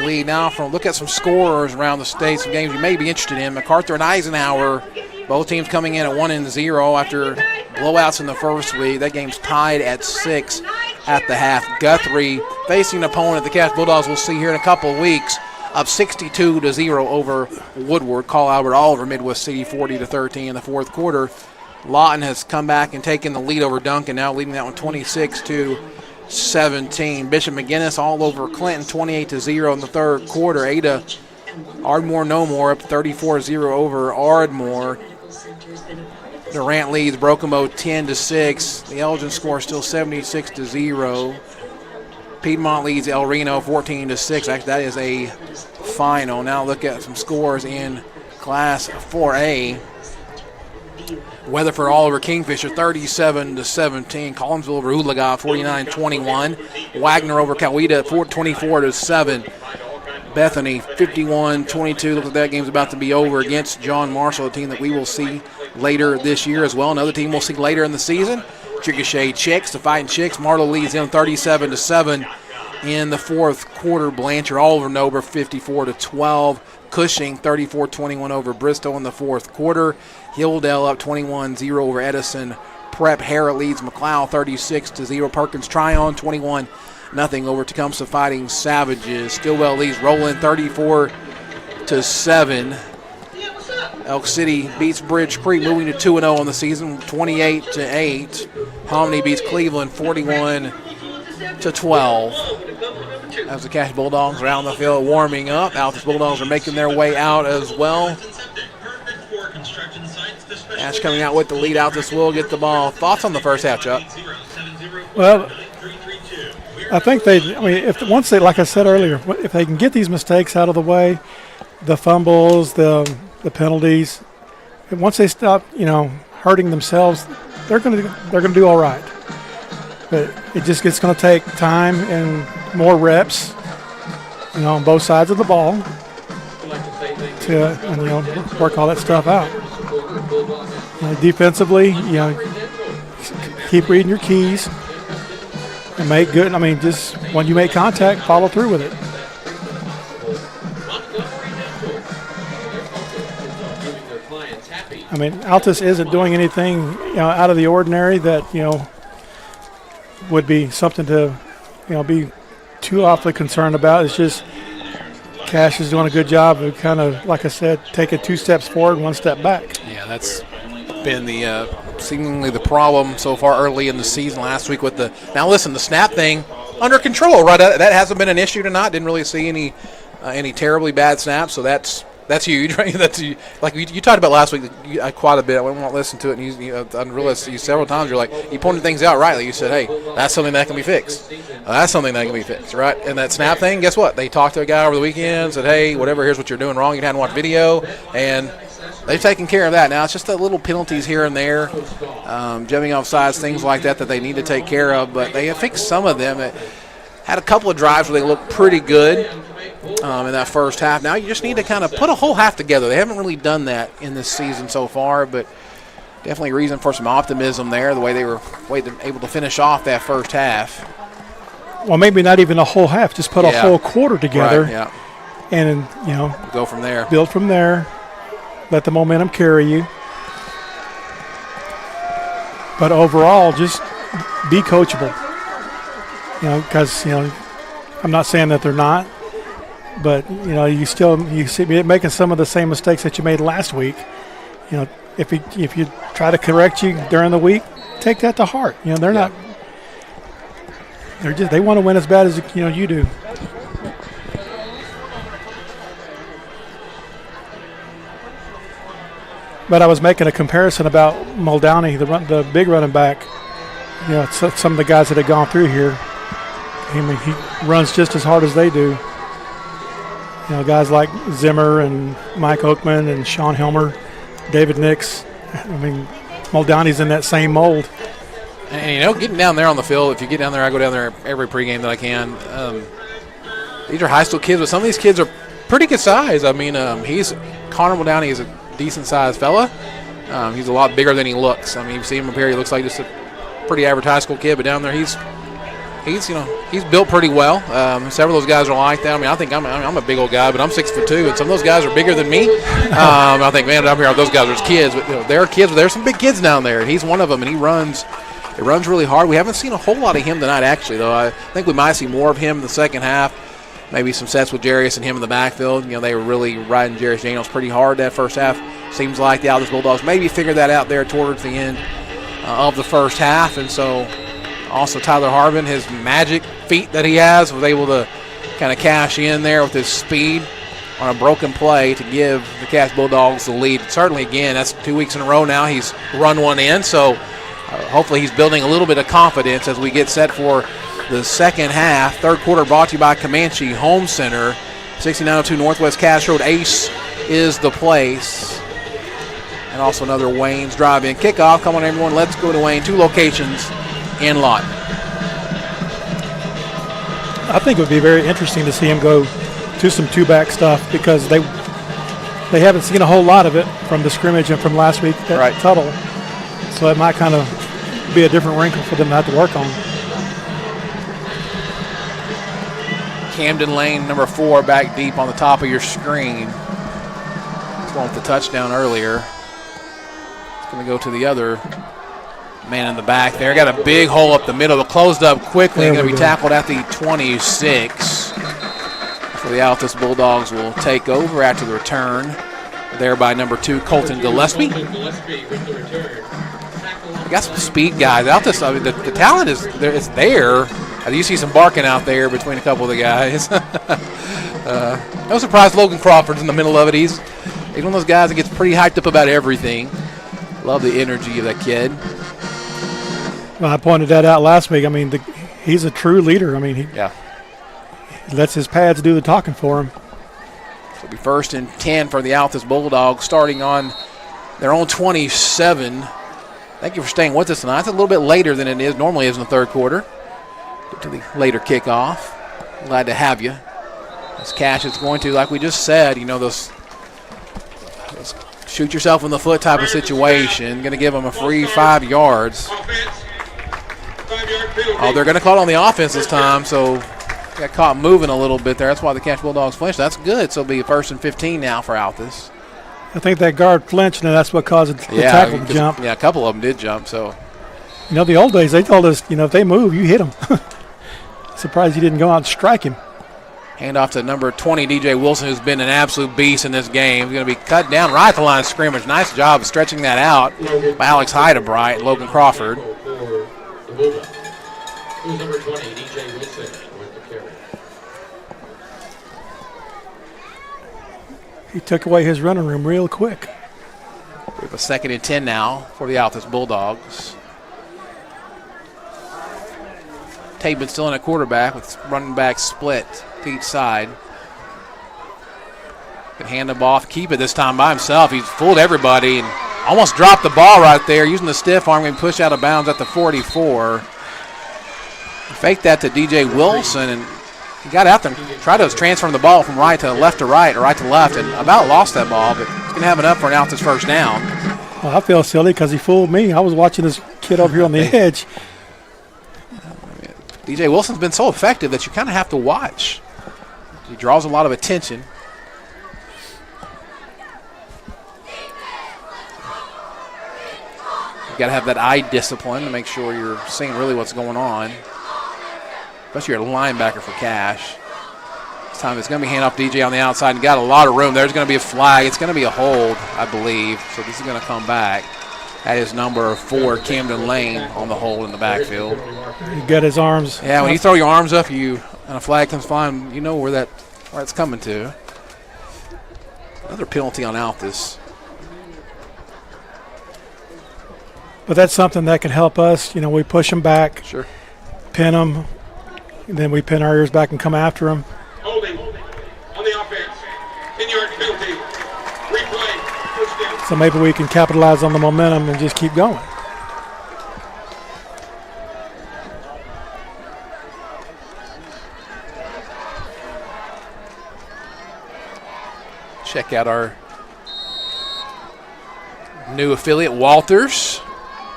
[SPEAKER 3] lead. Now, look at some scorers around the state, some games you may be interested in. MacArthur and Eisenhower, both teams coming in at 1-0 after blowouts in the first week. That game's tied at 6 at the half. Guthrie facing an opponent the Couch Bulldogs will see here in a couple of weeks, up 62-0 over Woodward. Call Albert Oliver, Midwest City 40-13 in the fourth quarter. Lawton has come back and taken the lead over Duncan, now leading that one 26-17. Bishop McGinnis all over Clinton 28-0 in the third quarter. Ada Ardmore no more up 34-0 over Ardmore. Durant leads Brokomo 10-6. The Elgin score is still 76-0. Piedmont leads El Reno 14-6. Actually, that is a final. Now look at some scores in Class 4A. Weatherford all over Kingfisher 37-17. Collinsville over Oologah 49-21. Wagner over Coweta 24-7. Bethany 51-22. Looks like that game's about to be over against John Marshall, a team that we will see later this year as well. Another team we'll see later in the season. Chickasha Chicks, the Fighting Chicks. Marlow leads them 37-7 in the fourth quarter. Blanchard all over Nober 54-12. Cushing 34-21 over Bristol in the fourth quarter. Hilldale up 21-0 over Edison. Prep Harrah leads McLeod 36-0. Perkins Tryon 21-0 over Tecumseh Fighting Savages. Stillwell leads Roland 34-7. Elk City beats Bridge Creek, moving to 2-0 on the season, 28-8. Hominy beats Cleveland 41-12. As the Cash Bulldogs are out on the field warming up, Altus Bulldogs are making their way out as well. Ash coming out with the lead. Altus will get the ball. Thoughts on the first half, Chuck?
[SPEAKER 4] Well, I think once they, like I said earlier, if they can get these mistakes out of the way, the fumbles, the penalties, and once they stop, hurting themselves, they're going to do all right. But it's going to take time and more reps, on both sides of the ball to work all that stuff out. Defensively, keep reading your keys and make good. Just when you make contact, follow through with it. Altus isn't doing anything out of the ordinary that would be something to be too awfully concerned about. It's just Cash is doing a good job of kind of, like I said, taking 2 steps forward, 1 step back.
[SPEAKER 3] Yeah, that's been the seemingly the problem so far early in the season. Last week with the snap thing under control, right? That hasn't been an issue tonight. Didn't really see any terribly bad snaps, so that's That's huge, right? That's huge. Like you talked about last week quite a bit. I won't listen to it, and I realized you several times. You're like, you pointed things out rightly. You said, hey, that's something that can be fixed. That's something that can be fixed, right? And that snap thing, guess what? They talked to a guy over the weekend, said, hey, whatever, here's what you're doing wrong. You hadn't watched video, and they've taken care of that. Now, it's just the little penalties here and there, jumping off sides, things like that they need to take care of. But they have fixed some of them. It had a couple of drives where they looked pretty good in that first half. Now you just need to kind of put a whole half together. They haven't really done that in this season so far, but definitely a reason for some optimism there, the way they were able to finish off that first half.
[SPEAKER 4] Well, maybe not even a whole half, just put a whole quarter together.
[SPEAKER 3] Right, yeah.
[SPEAKER 4] And,
[SPEAKER 3] go from there.
[SPEAKER 4] Build from there. Let the momentum carry you. But overall, just be coachable. Because, I'm not saying that they're not, but, you see me making some of the same mistakes that you made last week. If you try to correct you during the week, take that to heart. They're not. They want to win as bad as you do. But I was making a comparison about Muldowney, the big running back. Some of the guys that have gone through here. I mean, he runs just as hard as they do. Guys like Zimmer and Mike Oakman and Sean Helmer, David Nix. I mean, Muldowney's in that same mold.
[SPEAKER 3] And, getting down there on the field, if you get down there, I go down there every pregame that I can. These are high school kids, but some of these kids are pretty good size. I mean, Connor Muldowney is a decent-sized fella. He's a lot bigger than he looks. I mean, you see him up here, he looks like just a pretty average high school kid, but down there he's built pretty well. Several of those guys are like that. I mean, I think I'm a big old guy, but I'm 6'2", and some of those guys are bigger than me. I think, man, up here, those guys are just kids, but they're kids. But there's some big kids down there, and he's one of them, and he runs really hard. We haven't seen a whole lot of him tonight, actually, though. I think we might see more of him in the second half. Maybe some sets with Jarius and him in the backfield. They were really riding Jarius Daniels pretty hard that first half. Seems like the Altus Bulldogs maybe figured that out there towards the end of the first half, and so. Also, Tyler Harbin, his magic feet that he has, was able to kind of cash in there with his speed on a broken play to give the Cass Bulldogs the lead. Certainly, again, that's 2 weeks in a row now he's run one in, so hopefully he's building a little bit of confidence as we get set for the second half. Third quarter brought to you by Comanche Home Center. 6902 Northwest Cass Road. Ace is the place. And also another Wayne's drive-in kickoff. Come on, everyone, let's go to Wayne. 2 locations in Lawton.
[SPEAKER 4] I think it would be very interesting to see him go to some two-back stuff because they haven't seen a whole lot of it from the scrimmage and from last week at Tuttle. So it might kind of be a different wrinkle for them to have to work on.
[SPEAKER 3] Camden Lane, number 4, back deep on the top of your screen. Going with the touchdown earlier. It's going to go to the other man in the back there. Got a big hole up the middle. It closed up quickly. Going to be tackled at the 26. So the Altus Bulldogs will take over after the return. There by number 2, Colton Gillespie. You got some speed guys. Altus, I mean, the talent is there. It's there. You see some barking out there between a couple of the guys. No surprise Logan Crawford's in the middle of it. He's one of those guys that gets pretty hyped up about everything. Love the energy of that kid.
[SPEAKER 4] Well, I pointed that out last week. I mean, he's a true leader. I mean, he lets his pads do the talking for him.
[SPEAKER 3] It'll be 1st and 10 for the Altus Bulldogs, starting on their own 27. Thank you for staying with us tonight. It's a little bit later than it normally is in the third quarter. Get to the later kickoff. Glad to have you. As Cash is going to, like we just said, those shoot yourself in the foot type of situation. Going to give them a free 5 yards. Oh, they're going to call it on the offense this time, so got caught moving a little bit there. That's why the Cash Bulldogs flinched. That's good. So it'll be 1st and 15 now for Altus.
[SPEAKER 4] I think that guard flinched, and that's what caused the tackle to jump.
[SPEAKER 3] Yeah, a couple of them did jump. So,
[SPEAKER 4] the old days, they told us, if they move, you hit them. Surprised you didn't go out and strike him.
[SPEAKER 3] Hand off to number 20, DJ Wilson, who's been an absolute beast in this game. He's going to be cut down right at the line of scrimmage. Nice job of stretching that out by Alex Heidebright and Logan Crawford.
[SPEAKER 6] Who's number 20, DJ Wilson with the carry.
[SPEAKER 4] he took away his running room real quick.
[SPEAKER 3] We have a 2nd and 10 now for the Altus Bulldogs. Tabin still in at quarterback with running back split to each side. Can hand the ball off, keep it this time by himself. He's fooled everybody and almost dropped the ball right there using the stiff arm and pushed out of bounds at the 44. Faked that to DJ Wilson and he got out there and tried to transfer the ball from right to left or right to left and about lost that ball, but he's going to have it up for an Altus first down.
[SPEAKER 4] Well, I feel silly because he fooled me. I was watching this kid over here on the edge.
[SPEAKER 3] DJ Wilson's been so effective that you kind of have to watch. He draws a lot of attention. You got to have that eye discipline to make sure you're seeing really what's going on. Especially your linebacker for Cash. This time it's going to be hand off DJ on the outside and got a lot of room. There's going to be a flag. It's going to be a hold, I believe. So this is going to come back. That is number 4, Camden Lane, on the hold in the backfield.
[SPEAKER 4] He got his arms.
[SPEAKER 3] Yeah, when you throw your arms up, and a flag comes flying, you know where it's coming to. Another penalty on Altus.
[SPEAKER 4] But that's something that can help us. You know, we push them back,
[SPEAKER 3] sure,
[SPEAKER 4] pin them, and then we pin our ears back and come after them.
[SPEAKER 6] Holding on the offense. 10-yard penalty. Replay. First down.
[SPEAKER 4] So maybe we can capitalize on the momentum and just keep going.
[SPEAKER 3] Check out our new affiliate, Walters.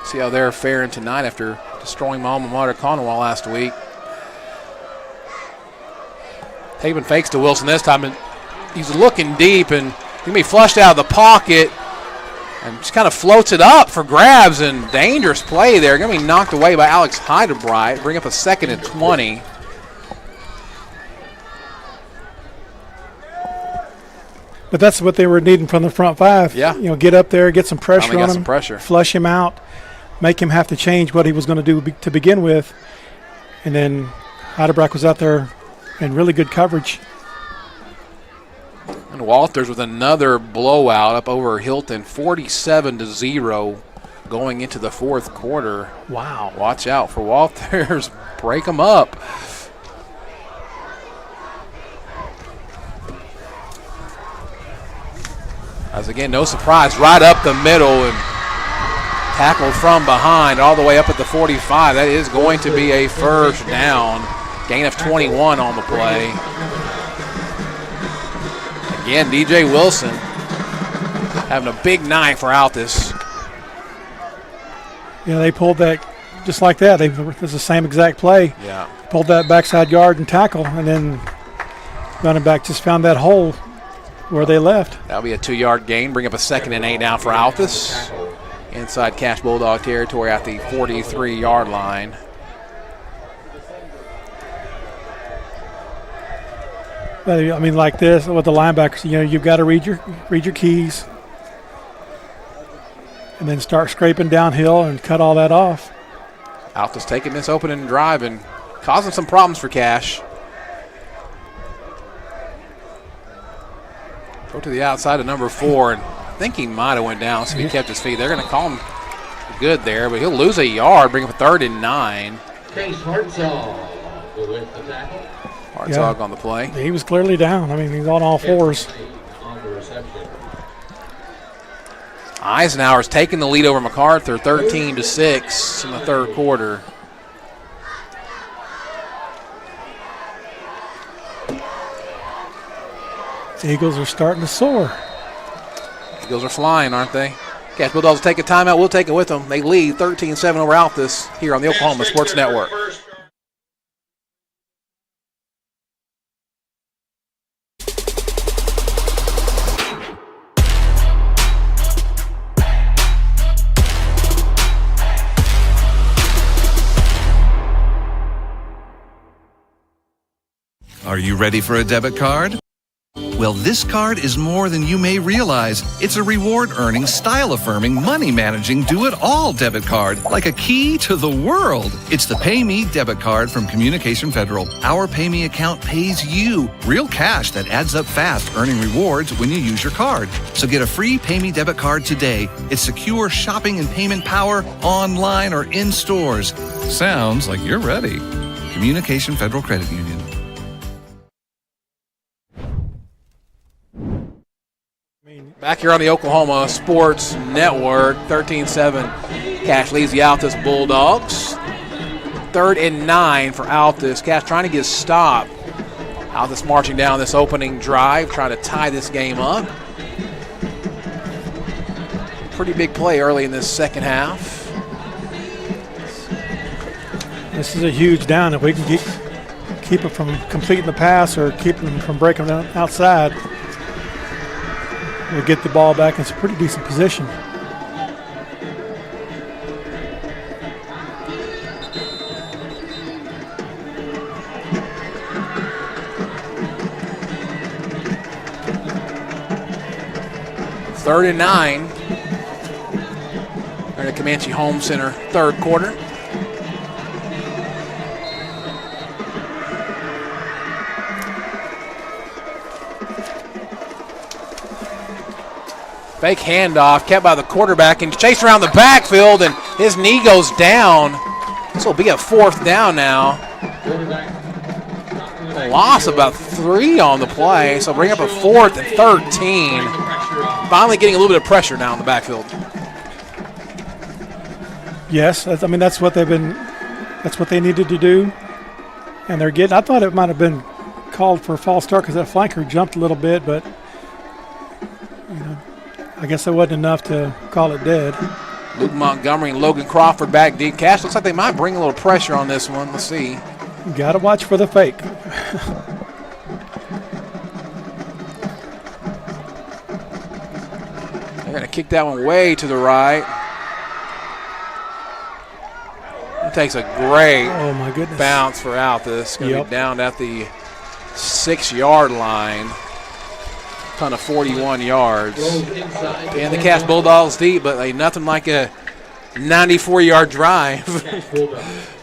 [SPEAKER 3] See how they're faring tonight after destroying my alma mater, Conowall, last week. Tabin fakes to Wilson this time, and he's looking deep, and he can be flushed out of the pocket, and just kind of floats it up for grabs, and dangerous play there. Going to be knocked away by Alex Heidebright. Bring up a 2nd and 20.
[SPEAKER 4] But that's what they were needing from the front 5.
[SPEAKER 3] Yeah.
[SPEAKER 4] You know, get up there, get some pressure on him,
[SPEAKER 3] some pressure.
[SPEAKER 4] Flush him out, make him have to change what he was going to do to begin with. And then Heidebright was out there in really good coverage.
[SPEAKER 3] And Walters with another blowout up over Hilton, 47-0 going into the 4th quarter.
[SPEAKER 4] Wow.
[SPEAKER 3] Watch out for Walters. Break them up. As again, no surprise, right up the middle and tackled from behind all the way up at the 45. That is going to be a first down. Gain of 21 on the play. Again, DJ Wilson having a big night for Altus.
[SPEAKER 4] Yeah, they pulled that just like that. It's the same exact play.
[SPEAKER 3] Yeah.
[SPEAKER 4] Pulled that backside yard and tackle, and then running back just found that hole where they left.
[SPEAKER 3] That'll be a 2-yard gain. Bring up a 2nd and 8 now for Altus. Inside Cash Bulldog territory at the 43-yard line.
[SPEAKER 4] But, I mean, like this with the linebackers, you know, you've got to read your keys, and then start scraping downhill and cut all that off.
[SPEAKER 3] Altus taking this opening drive and causing some problems for Cash. Go to the outside of number 4, and I think he might have went down, so he kept his feet. They're going to call him good there, but he'll lose a yard, bring up a 3rd and 9.
[SPEAKER 6] Chase Hartzog with the tackle.
[SPEAKER 3] Hartzog on the play.
[SPEAKER 4] He was clearly down. I mean, he's on all fours.
[SPEAKER 6] On the reception.
[SPEAKER 3] Eisenhower's taking the lead over MacArthur, 13-6 in the 3rd quarter.
[SPEAKER 4] The Eagles are starting to soar.
[SPEAKER 3] Eagles are flying, aren't they? Cash Bulldogs take a timeout. We'll take it with them. They lead 13-7 over Altus here on the Oklahoma Sports Network.
[SPEAKER 9] Are you ready for a debit card? Well, this card is more than you may realize. It's a reward-earning, style-affirming, money-managing, do-it-all debit card, like a key to the world. It's the Pay Me debit card from Communication Federal. Our Pay Me account pays you real cash that adds up fast, earning rewards when you use your card. So get a free Pay Me debit card today. It's secure shopping and payment power online or in stores. Sounds like you're ready. Communication Federal Credit Union.
[SPEAKER 3] Back here on the Oklahoma Sports Network, 13-7. Cash leads the Altus Bulldogs. 3rd and 9 for Altus. Cash trying to get a stop. Altus marching down this opening drive, trying to tie this game up. Pretty big play early in this second half.
[SPEAKER 4] This is a huge down. If we can keep it from completing the pass or keep them from breaking them outside, we'll get the ball back in some pretty decent position.
[SPEAKER 3] Third and 9. They're in the Comanche Home Center third quarter. Fake handoff kept by the quarterback and chased around the backfield, and his knee goes down. This will be a 4th down now. A loss about 3 on the play, so bring up a 4th and 13. Finally getting a little bit of pressure now in the backfield.
[SPEAKER 4] Yes, that's what that's what they needed to do, and they're getting. I thought it might have been called for a false start because that flanker jumped a little bit, but I guess that wasn't enough to call it dead.
[SPEAKER 3] Luke Montgomery and Logan Crawford back deep. Cash looks like they might bring a little pressure on this one. Let's see.
[SPEAKER 4] You got to watch for the fake.
[SPEAKER 3] They're going to kick that one way to the right. It takes a great bounce for Altus. Going to be down at the 6-yard line. Ton of 41 yards. And the Cash Bulldogs deep, but nothing like a 94-yard drive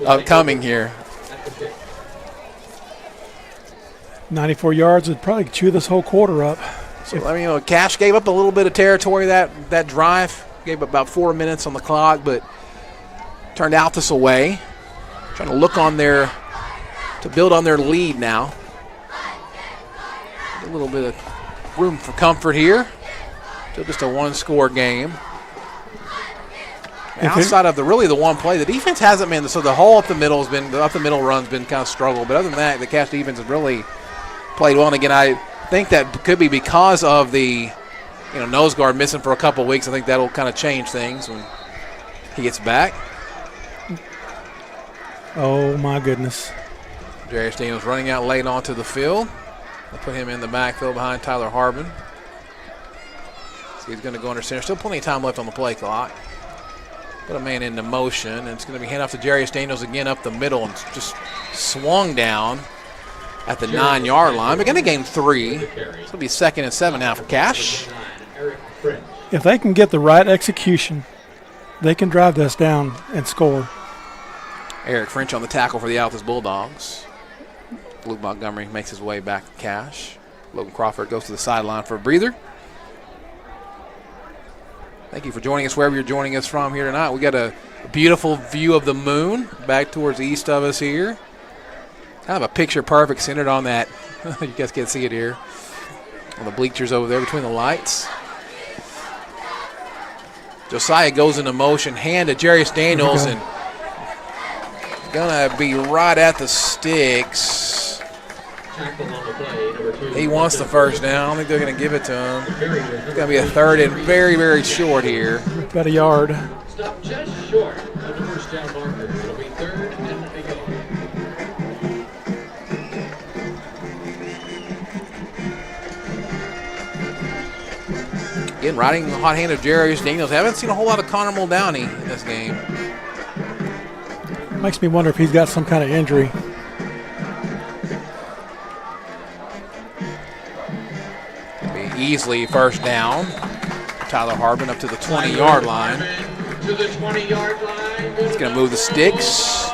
[SPEAKER 3] upcoming here.
[SPEAKER 4] 94 yards would probably chew this whole quarter up.
[SPEAKER 3] So, Cash gave up a little bit of territory that drive. Gave up about 4 minutes on the clock, but turned Altus away. Trying to look on to build on their lead now. A little bit of room for comfort here. Still just a 1-score game. Outside of the one play, the defense hasn't been. So the hole up the middle run's been kind of struggled. But other than that, the Cash defense has really played well. And again, I think that could be because of the nose guard missing for a couple weeks. I think that'll kind of change things when he gets back.
[SPEAKER 4] Oh my goodness!
[SPEAKER 3] Jarius Daniels running out late onto the field. They'll put him in the backfield behind Tyler Harbin. So he's going to go under center. Still plenty of time left on the play clock. Put a man into motion, and it's going to be hand off to Jarius Daniels again up the middle, and just swung down at the 9-yard line. They're going to gain 3. It's going to be 2nd and 7 now for Cash.
[SPEAKER 4] If they can get the right execution, they can drive this down and score.
[SPEAKER 3] Eric French on the tackle for the Altus Bulldogs. Luke Montgomery makes his way back to Cash. Logan Crawford goes to the sideline for a breather. Thank you for joining us wherever you're joining us from here tonight. We got a beautiful view of the moon back towards the east of us here. Kind of a picture perfect centered on that. You guys can't see it here. On the bleachers over there between the lights. Josiah goes into motion, hand to Jarius Daniels, and gonna be right at the sticks. He wants the first down. I don't think they're gonna give it to him. It's gonna be a 3rd and very, very short here.
[SPEAKER 4] About a yard.
[SPEAKER 6] Stop just short of the first down marker. It'll be 3rd and a goal.
[SPEAKER 3] Again, riding the hot hand of Jarius Daniels. Haven't seen a whole lot of Connor Muldowney in this game.
[SPEAKER 4] Makes me wonder if he's got some kind of injury.
[SPEAKER 3] Be easily first down. Tyler Harbin up to the 20-yard line.
[SPEAKER 6] To the 20-yard line.
[SPEAKER 3] He's going to move the sticks.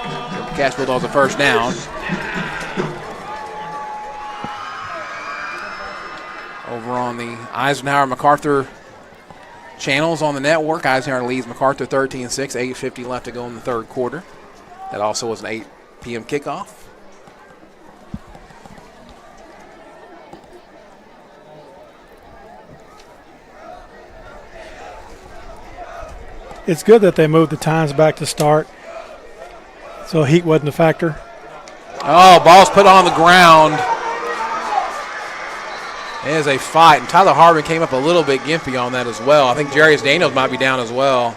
[SPEAKER 3] Cache Bulldogs a first down. Over on the Eisenhower-MacArthur channels on the network, Eisenhower leads MacArthur 13-6, 8:50 left to go in the third quarter. That also was an 8 p.m. kickoff.
[SPEAKER 4] It's good that they moved the times back to start, so heat wasn't a factor.
[SPEAKER 3] Oh, ball's put on the ground. There's a fight, and Tyler Harbin came up a little bit gimpy on that as well. I think Jarius Daniels might be down as well.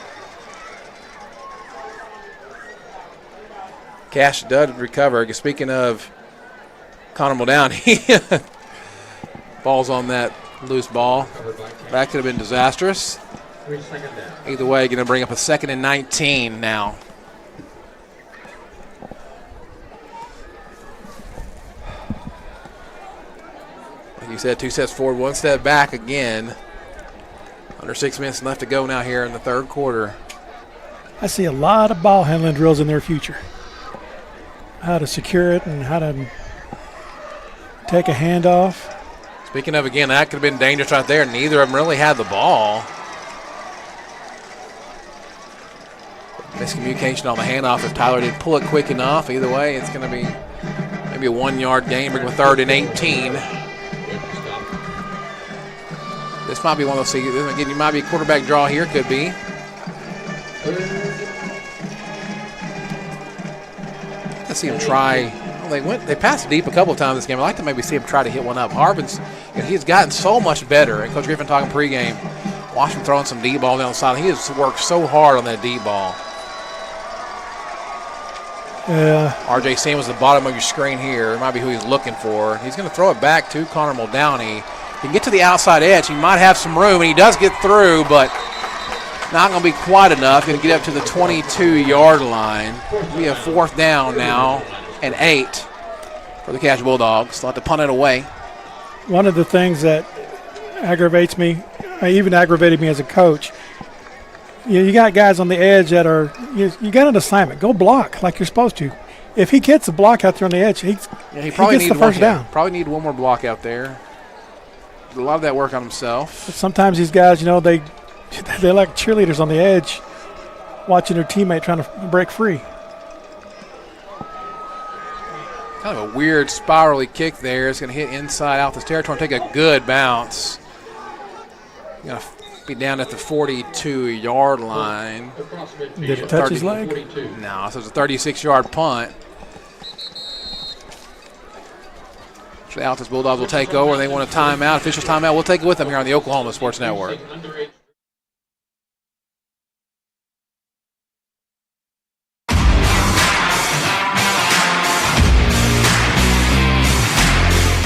[SPEAKER 3] Cash does recover. Speaking of Connor Muldowney, ball's on that loose ball. That could have been disastrous. Either way, going to bring up a 2nd and 19 now. Like you said, 2 steps forward, 1 step back again. Under 6 minutes left to go now here in the third quarter.
[SPEAKER 4] I see a lot of ball handling drills in their future. How to secure it and how to take a handoff.
[SPEAKER 3] Speaking of, again, that could have been dangerous right there. Neither of them really had the ball. Miscommunication on the handoff if Tyler didn't pull it quick enough. Either way, it's going to be maybe a 1-yard gain, bring a 3rd and 18. This might be one of those, again, you might be a quarterback draw here, could be. Let's see him try. Well, they passed deep a couple of times this game. I'd like to maybe see him try to hit one up. Harbin's, he's gotten so much better. And Coach Griffin talking pregame, watch him throwing some deep ball down the side. He has worked so hard on that deep ball.
[SPEAKER 4] Yeah.
[SPEAKER 3] RJ Sam was the bottom of your screen here. It might be who he's looking for. He's going to throw it back to Connor Muldowney. He can get to the outside edge. He might have some room, and he does get through, but not going to be quite enough. Going to get up to the 22-yard line. We have 4th down now and 8 for the Cache Bulldogs. They'll have to punt it away.
[SPEAKER 4] One of the things that aggravates me, even aggravated me as a coach, you got guys on the edge that are, you got an assignment. Go block like you're supposed to. If he gets a block out there on the edge, he
[SPEAKER 3] probably
[SPEAKER 4] gets the first down.
[SPEAKER 3] Probably need one more block out there. A lot of that work on himself.
[SPEAKER 4] But sometimes these guys, they're like cheerleaders on the edge, watching their teammate trying to break free.
[SPEAKER 3] Kind of a weird spirally kick there. It's going to hit inside Altus territory and take a good bounce. Going to be down at the 42-yard line.
[SPEAKER 4] Did it touch his leg?
[SPEAKER 3] No, so it's a 36-yard punt. So the Altus Bulldogs will take over. They want a timeout, official timeout. We'll take it with them here on the Oklahoma Sports Network.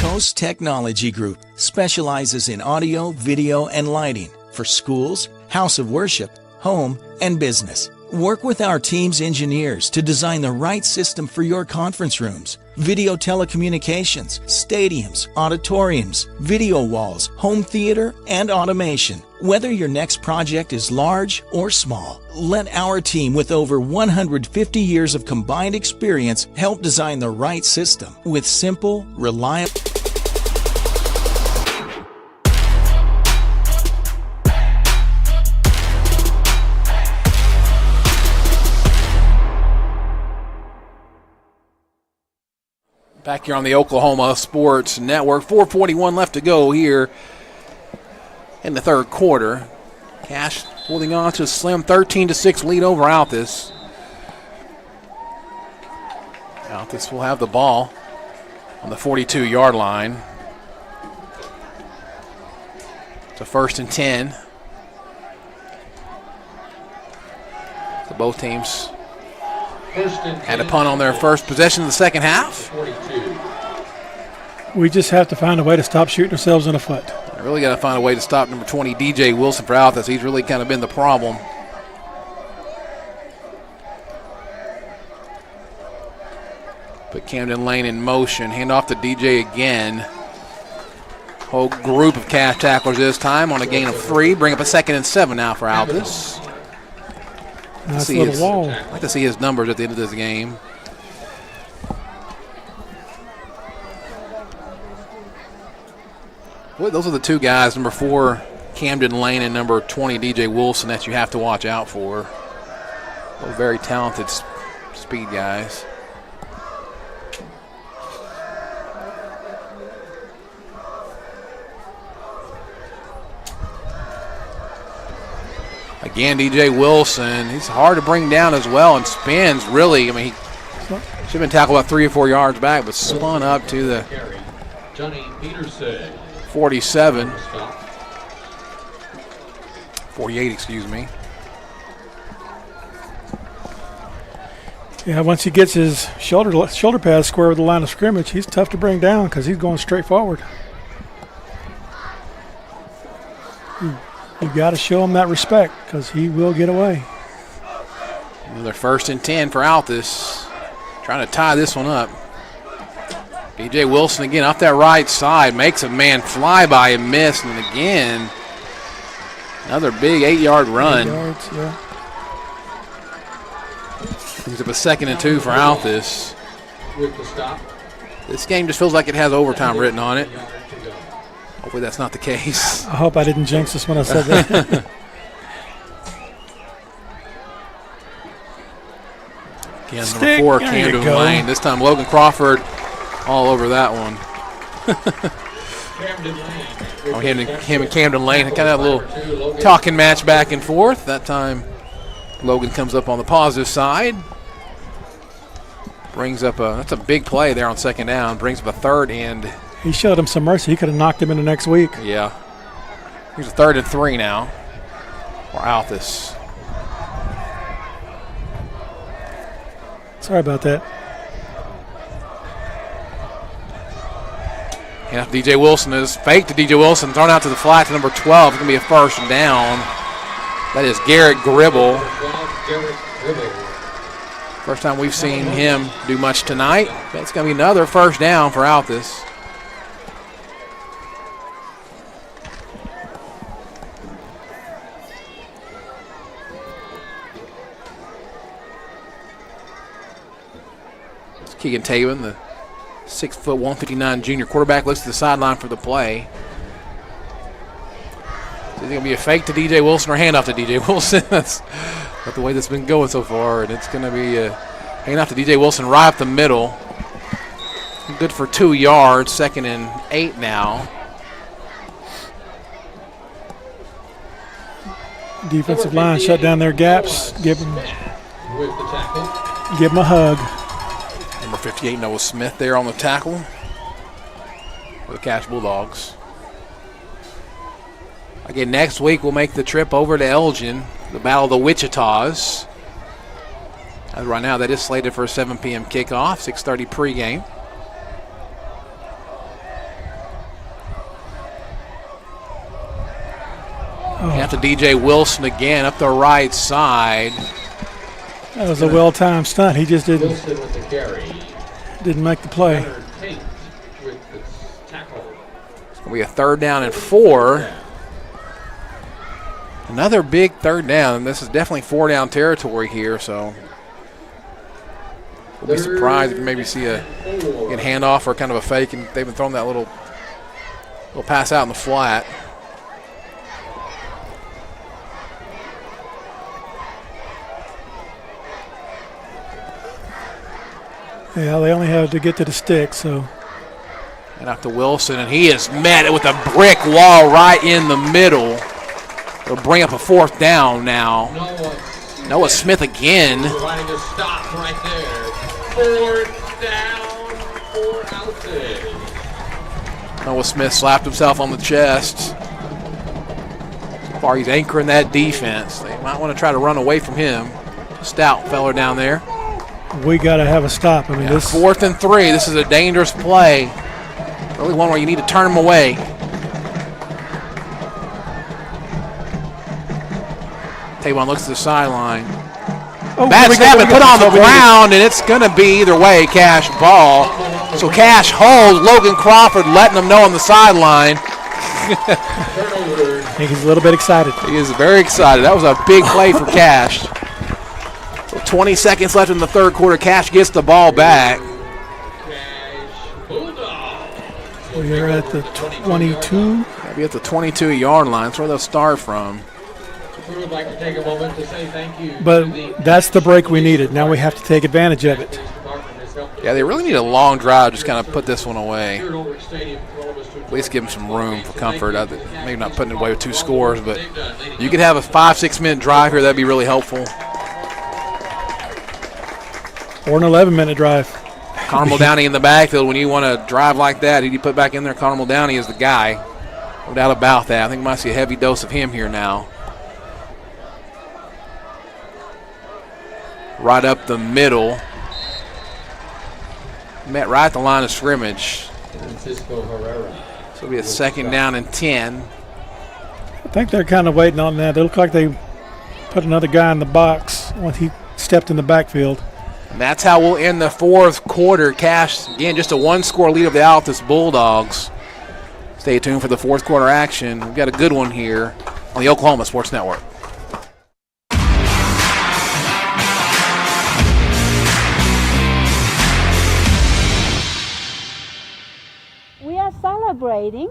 [SPEAKER 8] Coast Technology Group specializes in audio, video, and lighting for schools, house of worship, home, and business. Work with our team's engineers to design the right system for your conference rooms, video telecommunications, stadiums, auditoriums, video walls, home theater, and automation. Whether your next project is large or small, let our team with over 150 years of combined experience help design the right system with simple, reliable.
[SPEAKER 3] Back here on the Oklahoma Sports Network. 4:41 left to go here in the third quarter. Cache holding on to a slim 13-6 lead over Altus. Altus will have the ball on the 42-yard line. It's a 1st and 10. So both teams had a punt on their first possession of the second half.
[SPEAKER 4] We just have to find a way to stop shooting ourselves in the foot.
[SPEAKER 3] I really got to find a way to stop number 20, DJ Wilson, for Altus. He's really kind of been the problem. Put Camden Lane in motion. Hand off to DJ again. whole group of Cash tacklers this time on a gain of 3. Bring up a 2nd and 7 now for Altus.
[SPEAKER 4] Nice little wall.
[SPEAKER 3] I'd like to see his numbers at the end of this game. Well, those are the two guys, number 4, Camden Lane, and number 20, DJ Wilson, that you have to watch out for. Both very talented speed guys. Again, DJ Wilson, he's hard to bring down as well and spins really. I mean, he should have been tackled about 3 or 4 yards back, but spun up to the 47. 48, excuse me.
[SPEAKER 4] Yeah, once he gets his shoulder pads square with the line of scrimmage, he's tough to bring down because he's going straight forward. You got to show him that respect because he will get away.
[SPEAKER 3] Another 1st and 10 for Altus. Trying to tie this one up. DJ Wilson again off that right side. Makes a man fly by and miss. And again, another big 8-yard run.
[SPEAKER 4] 8 yards, yeah.
[SPEAKER 3] Brings up a 2nd and 2 for Altus. This game just feels like it has overtime written on it. Hopefully that's not the case.
[SPEAKER 4] I hope I didn't jinx this when I said that.
[SPEAKER 3] Again, number 4, Camden Lane. This time Logan Crawford all over that one. Him and Camden Lane kind of have a little talking match back and forth. That time Logan comes up on the positive side. Brings up that's a big play there on 2nd down. Brings up a 3rd and
[SPEAKER 4] he showed him some mercy. He could have knocked him into next week.
[SPEAKER 3] Yeah. Here's a 3rd and 3 now for Altus.
[SPEAKER 4] Sorry about that.
[SPEAKER 3] And after DJ Wilson is fake to DJ Wilson, thrown out to the flat to number 12. It's going to be a 1st down. That is Garrett Gribble. First time we've seen him do much tonight. That's going to be another 1st down for Altus. Keegan Taven, the 6', 159 junior quarterback, looks to the sideline for the play. Is it going to be a fake to DJ Wilson or handoff to DJ Wilson? That's not the way that's been going so far. And it's going to be a handoff to DJ Wilson right up the middle. Good for 2 yards. 2nd and 8 now.
[SPEAKER 4] Defensive line shut down their gaps. Give him a hug.
[SPEAKER 3] Number 58, Noah Smith there on the tackle for the Cash Bulldogs. Again, next week we'll make the trip over to Elgin, the Battle of the Wichitas. As right now, that is slated for a 7 p.m. kickoff, 6:30 pregame. After DJ Wilson again up the right side.
[SPEAKER 4] That was a well-timed stunt. He just didn't make the play.
[SPEAKER 3] It's going to be a 3rd down and 4. Another big 3rd down, and this is definitely 4-down territory here, so we'll be surprised if we maybe see a handoff or kind of a fake, and they've been throwing that little pass out in the flat.
[SPEAKER 4] Yeah, they only had to get to the stick, so.
[SPEAKER 3] And after Wilson, and he is met with a brick wall right in the middle. It'll bring up a 4th down now. Noah Smith again.
[SPEAKER 6] Providing a stop right there. 4th down for Altus.
[SPEAKER 3] Noah Smith slapped himself on the chest. So far, he's anchoring that defense. They might want to try to run away from him. Stout feller down there.
[SPEAKER 4] We got to have a stop. I mean, this
[SPEAKER 3] 4th and 3. This is a dangerous play. Really one where you need to turn them away. Tavon looks to the sideline. Bad snap and put on the ground, and it's going to be either way Cash ball. So Cash holds Logan Crawford, letting them know on the sideline
[SPEAKER 4] I think he's a little bit excited.
[SPEAKER 3] He is very excited. That was a big play for Cash. 20 seconds left in the third quarter. Cash gets the ball back.
[SPEAKER 4] We're at the 22.
[SPEAKER 3] Maybe at the 22-yard line. That's where they'll start from.
[SPEAKER 6] We would like to take a moment to say thank you.
[SPEAKER 4] But that's the break we needed. Now we have to take advantage of it.
[SPEAKER 3] Yeah, they really need a long drive. Just kind of put this one away. At least give them some room for comfort. Maybe not putting it away with 2 scores, but you could have a 5-6 minute drive here. That'd be really helpful.
[SPEAKER 4] Or an 11-minute drive.
[SPEAKER 3] Connor Muldowney in the backfield. When you want to drive like that, who do you put back in there? Connor Muldowney is the guy. No doubt about that. I think we might see a heavy dose of him here now. Right up the middle. Met right at the line of scrimmage.
[SPEAKER 6] Francisco Herrera.
[SPEAKER 3] So it'll be a 2nd down and 10.
[SPEAKER 4] I think they're kind of waiting on that. They look like they put another guy in the box when he stepped in the backfield.
[SPEAKER 3] And that's how we'll end the fourth quarter. Cash, again, just a 1-score lead of the Altus Bulldogs. Stay tuned for the fourth quarter action. We've got a good one here on the Oklahoma Sports Network.
[SPEAKER 10] We are celebrating.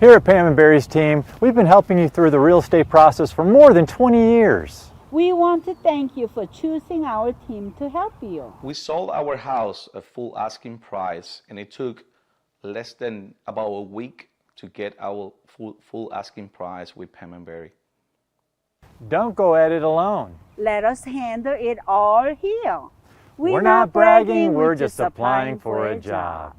[SPEAKER 11] Here at Pam & Barry's team, we've been helping you through the real estate process for more than 20 years.
[SPEAKER 10] We want to thank you for choosing our team to help you.
[SPEAKER 12] We sold our house at full asking price, and it took less than about a week to get our full asking price with Pam & Barry.
[SPEAKER 11] Don't go at it alone.
[SPEAKER 10] Let us handle it all here.
[SPEAKER 11] We're not bragging, we're just applying for a job.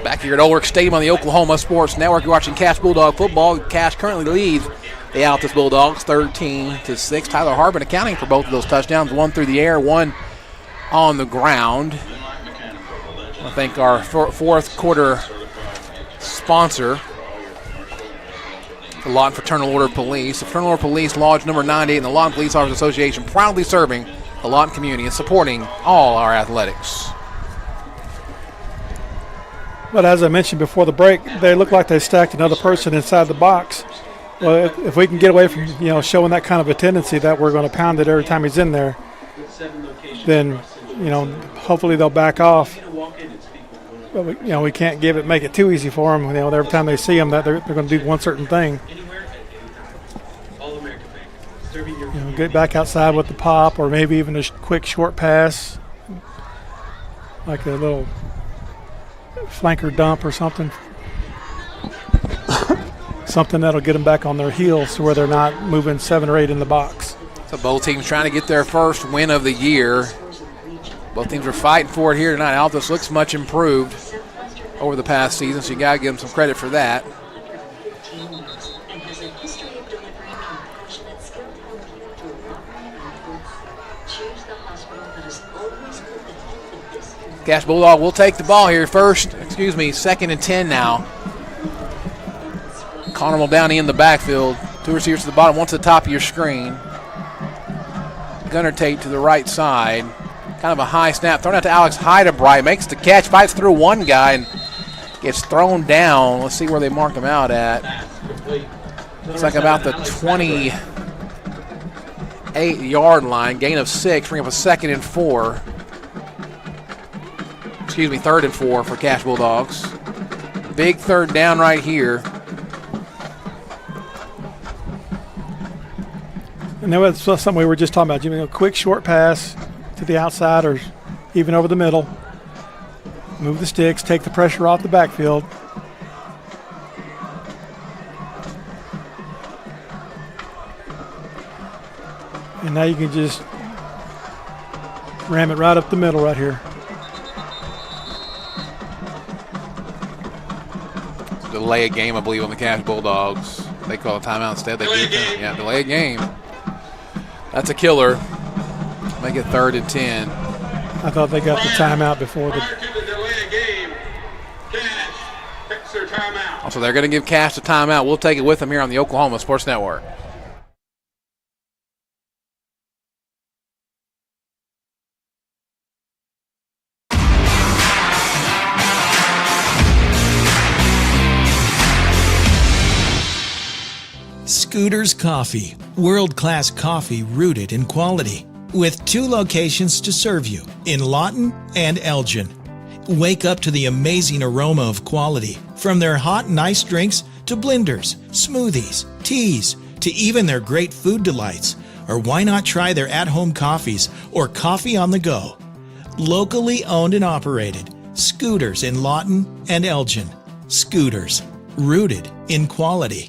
[SPEAKER 3] Back here at Old Work Stadium on the Oklahoma Sports Network, you're watching Cash Bulldog football. Cash currently leads the Altus Bulldogs 13-6. Tyler Harbin accounting for both of those touchdowns, 1 through the air, 1 on the ground. I want to thank our fourth quarter sponsor, the Lawton Fraternal Order of Police. The Fraternal Order of Police, Lodge number 98 in the Lawton Police Officers Association, proudly serving the Lawton community and supporting all our athletics.
[SPEAKER 4] But as I mentioned before the break, they look like they stacked another person inside the box. Well, if we can get away from showing that kind of a tendency that we're going to pound it every time he's in there, then hopefully they'll back off. But we can't make it too easy for them. Every time they see him, that they're going to do one certain thing. Get back outside with the pop, or maybe even a quick short pass, like a little flanker dump or something. Something that'll get them back on their heels to where they're not moving 7 or 8 in the box.
[SPEAKER 3] So both teams trying to get their first win of the year. Both teams are fighting for it here tonight. Altus looks much improved over the past season, so you got to give them some credit for that. Cash Bulldog will take the ball here first. 2nd and 10 now. Connor Muldowney in the backfield. 2 receivers to the bottom, 1 to the top of your screen. Gunnar Tate to the right side. Kind of a high snap. Thrown out to Alex Heidebright. Makes the catch, fights through one guy, and gets thrown down. Let's see where they marked him out at. Looks like about the 28-yard line. Gain of 6. Bring up a 2nd and 4. 3rd and 4 for Cash Bulldogs. Big 3rd down right here.
[SPEAKER 4] And that was something we were just talking about. A quick short pass to the outside or even over the middle. Move the sticks, take the pressure off the backfield. And now you can just ram it right up the middle right here.
[SPEAKER 3] Delay a game, I believe, on the Cash Bulldogs. They call a timeout instead. They delay a game. That's a killer. Make it 3rd and 10.
[SPEAKER 4] I thought they got the timeout before the.
[SPEAKER 3] So they're going to give Cash the timeout. We'll take it with them here on the Oklahoma Sports Network.
[SPEAKER 8] Scooters Coffee, world-class coffee rooted in quality, with 2 locations to serve you in Lawton and Elgin. Wake up to the amazing aroma of quality, from their hot and iced drinks to blenders, smoothies, teas, to even their great food delights. Or why not try their at-home coffees or coffee on the go? Locally owned and operated, Scooters in Lawton and Elgin. Scooters, rooted in quality.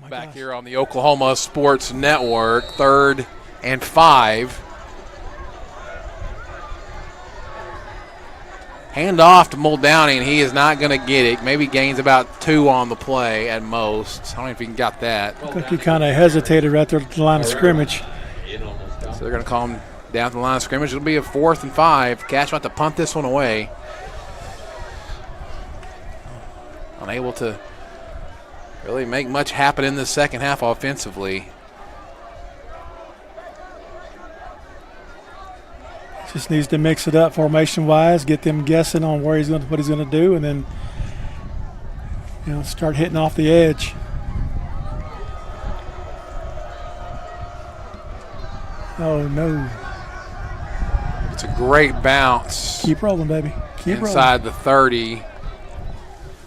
[SPEAKER 3] Back here on the Oklahoma Sports Network, 3rd and 5. Hand off to Muldowney, and he is not going to get it. Maybe gains about 2 on the play at most. I don't know if he got that.
[SPEAKER 4] I think he kind of hesitated right there at the line of scrimmage.
[SPEAKER 3] So they're going to call him down to the line of scrimmage. It'll be a 4th and 5. Cash about to punt this one away. Unable to really make much happen in the second half offensively.
[SPEAKER 4] Just needs to mix it up formation-wise, get them guessing on what he's going to do, and then start hitting off the edge. Oh no!
[SPEAKER 3] It's a great bounce.
[SPEAKER 4] Keep rolling, baby. Keep
[SPEAKER 3] inside
[SPEAKER 4] rolling.
[SPEAKER 3] the 30.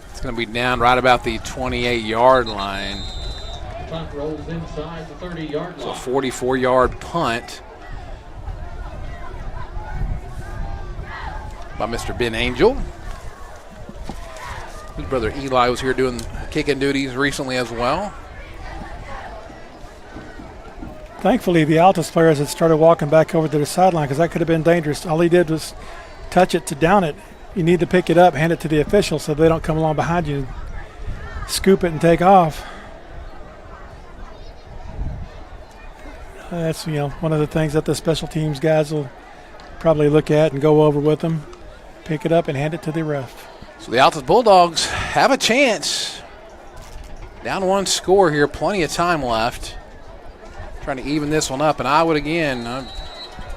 [SPEAKER 3] It's going to be down right about the 28-yard line.
[SPEAKER 6] Punt rolls inside the 30-yard line.
[SPEAKER 3] So a 44-yard punt by Mr. Ben Angel. His brother Eli was here doing kicking duties recently as well.
[SPEAKER 4] Thankfully, the Altus players had started walking back over to the sideline, because that could have been dangerous. All he did was touch it to down it. You need to pick it up, hand it to the official so they don't come along behind you, scoop it, and take off. That's one of the things that the special teams guys will probably look at and go over with them. Pick it up and hand it to the ref.
[SPEAKER 3] So the Altus Bulldogs have a chance. Down 1 score here, plenty of time left. Trying to even this one up, and I would again,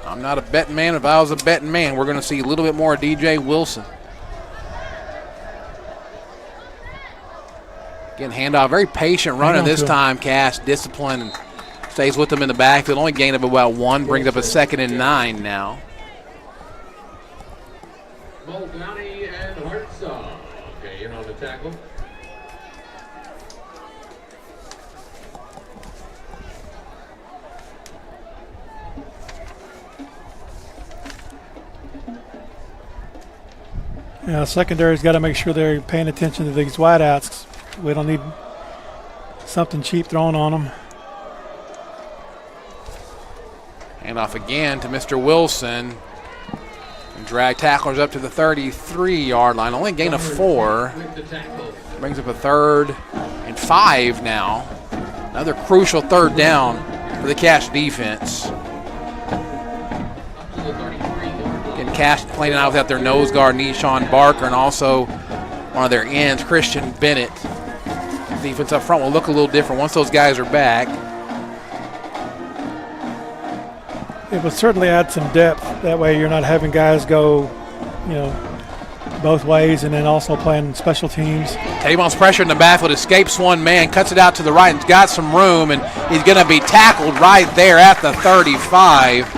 [SPEAKER 3] I'm not a betting man. If I was a betting man, we're going to see a little bit more of DJ Wilson. Again, handoff, very patient running this time. Cash, discipline, and stays with them in the backfield. Only gain of about 1, brings up a 2nd and 9 now.
[SPEAKER 6] Muldowney and Hartsaw. Okay, in on the tackle.
[SPEAKER 4] Yeah, secondary's got to make sure they're paying attention to these wideouts. We don't need something cheap thrown on them.
[SPEAKER 3] Hand off again to Mr. Wilson. And drag tacklers up to the 33-yard line. Only gain of 4. Brings up a 3rd and 5 now. Another crucial 3rd down for the Cash defense. Again, Cash playing out without their nose guard, Nishan Barker, and also one of their ends, Christian Bennett. Defense up front will look a little different once those guys are back.
[SPEAKER 4] It would certainly add some depth. That way you're not having guys go, both ways, and then also playing special teams.
[SPEAKER 3] Tavon's pressure in the backfield, escapes one man, cuts it out to the right, and got some room, and he's going to be tackled right there at the 35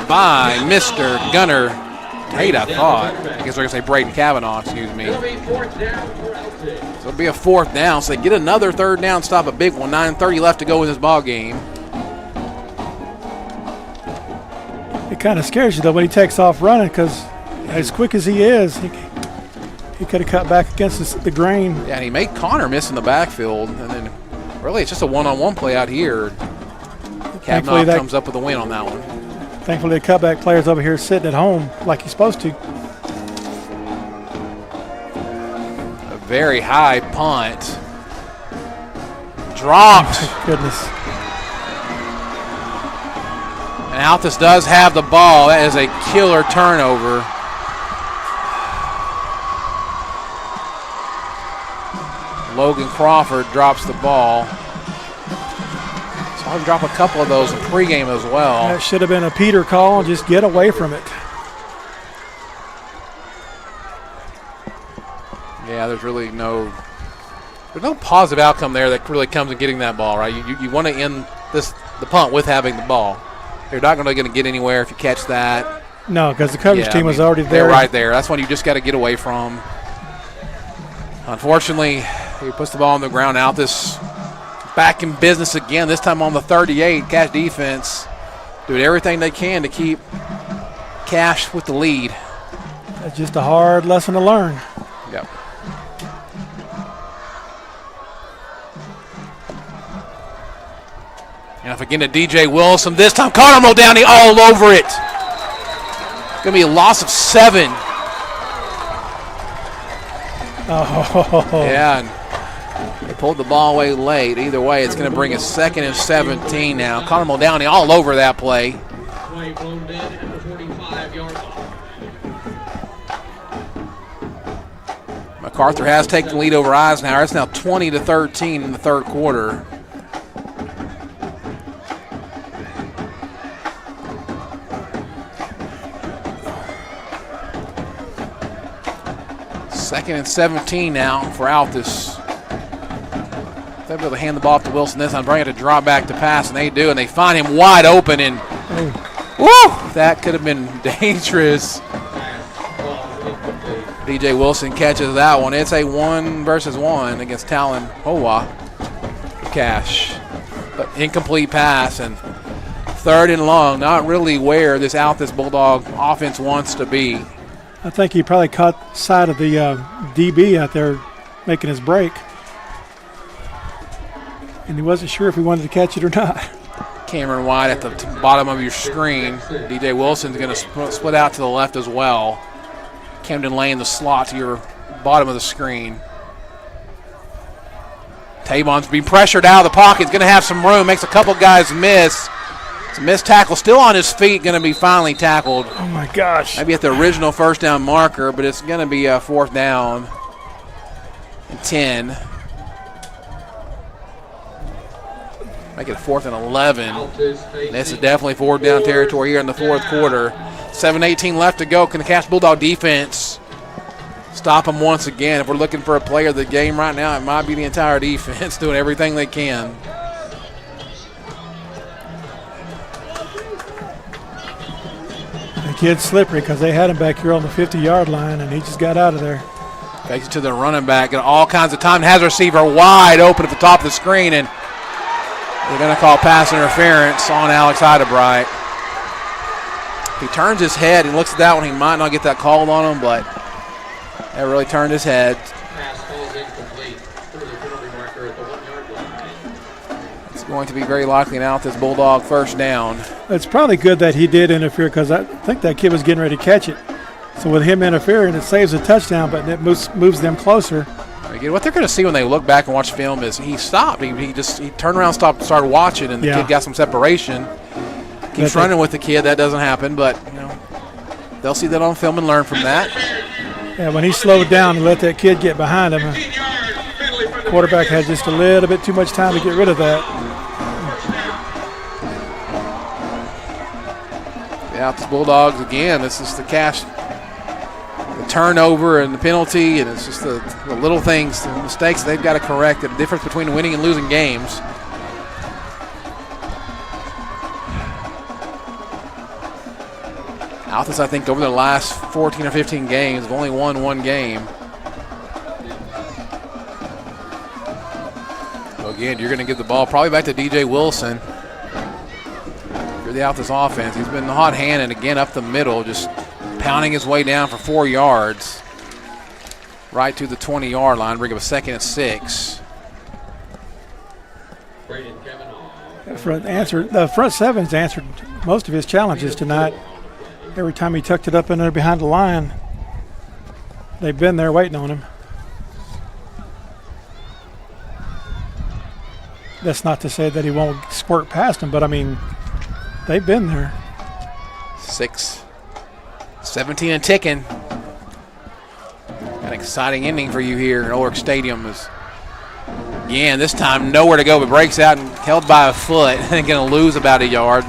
[SPEAKER 3] by Mr. Gunner Tate, I thought. I guess we're going to say Braden Kavanaugh, excuse me. So it'll be a 4th down, so they get another 3rd down, stop a big one. 9:30 left to go in this ball game.
[SPEAKER 4] It kind of scares you, though, when he takes off running, because as quick as he is, he could have cut back against the grain.
[SPEAKER 3] Yeah, and he made Connor miss in the backfield. And then really it's just a one-on-one play out here. Kavanaugh comes up with a win on that one.
[SPEAKER 4] Thankfully, the cutback player's over here sitting at home like he's supposed to.
[SPEAKER 3] A very high punt. dropped.
[SPEAKER 4] Oh, goodness.
[SPEAKER 3] And Altus does have the ball. That is a killer turnover. Logan Crawford drops the ball. So I'll drop a couple of those in pregame as well.
[SPEAKER 4] That should have been a Peter call. Just get away from it.
[SPEAKER 3] Yeah, there's really no positive outcome there that really comes in getting that ball, right? You want to end the punt with having the ball. You're not going to get anywhere if you catch that.
[SPEAKER 4] No, because the coverage team was already there.
[SPEAKER 3] They're right there. That's one you just got to get away from. Unfortunately, he puts the ball on the ground. Altus back in business again, this time on the 38. Cash defense doing everything they can to keep Cash with the lead.
[SPEAKER 4] That's just a hard lesson to learn.
[SPEAKER 3] Yep. And if again to DJ Wilson, this time Connor Muldowney all over it. Going to be a loss of 7.
[SPEAKER 4] Oh.
[SPEAKER 3] Yeah, and they pulled the ball away late. Either way, it's going to bring us 2nd and 17 now. Connor Muldowney all over that play.
[SPEAKER 6] Play blown dead at the 45-yard line.
[SPEAKER 3] MacArthur has taken the lead over Eisenhower. It's now 20-13 in the third quarter. Second and 17 now for Altus. They're able to hand the ball off to Wilson this time, bring it to drop back to pass, and they do, and they find him wide open, and woo, that could have been dangerous. DJ Wilson catches that one. It's a 1-versus-1 against Talon Hoa. Cash, but incomplete pass, and 3rd and long, not really where this Altus Bulldog offense wants to be.
[SPEAKER 4] I think he probably caught sight of the DB out there making his break. And he wasn't sure if he wanted to catch it or not.
[SPEAKER 3] Cameron White at the bottom of your screen. DJ Wilson's going to split out to the left as well. Camden Lane, the slot to your bottom of the screen. Tavon's being pressured out of the pocket. He's going to have some room. Makes a couple guys miss. It's a missed tackle. Still on his feet. Going to be finally tackled.
[SPEAKER 4] Oh, my gosh.
[SPEAKER 3] Maybe at the original first down marker, but it's going to be a 4th down and 10. Make it a 4th and 11. This is definitely 4th down territory here in the fourth quarter. 7:18 left to go. Can the Cash Bulldog defense stop them once again? If we're looking for a player of the game right now, it might be the entire defense doing everything they can.
[SPEAKER 4] The kid's slippery because they had him back here on the 50-yard line, and he just got out of there.
[SPEAKER 3] Fakes it to the running back. Got all kinds of time. Has a receiver wide open at the top of the screen, and they're going to call pass interference on Alex Heidebright. He turns his head and looks at that one. He might not get that called on him, but that really turned his head.
[SPEAKER 6] Pass falls incomplete. Further penalty marker at the 1-yard line.
[SPEAKER 3] It's going to be very likely an Altus Bulldog first down.
[SPEAKER 4] It's probably good that he did interfere because I think that kid was getting ready to catch it. So with him interfering, it saves a touchdown, but it moves them closer.
[SPEAKER 3] Again, what they're going to see when they look back and watch film is he stopped. He turned around, stopped, started watching, and the kid got some separation. Keeps running with the kid. That doesn't happen, but they'll see that on film and learn from that.
[SPEAKER 4] Yeah, when he slowed down and let that kid get behind him, the quarterback had just a little bit too much time to get rid of that.
[SPEAKER 3] The Altus Bulldogs again. This is the Cash, the turnover and the penalty, and it's just the little things, the mistakes they've got to correct. The difference between winning and losing games. Altus, I think, over the last 14 or 15 games, have only won one game. So again, you're going to give the ball probably back to DJ Wilson. You're the Altus offense. He's been hot-handed again up the middle, just pounding his way down for 4 yards. Right to the 20-yard line, bring up a 2nd and 6.
[SPEAKER 4] The front seven's answered most of his challenges tonight. Every time he tucked it up in there behind the line, they've been there waiting on him. that's not to say that he won't squirt past him, but I mean, they've been there.
[SPEAKER 3] 17 and ticking. An exciting ending for you here in Ulrich Stadium. Again, this time nowhere to go, but breaks out and held by a foot and going to lose about a yard.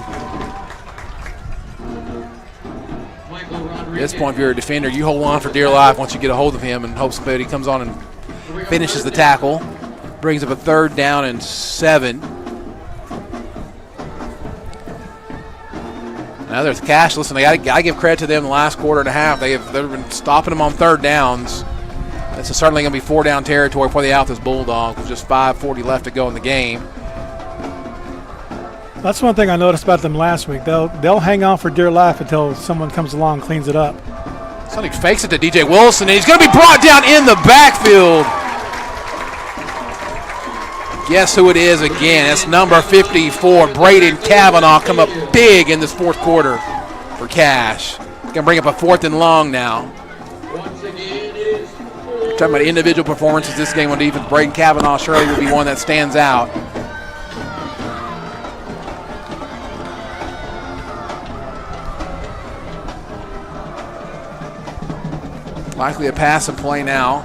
[SPEAKER 3] At this point, if you're a defender, you hold on for dear life once you get a hold of him and hope somebody comes on and finishes the tackle. Brings up a 3rd down and 7. Now there's Cash. Listen, I got to give credit to them the last quarter and a half. They've been stopping them on 3rd downs. This is certainly going to be 4-down territory for the Altus Bulldogs with just 5:40 left to go in the game.
[SPEAKER 4] That's one thing I noticed about them last week. They'll hang on for dear life until someone comes along and cleans it up.
[SPEAKER 3] Somebody fakes it to DJ Wilson, and he's going to be brought down in the backfield. Guess who it is again? It's number 54, Braden Kavanaugh, come up big in this 4th quarter for Cash. Going to bring up a 4th and long now. Talking about individual performances this game on defense, Braden Kavanaugh surely will be one that stands out. Likely a pass and play now.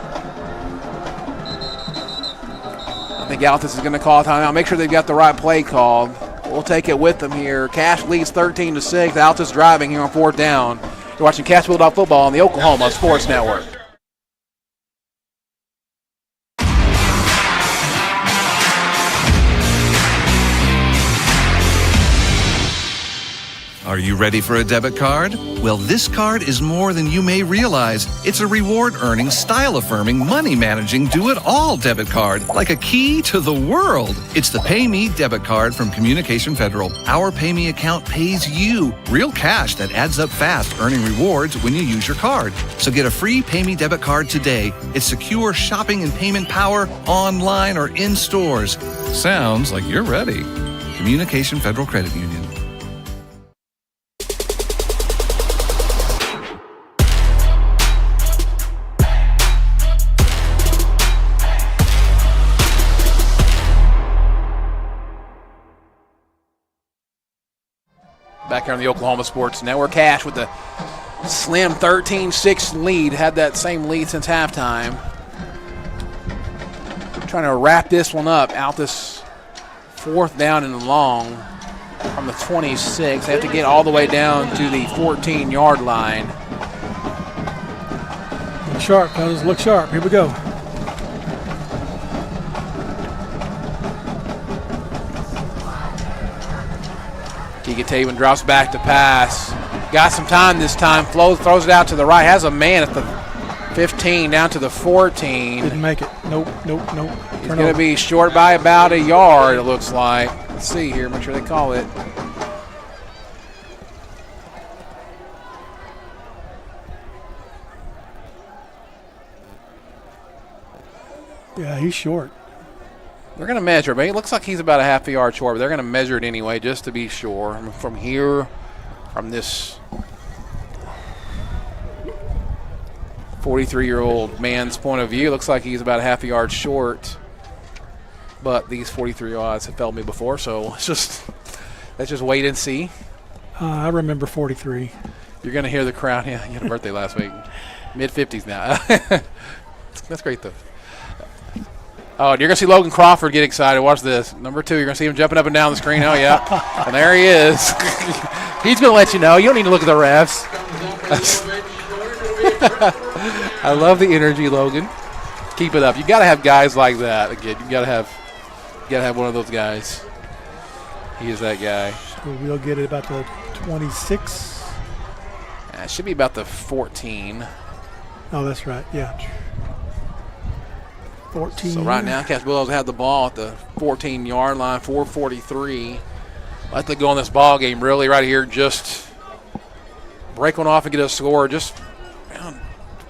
[SPEAKER 3] I think Altus is going to call a timeout. Make sure they've got the right play called. We'll take it with them here. Cash leads 13-6. Altus driving here on 4th down. You're watching Cash Bulldog football on the Oklahoma Sports Network.
[SPEAKER 9] Are you ready for a debit card? Well, this card is more than you may realize. It's a reward-earning, style-affirming, money-managing, do-it-all debit card, like a key to the world. It's the Pay Me debit card from Communication Federal. Our Pay Me account pays you real cash that adds up fast, earning rewards when you use your card. So get a free Pay Me debit card today. It's secure shopping and payment power online or in stores. Sounds like you're ready. Communication Federal Credit Union.
[SPEAKER 3] Back here on the Oklahoma Sports Network. Cash with the slim 13-6 lead. Had that same lead since halftime. Trying to wrap this one up. Altus 4th down and long from the 26. They have to get all the way down to the 14-yard line.
[SPEAKER 4] Look sharp, fellas. Look sharp. Here we go.
[SPEAKER 3] Keegan Taven drops back to pass. Got some time this time. Throws it out to the right. Has a man at the 15 down to the 14.
[SPEAKER 4] Didn't make it. Nope.
[SPEAKER 3] He's going to be short by about a yard, it looks like. Let's see here. Make sure they call it.
[SPEAKER 4] Yeah, he's short.
[SPEAKER 3] They're going to measure, but it looks like he's about a half a yard short, but they're going to measure it anyway just to be sure. From here, from this 43-year-old man's point of view, it looks like he's about a half a yard short. But these 43-year-olds have failed me before, so let's just wait and see.
[SPEAKER 4] I remember 43.
[SPEAKER 3] You're going to hear the crowd. Yeah, you had a birthday last week. Mid-50s now. That's great, though. Oh, you're going to see Logan Crawford get excited. Watch this. Number 2, you're going to see him jumping up and down the screen. Oh, yeah. And there he is. He's going to let you know. You don't need to look at the refs. I love the energy, Logan. Keep it up. You got to have guys like that. Again, you got to have one of those guys. He is that guy.
[SPEAKER 4] So we'll get it about the 26.
[SPEAKER 3] It should be about the 14.
[SPEAKER 4] Oh, that's right. Yeah. 14.
[SPEAKER 3] So right now, Cash Bulldogs have the ball at the 14-yard line, 4:43. Let them go on this ball game really right here. Just break one off and get a score. Just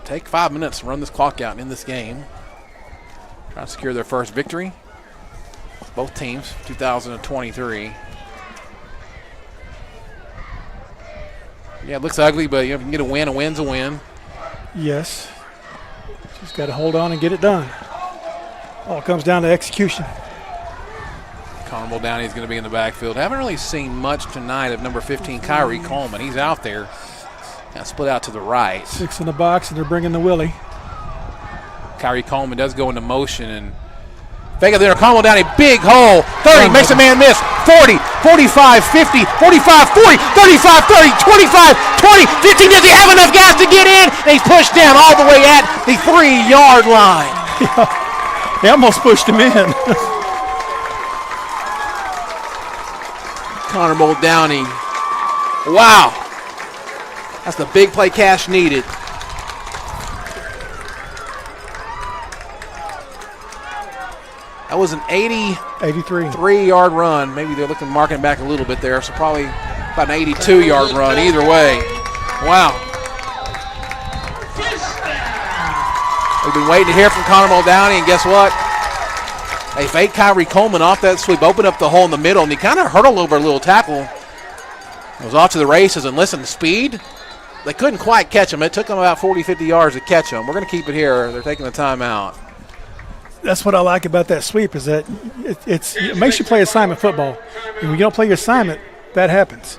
[SPEAKER 3] take 5 minutes and run this clock out and end this game. Try to secure their first victory. Both teams, 2023. Yeah, it looks ugly, but if you can get a win, a win's a win.
[SPEAKER 4] Yes. Just got to hold on and get it done. All comes down to execution.
[SPEAKER 3] Connor Muldowney is going to be in the backfield. Haven't really seen much tonight of number 15, Kyrie Coleman. He's out there. Now split out to the right.
[SPEAKER 4] 6 in the box, and they're bringing the Willie.
[SPEAKER 3] Kyrie Coleman does go into motion and fake it there. Connor Muldowney, big hole. 30, makes a man miss. 40, 45, 50, 45, 40, 35, 30, 25, 20, 15. Does he have enough gas to get in? And he's pushed down all the way at the 3-yard line.
[SPEAKER 4] They almost pushed him in.
[SPEAKER 3] Connor Muldowney. Wow. That's the big play Cash needed. That was an 83-yard run. Maybe they're looking marking it back a little bit there, so probably about an 82-yard run. Either way, wow. We've been waiting to hear from Connor Muldowney, and guess what? They fake Kyrie Coleman off that sweep, opened up the hole in the middle, and he kind of hurdled over a little tackle. It was off to the races, and listen, speed, they couldn't quite catch him. It took them about 40, 50 yards to catch him. We're going to keep it here. They're taking the timeout.
[SPEAKER 4] That's what I like about that sweep is that it makes you play assignment football. And when you don't play your assignment, that happens.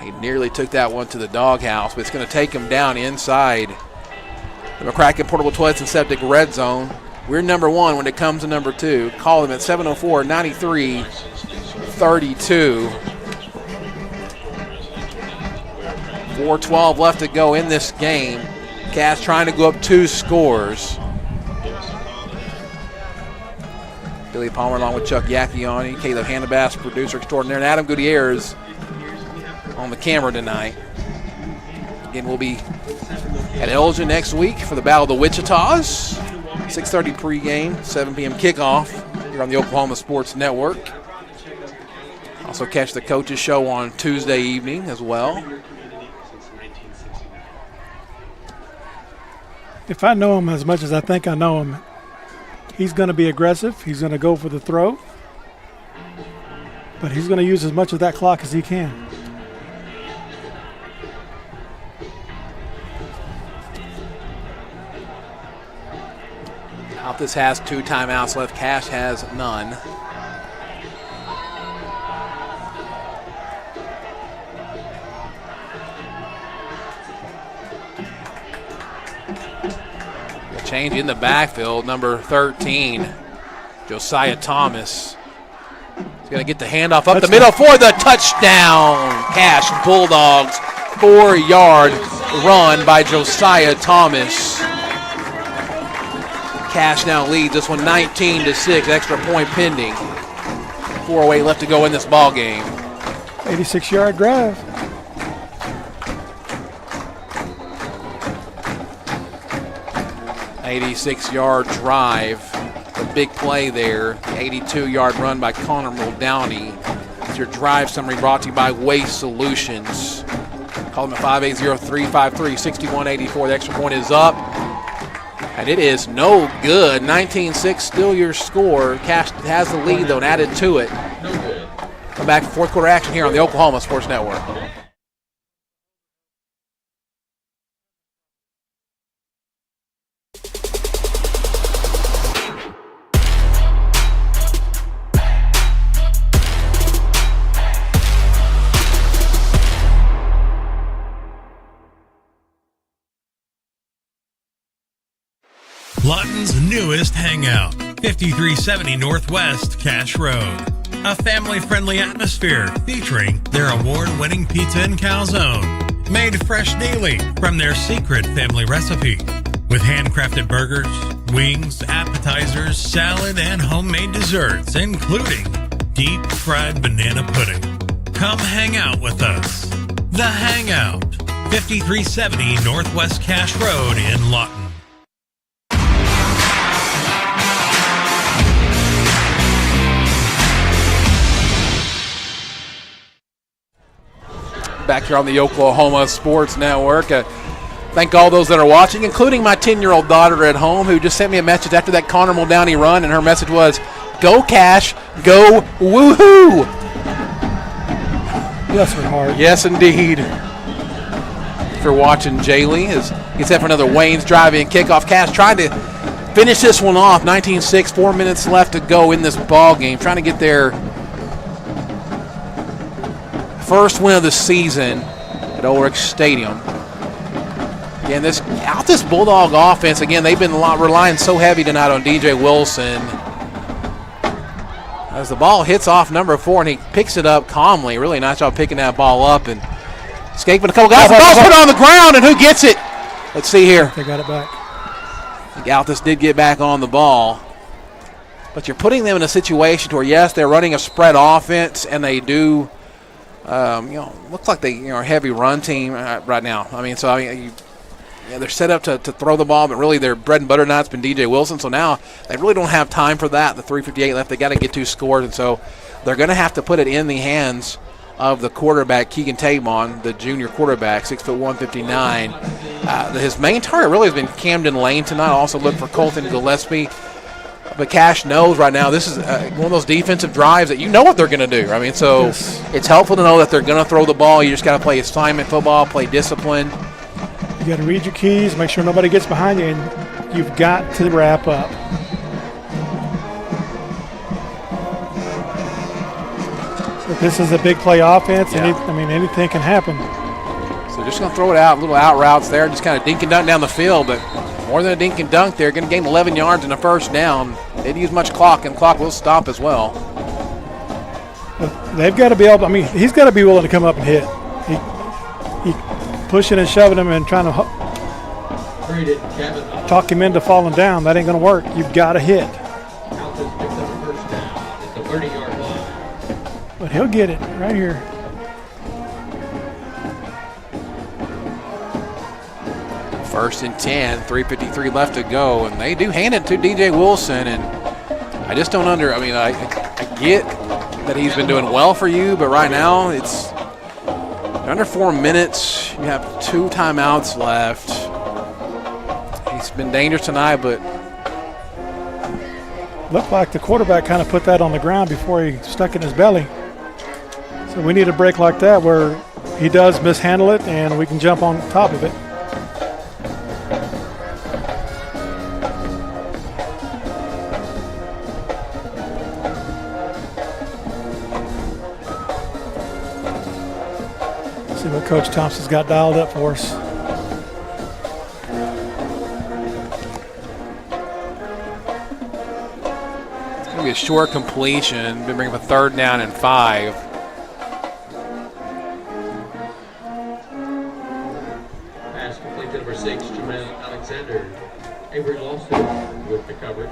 [SPEAKER 3] He nearly took that one to the doghouse, but it's going to take him down inside the McCracken Portable Toilets and Septic red zone. We're number 1 when it comes to number 2. Call him at 704-93-32. 4:12 left to go in this game. Cass trying to go up 2 scores. Billy Palmer along with Chuck Yacchiani, Caleb Hannabass, producer extraordinaire, and Adam Gutierrez on the camera tonight. Again, we'll be at Elgin next week for the Battle of the Wichitas. 6:30 pregame, 7 p.m. kickoff here on the Oklahoma Sports Network. Also catch the coaches show on Tuesday evening as well.
[SPEAKER 4] If I know him as much as I think I know him, he's going to be aggressive. He's going to go for the throw. But he's going to use as much of that clock as he can.
[SPEAKER 3] Altus has 2 timeouts left. Cash has none. Change in the backfield, number 13, Josiah Thomas. He's going to get the handoff up the middle for the touchdown. Cash Bulldogs, 4-yard run by Josiah Thomas. Cash now leads this one 19-6, extra point pending. 4:08 left to go in this ball game.
[SPEAKER 4] 86-yard drive.
[SPEAKER 3] .86-yard drive. The big play there. 82-yard run by Connor Muldowney. It's your drive summary brought to you by Waste Solutions. Call them at 580-353-6184. The extra point is up. And it is no good. 19-6 still your score. Cash has the lead, though, and added to it. Come back for fourth quarter action here on the Oklahoma Sports Network.
[SPEAKER 5] Lawton's newest hangout, 5370 Northwest Cash Road. A family-friendly atmosphere featuring their award-winning pizza and calzone, made fresh daily from their secret family recipe, with handcrafted burgers, wings, appetizers, salad, and homemade desserts, including deep-fried banana pudding. Come hang out with us. The Hangout, 5370 Northwest Cash Road in Lawton.
[SPEAKER 3] Back here on the Oklahoma Sports Network. Thank all those that are watching, including my 10-year-old daughter at home who just sent me a message after that Connor Muldowney run, and her message was, "Go Cash, go woohoo!"
[SPEAKER 4] Yes, sweetheart.
[SPEAKER 3] Yes, indeed. For watching Jaylee as he set for another Wayne's drive-in kickoff. Cash trying to finish this one off. 19-6, 4 minutes left to go in this ball game. Trying to get their first win of the season at Ulrich Stadium. Again, this Altus Bulldog offense, again, they've been relying so heavy tonight on DJ Wilson. As the ball hits off number 4, and he picks it up calmly. Really nice job picking that ball up and escaping a couple guys. The ball's put on the ground, and who gets it? Let's see here.
[SPEAKER 4] They got it back.
[SPEAKER 3] I think Altus did get back on the ball. But you're putting them in a situation to where, yes, they're running a spread offense, and they do, look like they are a heavy run team right now. They're set up to throw the ball, but really their bread and butter night's been DJ Wilson. So now they really don't have time for that. The 3:58 left, they got to get 2 scores, and so they're going to have to put it in the hands of the quarterback, Keegan Tabon, the junior quarterback, 6'1", 159. His main target really has been Camden Lane tonight. Also look for Colton Gillespie. But Cash knows right now this is one of those defensive drives that you know what they're going to do. It's helpful to know that they're going to throw the ball. You just got to play assignment football, play discipline.
[SPEAKER 4] You got to read your keys, make sure nobody gets behind you, and you've got to wrap up. So this is a big play offense, and anything can happen.
[SPEAKER 3] So just going to throw it out, little out routes there, just kind of dink and dunk down the field, but more than a dink and dunk, they're going to gain 11 yards and a first down. They didn't use much clock, and the clock will stop as well.
[SPEAKER 4] But they've got to be able. He's got to be willing to come up and hit. He pushing and shoving him and trying to talk him into falling down. That ain't going to work. You've got to hit. But he'll get it right here.
[SPEAKER 3] First and 10, 3:53 left to go, and they do hand it to DJ Wilson, and I just don't I get that he's been doing well for you, but right now it's under 4 minutes. You have 2 timeouts left. He's been dangerous tonight, but
[SPEAKER 4] looked like the quarterback kind of put that on the ground before he stuck it in his belly. So we need a break like that where he does mishandle it and we can jump on top of it. See what Coach Thompson's got dialed up for us.
[SPEAKER 3] It's going to be a short completion. Been bringing up a 3rd down and 5.
[SPEAKER 6] Pass complete to number 6, Jermaine Alexander. Avery Lawson with the coverage.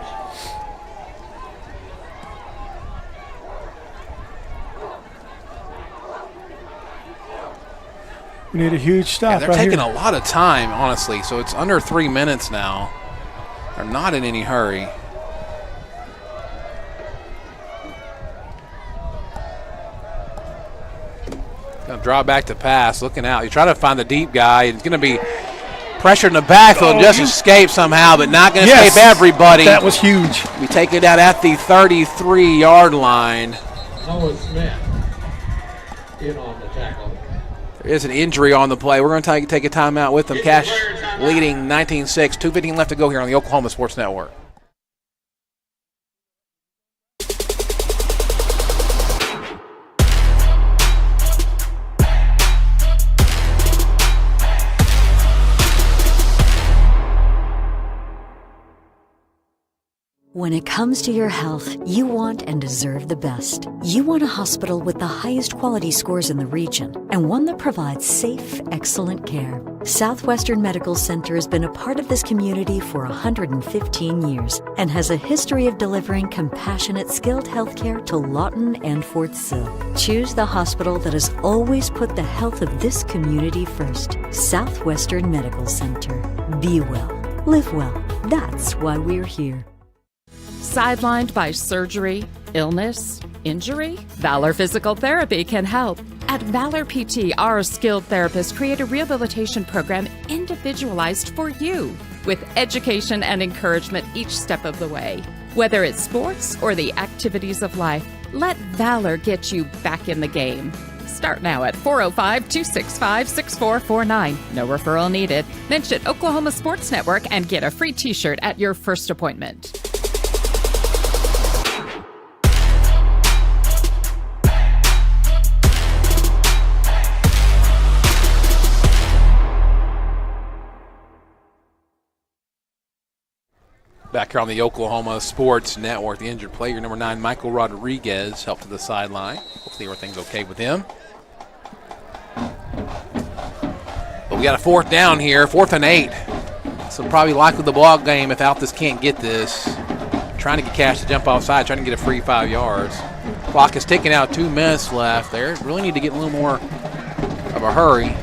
[SPEAKER 4] We need a huge stop.
[SPEAKER 3] They're taking a lot of time, honestly. So it's under 3 minutes now. They're not in any hurry. Going to draw back to pass, looking out. You try to find the deep guy. It's going to be pressured in the backfield, just escape somehow, but not going to escape everybody.
[SPEAKER 4] That was huge.
[SPEAKER 3] We take it out at the 33-yard line.
[SPEAKER 6] Noah Smith in on the tackle.
[SPEAKER 3] There is an injury on the play. We're going to take a timeout with them. Cash leading 19-6. 2:15 left to go here on the Oklahoma Sports Network.
[SPEAKER 13] When it comes to your health, you want and deserve the best. You want a hospital with the highest quality scores in the region and one that provides safe, excellent care. Southwestern Medical Center has been a part of this community for 115 years and has a history of delivering compassionate, skilled health care to Lawton and Fort Sill. Choose the hospital that has always put the health of this community first. Southwestern Medical Center. Be well. Live well. That's why we're here.
[SPEAKER 14] Sidelined by surgery, illness, injury? Valor Physical Therapy can help. At Valor PT, our skilled therapists create a rehabilitation program individualized for you, with education and encouragement each step of the way. Whether it's sports or the activities of life, let Valor get you back in the game. Start now at 405-265-6449. No referral needed. Mention Oklahoma Sports Network and get a free t-shirt at your first appointment.
[SPEAKER 3] Back here on the Oklahoma Sports Network, the injured player, number 9, Michael Rodriguez, helped to the sideline. Hopefully everything's okay with him. But we got a 4th down here, 4th and 8. So probably likely the ball game if Altus can't get this. Trying to get Cash to jump offside, trying to get a free 5 yards. Clock is ticking out, 2 minutes left. They really need to get a little more of a hurry.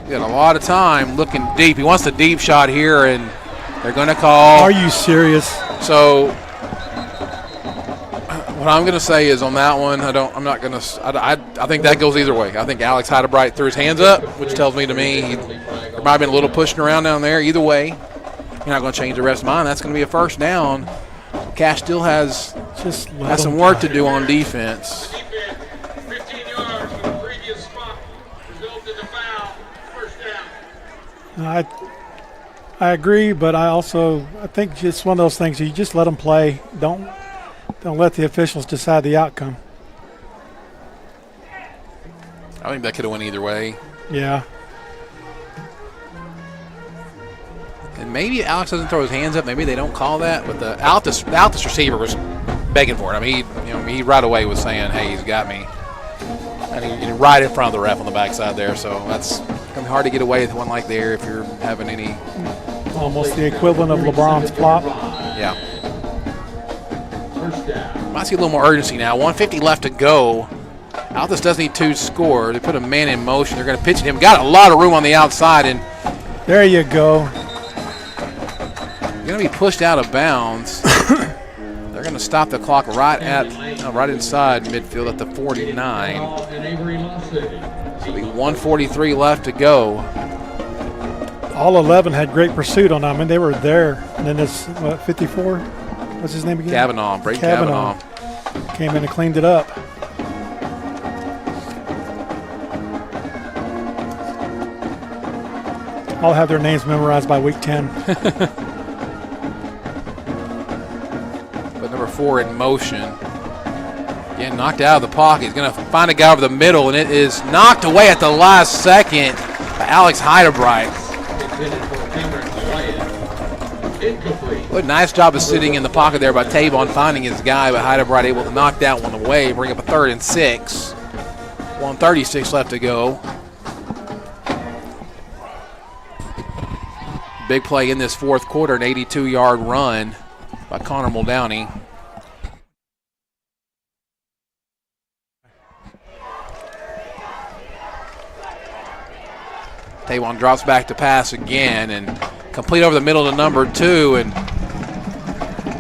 [SPEAKER 3] Got a lot of time looking deep. He wants the deep shot here, and they're going to call.
[SPEAKER 4] Are you serious?
[SPEAKER 3] So what I'm going to say is on that one, I think that goes either way. I think Alex Heidebright threw his hands up, which tells me there might have been a little pushing around down there. Either way, you're not going to change the rest of mine. That's going to be a first down. Cash still has some work to do on defense.
[SPEAKER 4] I agree, but I think it's one of those things you just let them play. Don't let the officials decide the outcome.
[SPEAKER 3] I think that could have went either way.
[SPEAKER 4] Yeah.
[SPEAKER 3] And maybe Alex doesn't throw his hands up. Maybe they don't call that. But the Altus receiver was begging for it. I mean, he right away was saying, "Hey, he's got me," and he right in front of the ref on the backside there. So that's going to be hard to get away with one like there if you're having any.
[SPEAKER 4] Almost the equivalent of LeBron's flop.
[SPEAKER 3] Yeah. Might see a little more urgency now. 1:50 left to go. Altus does need 2 scores. They put a man in motion. They're going to pitch at him. Got a lot of room on the outside, and
[SPEAKER 4] there you go.
[SPEAKER 3] Going to be pushed out of bounds. They're going to stop the clock right inside midfield at the 49. So be 1:43 left to go.
[SPEAKER 4] All 11 had great pursuit on them. I mean, they were there. And then this 54. What's his name again?
[SPEAKER 3] Kavanaugh. Brayden Kavanaugh
[SPEAKER 4] came in and cleaned it up. I'll have their names memorized by week 10.
[SPEAKER 3] But number 4 in motion. Again, knocked out of the pocket. He's going to find a guy over the middle, and it is knocked away at the last second by Alex Heidebright. What a nice job of sitting in the pocket there by Tavon finding his guy, but Heidebright able to knock that one away, bring up a 3rd and 6. 1:36 left to go. Big play in this 4th quarter, an 82-yard run by Connor Muldowney. Tavon drops back to pass again and complete over the middle to number 2, and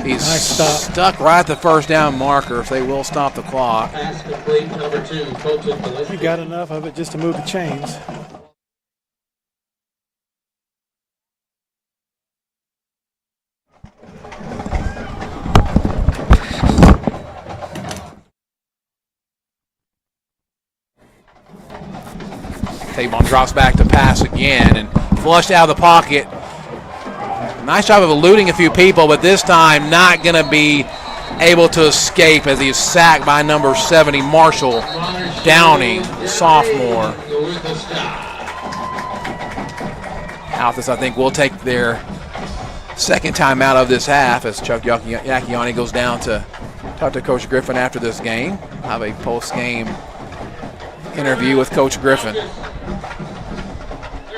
[SPEAKER 3] he's stuck right at the first down marker if they will stop the clock.
[SPEAKER 6] Pass complete, number 2, Colton Gillespie.
[SPEAKER 4] You got enough of it just to move the chains.
[SPEAKER 3] Tavon drops back to pass again and flushed out of the pocket. Nice job of eluding a few people, but this time not going to be able to escape as he's sacked by number 70, Marshall Downing, sophomore. Altus, I think, will take their second time out of this half as Chuck Yakiani goes down to talk to Coach Griffin after this game. Have a post-game interview with Coach Griffin.
[SPEAKER 6] Their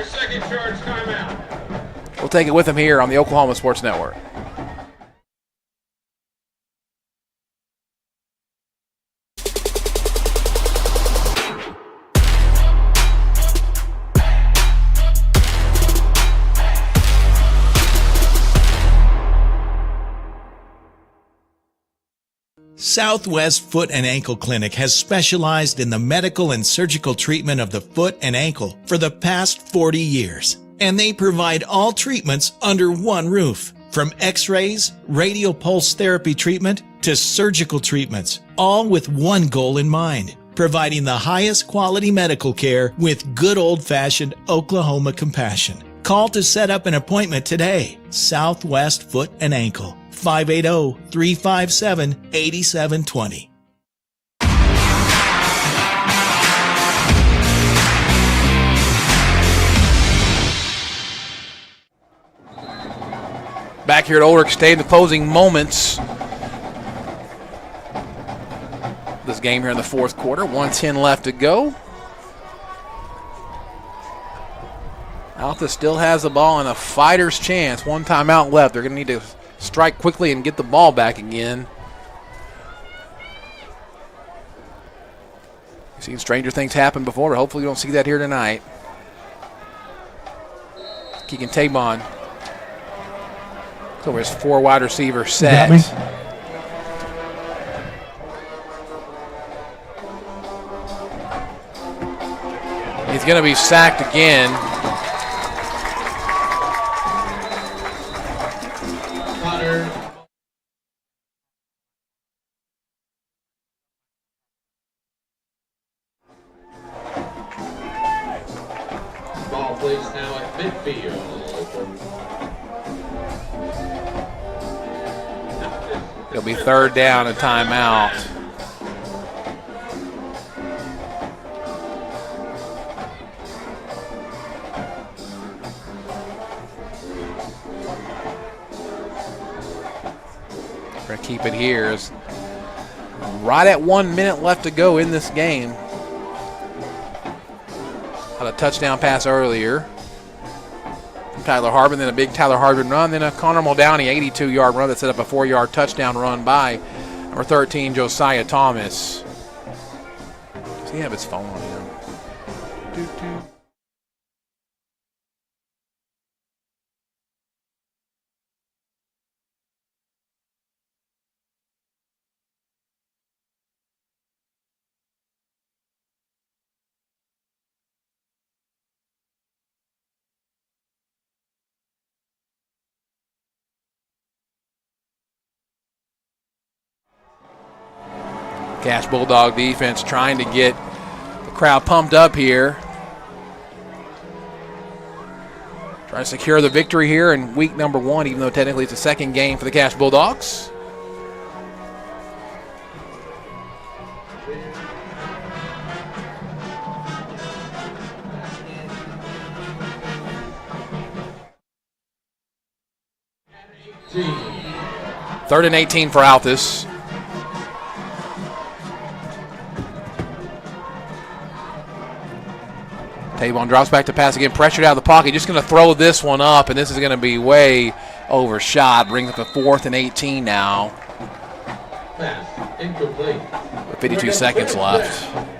[SPEAKER 6] second charge timeout.
[SPEAKER 3] We'll take it with him here on the Oklahoma Sports Network.
[SPEAKER 8] Southwest Foot and Ankle Clinic has specialized in the medical and surgical treatment of the foot and ankle for the past 40 years. And they provide all treatments under one roof. From x-rays, radio pulse therapy treatment, to surgical treatments, all with one goal in mind, providing the highest quality medical care with good old-fashioned Oklahoma compassion. Call to set up an appointment today. Southwest Foot and Ankle, 580-357-8720.
[SPEAKER 3] Back here at Ulrich Stadium, the closing moments. This game here in the fourth quarter, 1:10 left to go. Altus still has the ball and a fighter's chance. One timeout left. They're going to need to strike quickly and get the ball back again. You've seen stranger things happen before, but hopefully you don't see that here tonight. Keegan Tabon. So there's 4 wide receiver set. He's going to be sacked again.
[SPEAKER 6] Ball placed now at midfield.
[SPEAKER 3] It'll be third down and timeout. We're going to keep it here. It's right at 1 minute left to go in this game. Had a touchdown pass earlier from Tyler Harbin, then a big Tyler Harbin run, then a Connor Muldowney 82-yard run that set up a 4-yard touchdown run by number 13, Josiah Thomas. Does he have his phone on him? Cash Bulldog defense trying to get the crowd pumped up here. Trying to secure the victory here in week number 1, even though technically it's the second game for the Cash Bulldogs. Third and 18 for Altus. Tavon drops back to pass again, pressured out of the pocket. Just going to throw this one up, and this is going to be way overshot. Brings up to 4th and 18 now.
[SPEAKER 6] Pass incomplete.
[SPEAKER 3] 52 seconds left.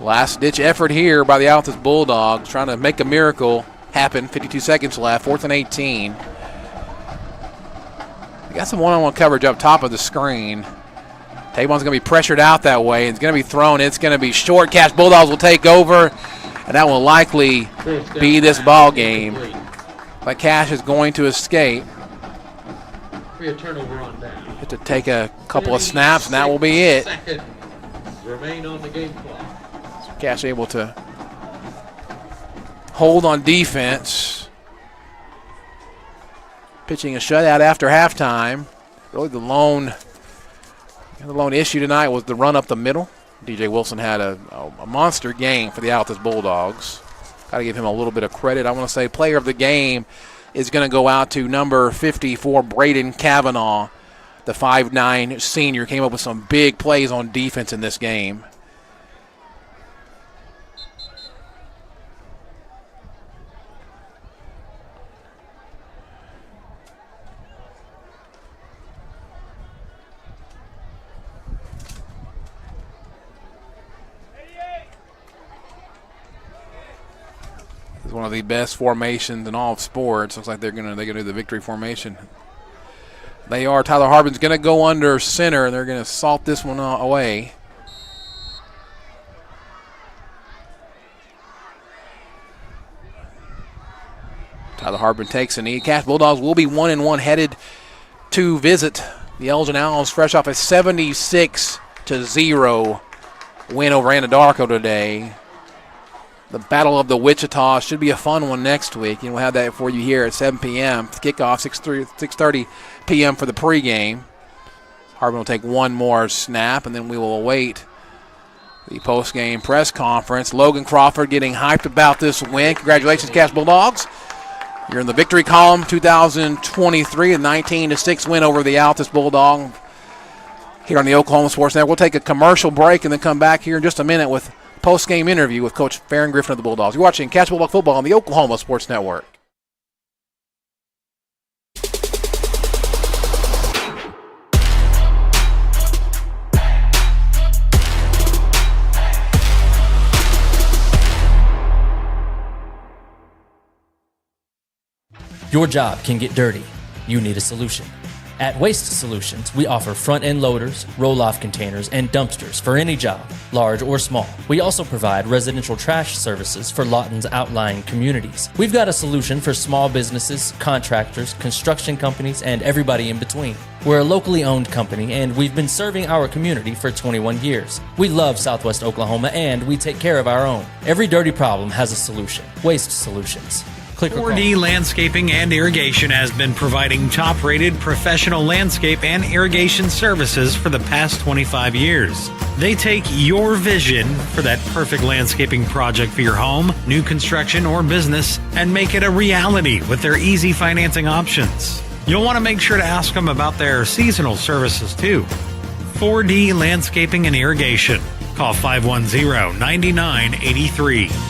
[SPEAKER 3] Last-ditch effort here by the Altus Bulldogs, trying to make a miracle happen. 52 seconds left, 4th and 18. We got some one-on-one coverage up top of the screen. Tavon's going to be pressured out that way. It's going to be thrown. It's going to be short. Cash Bulldogs will take over, and that will likely be this ball game. But Cash is going to escape.
[SPEAKER 6] Turnover on down.
[SPEAKER 3] Have to take a couple of snaps, and that will be it.
[SPEAKER 6] Seconds remain on the game clock.
[SPEAKER 3] Cash able to hold on defense. Pitching a shutout after halftime. Really the lone issue tonight was the run up the middle. DJ Wilson had a monster game for the Altus Bulldogs. Got to give him a little bit of credit. I want to say player of the game is going to go out to number 54, Braden Kavanaugh. The 5'9" senior came up with some big plays on defense in this game. It's one of the best formations in all of sports. Looks like they're gonna do the victory formation. They are. Tyler Harbin's gonna go under center, and they're gonna salt this one away. Tyler Harbin takes a knee. Cash Bulldogs will be 1-1 headed to visit the Elgin Owls, fresh off a 76-0 win over Anadarko today. The Battle of the Wichita should be a fun one next week, and we'll have that for you here at 7 p.m. Kickoff 6:30 p.m. for the pregame. Harbin will take one more snap, and then we will await the postgame press conference. Logan Crawford getting hyped about this win. Congratulations, Cash Bulldogs. You're in the victory column 2023, a 19-6 win over the Altus Bulldog here on the Oklahoma Sports Network. We'll take a commercial break and then come back here in just a minute with post-game interview with Coach Farron Griffin of the Bulldogs. You're watching Catch Bulldog Football on the Oklahoma Sports Network.
[SPEAKER 16] Your job can get dirty. You need a solution. At Waste Solutions, we offer front-end loaders, roll-off containers, and dumpsters for any job, large or small. We also provide residential trash services for Lawton's outlying communities. We've got a solution for small businesses, contractors, construction companies, and everybody in between. We're a locally owned company, and we've been serving our community for 21 years. We love Southwest Oklahoma, and we take care of our own. Every dirty problem has a solution. Waste Solutions.
[SPEAKER 5] 4D Landscaping and Irrigation has been providing top-rated professional landscape and irrigation services for the past 25 years. They take your vision for that perfect landscaping project for your home, new construction, or business and make it a reality with their easy financing options. You'll want to make sure to ask them about their seasonal services too. 4D Landscaping and Irrigation. Call 510-9983.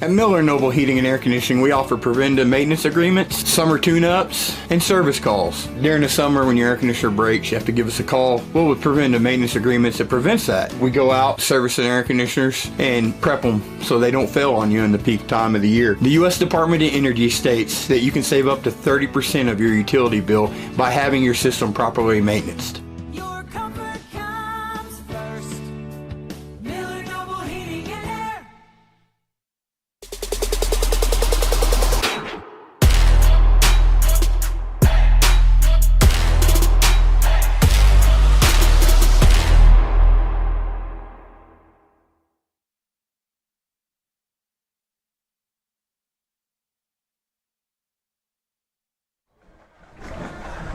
[SPEAKER 17] At Miller Noble Heating and Air Conditioning, we offer preventative maintenance agreements, summer tune-ups, and service calls. During the summer, when your air conditioner breaks, you have to give us a call. Well, with preventative maintenance agreements, it prevents that. We go out, service the air conditioners, and prep them so they don't fail on you in the peak time of the year. The U.S. Department of Energy states that you can save up to 30% of your utility bill by having your system properly maintained.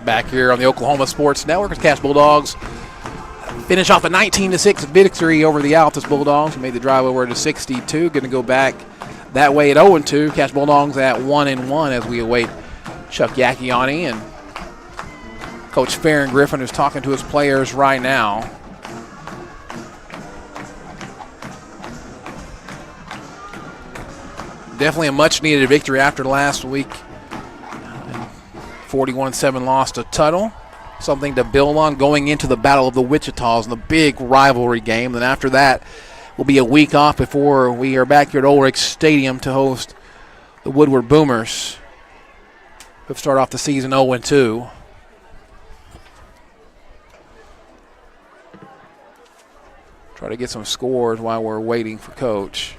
[SPEAKER 3] Back here on the Oklahoma Sports Network, as Cash Bulldogs finish off a 19-6 victory over the Altus Bulldogs, who made the drive over to 62. Going to go back that way at 0-2. Cash Bulldogs at 1-1 as we await Chuck Yakiani and Coach Farron Griffin, who's talking to his players right now. Definitely a much-needed victory after last week. 41-7 loss to Tuttle. Something to build on going into the Battle of the Wichitas and the big rivalry game. Then after that, will be a week off before we are back here at Ulrich Stadium to host the Woodward Boomers, who start off the season 0-2. Try to get some scores while we're waiting for Coach.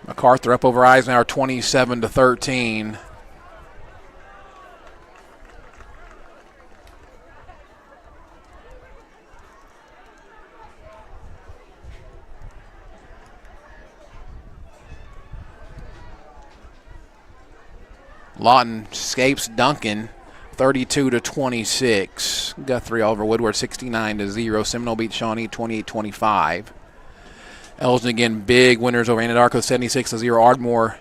[SPEAKER 3] MacArthur up over Eisenhower 27-13. Lawton escapes Duncan 32-26. Guthrie over Woodward 69-0. Seminole beat Shawnee 28-25. Elgin again, big winners over Anadarko 76-0. Ardmore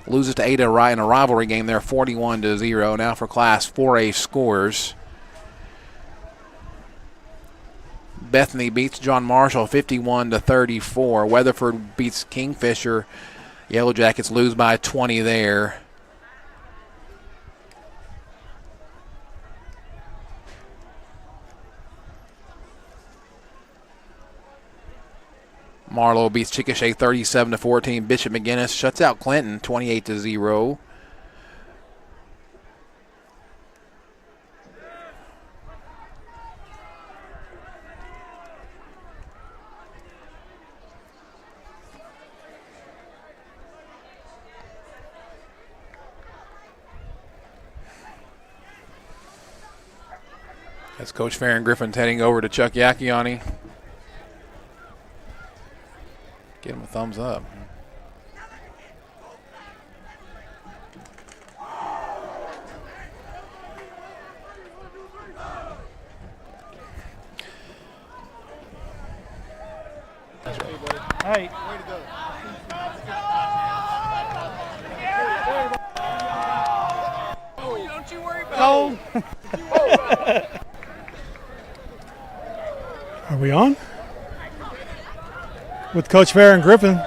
[SPEAKER 3] loses to Ada in a rivalry game there 41-0. Now for Class 4A scores. Bethany beats John Marshall 51-34. Weatherford beats Kingfisher. Yellow Jackets lose by 20 there. Marlowe beats Chickasha 37-14. Bishop McGuinness shuts out Clinton 28-0. That's Coach Farron Griffin's heading over to Chuck Yakiani. Give him a thumbs up.
[SPEAKER 18] Hey.
[SPEAKER 15] Don't you worry about
[SPEAKER 18] it.
[SPEAKER 4] Are we on? With Coach Farron Griffin.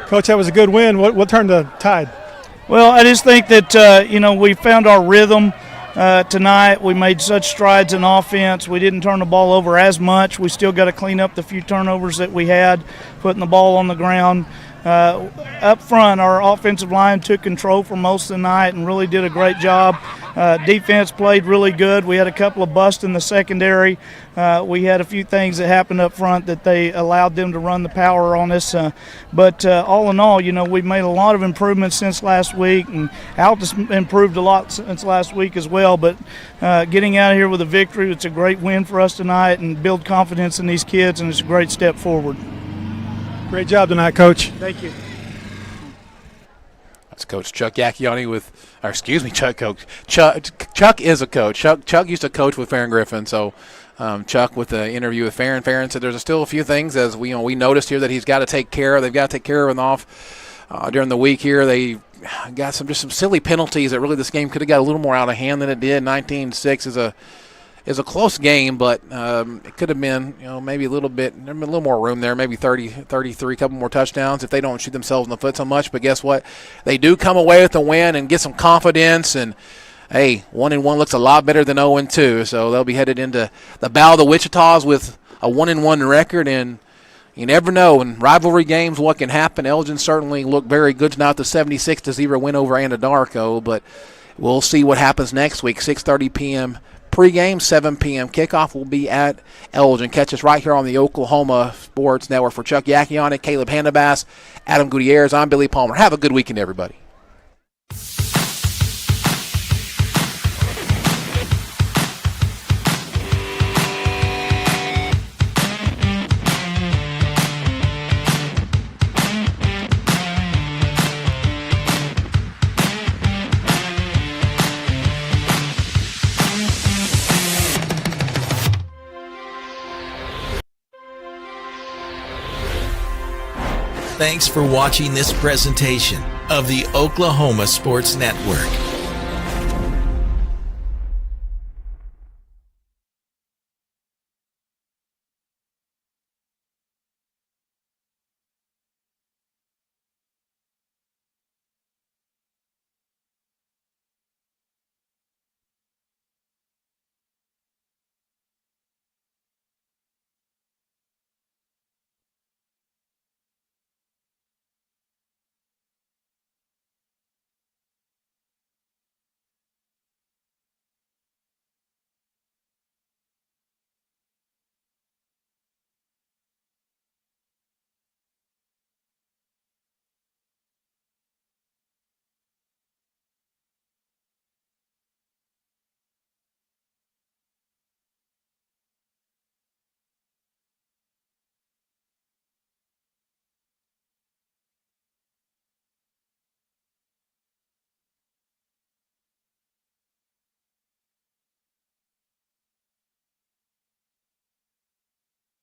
[SPEAKER 4] Coach, that was a good win. What turned the tide?
[SPEAKER 18] Well, I just think that, we found our rhythm tonight. We made such strides in offense. We didn't turn the ball over as much. We still got to clean up the few turnovers that we had, putting the ball on the ground. Up front, our offensive line took control for most of the night and really did a great job. Defense played really good. We had a couple of busts in the secondary. We had a few things that happened up front that they allowed them to run the power on us. But all in all, we've made a lot of improvements since last week, and Altus improved a lot since last week as well. But getting out of here with a victory, it's a great win for us tonight and build confidence in these kids, and it's a great step forward.
[SPEAKER 4] Great job tonight, Coach.
[SPEAKER 18] Thank you.
[SPEAKER 3] That's Coach Chuck Yakiani Chuck is a coach. Chuck used to coach with Farron Griffin, so Chuck with the interview with Farron. Farron said there's still a few things as we noticed here that he's got to take care of. They've got to take care of him off during the week here. They got some silly penalties that really this game could have got a little more out of hand than it did. 19-6 is a close game, but it could have been, maybe a little more room there, maybe 30, 33, a couple more touchdowns if they don't shoot themselves in the foot so much. But guess what? They do come away with the win and get some confidence. And, hey, 1-1 looks a lot better than 0-2. So they'll be headed into the Battle of the Wichitas with a 1-1 record. And you never know in rivalry games what can happen. Elgin certainly looked very good tonight, the 76-0 win over Anadarko. But we'll see what happens next week, 6:30 p.m. Pregame, 7 p.m. kickoff will be at Elgin. Catch us right here on the Oklahoma Sports Network. For Chuck Yakiani, Caleb Handabass, Adam Gutierrez, I'm Billy Palmer. Have a good weekend, everybody.
[SPEAKER 8] Thanks for watching this presentation of the Oklahoma Sports Network.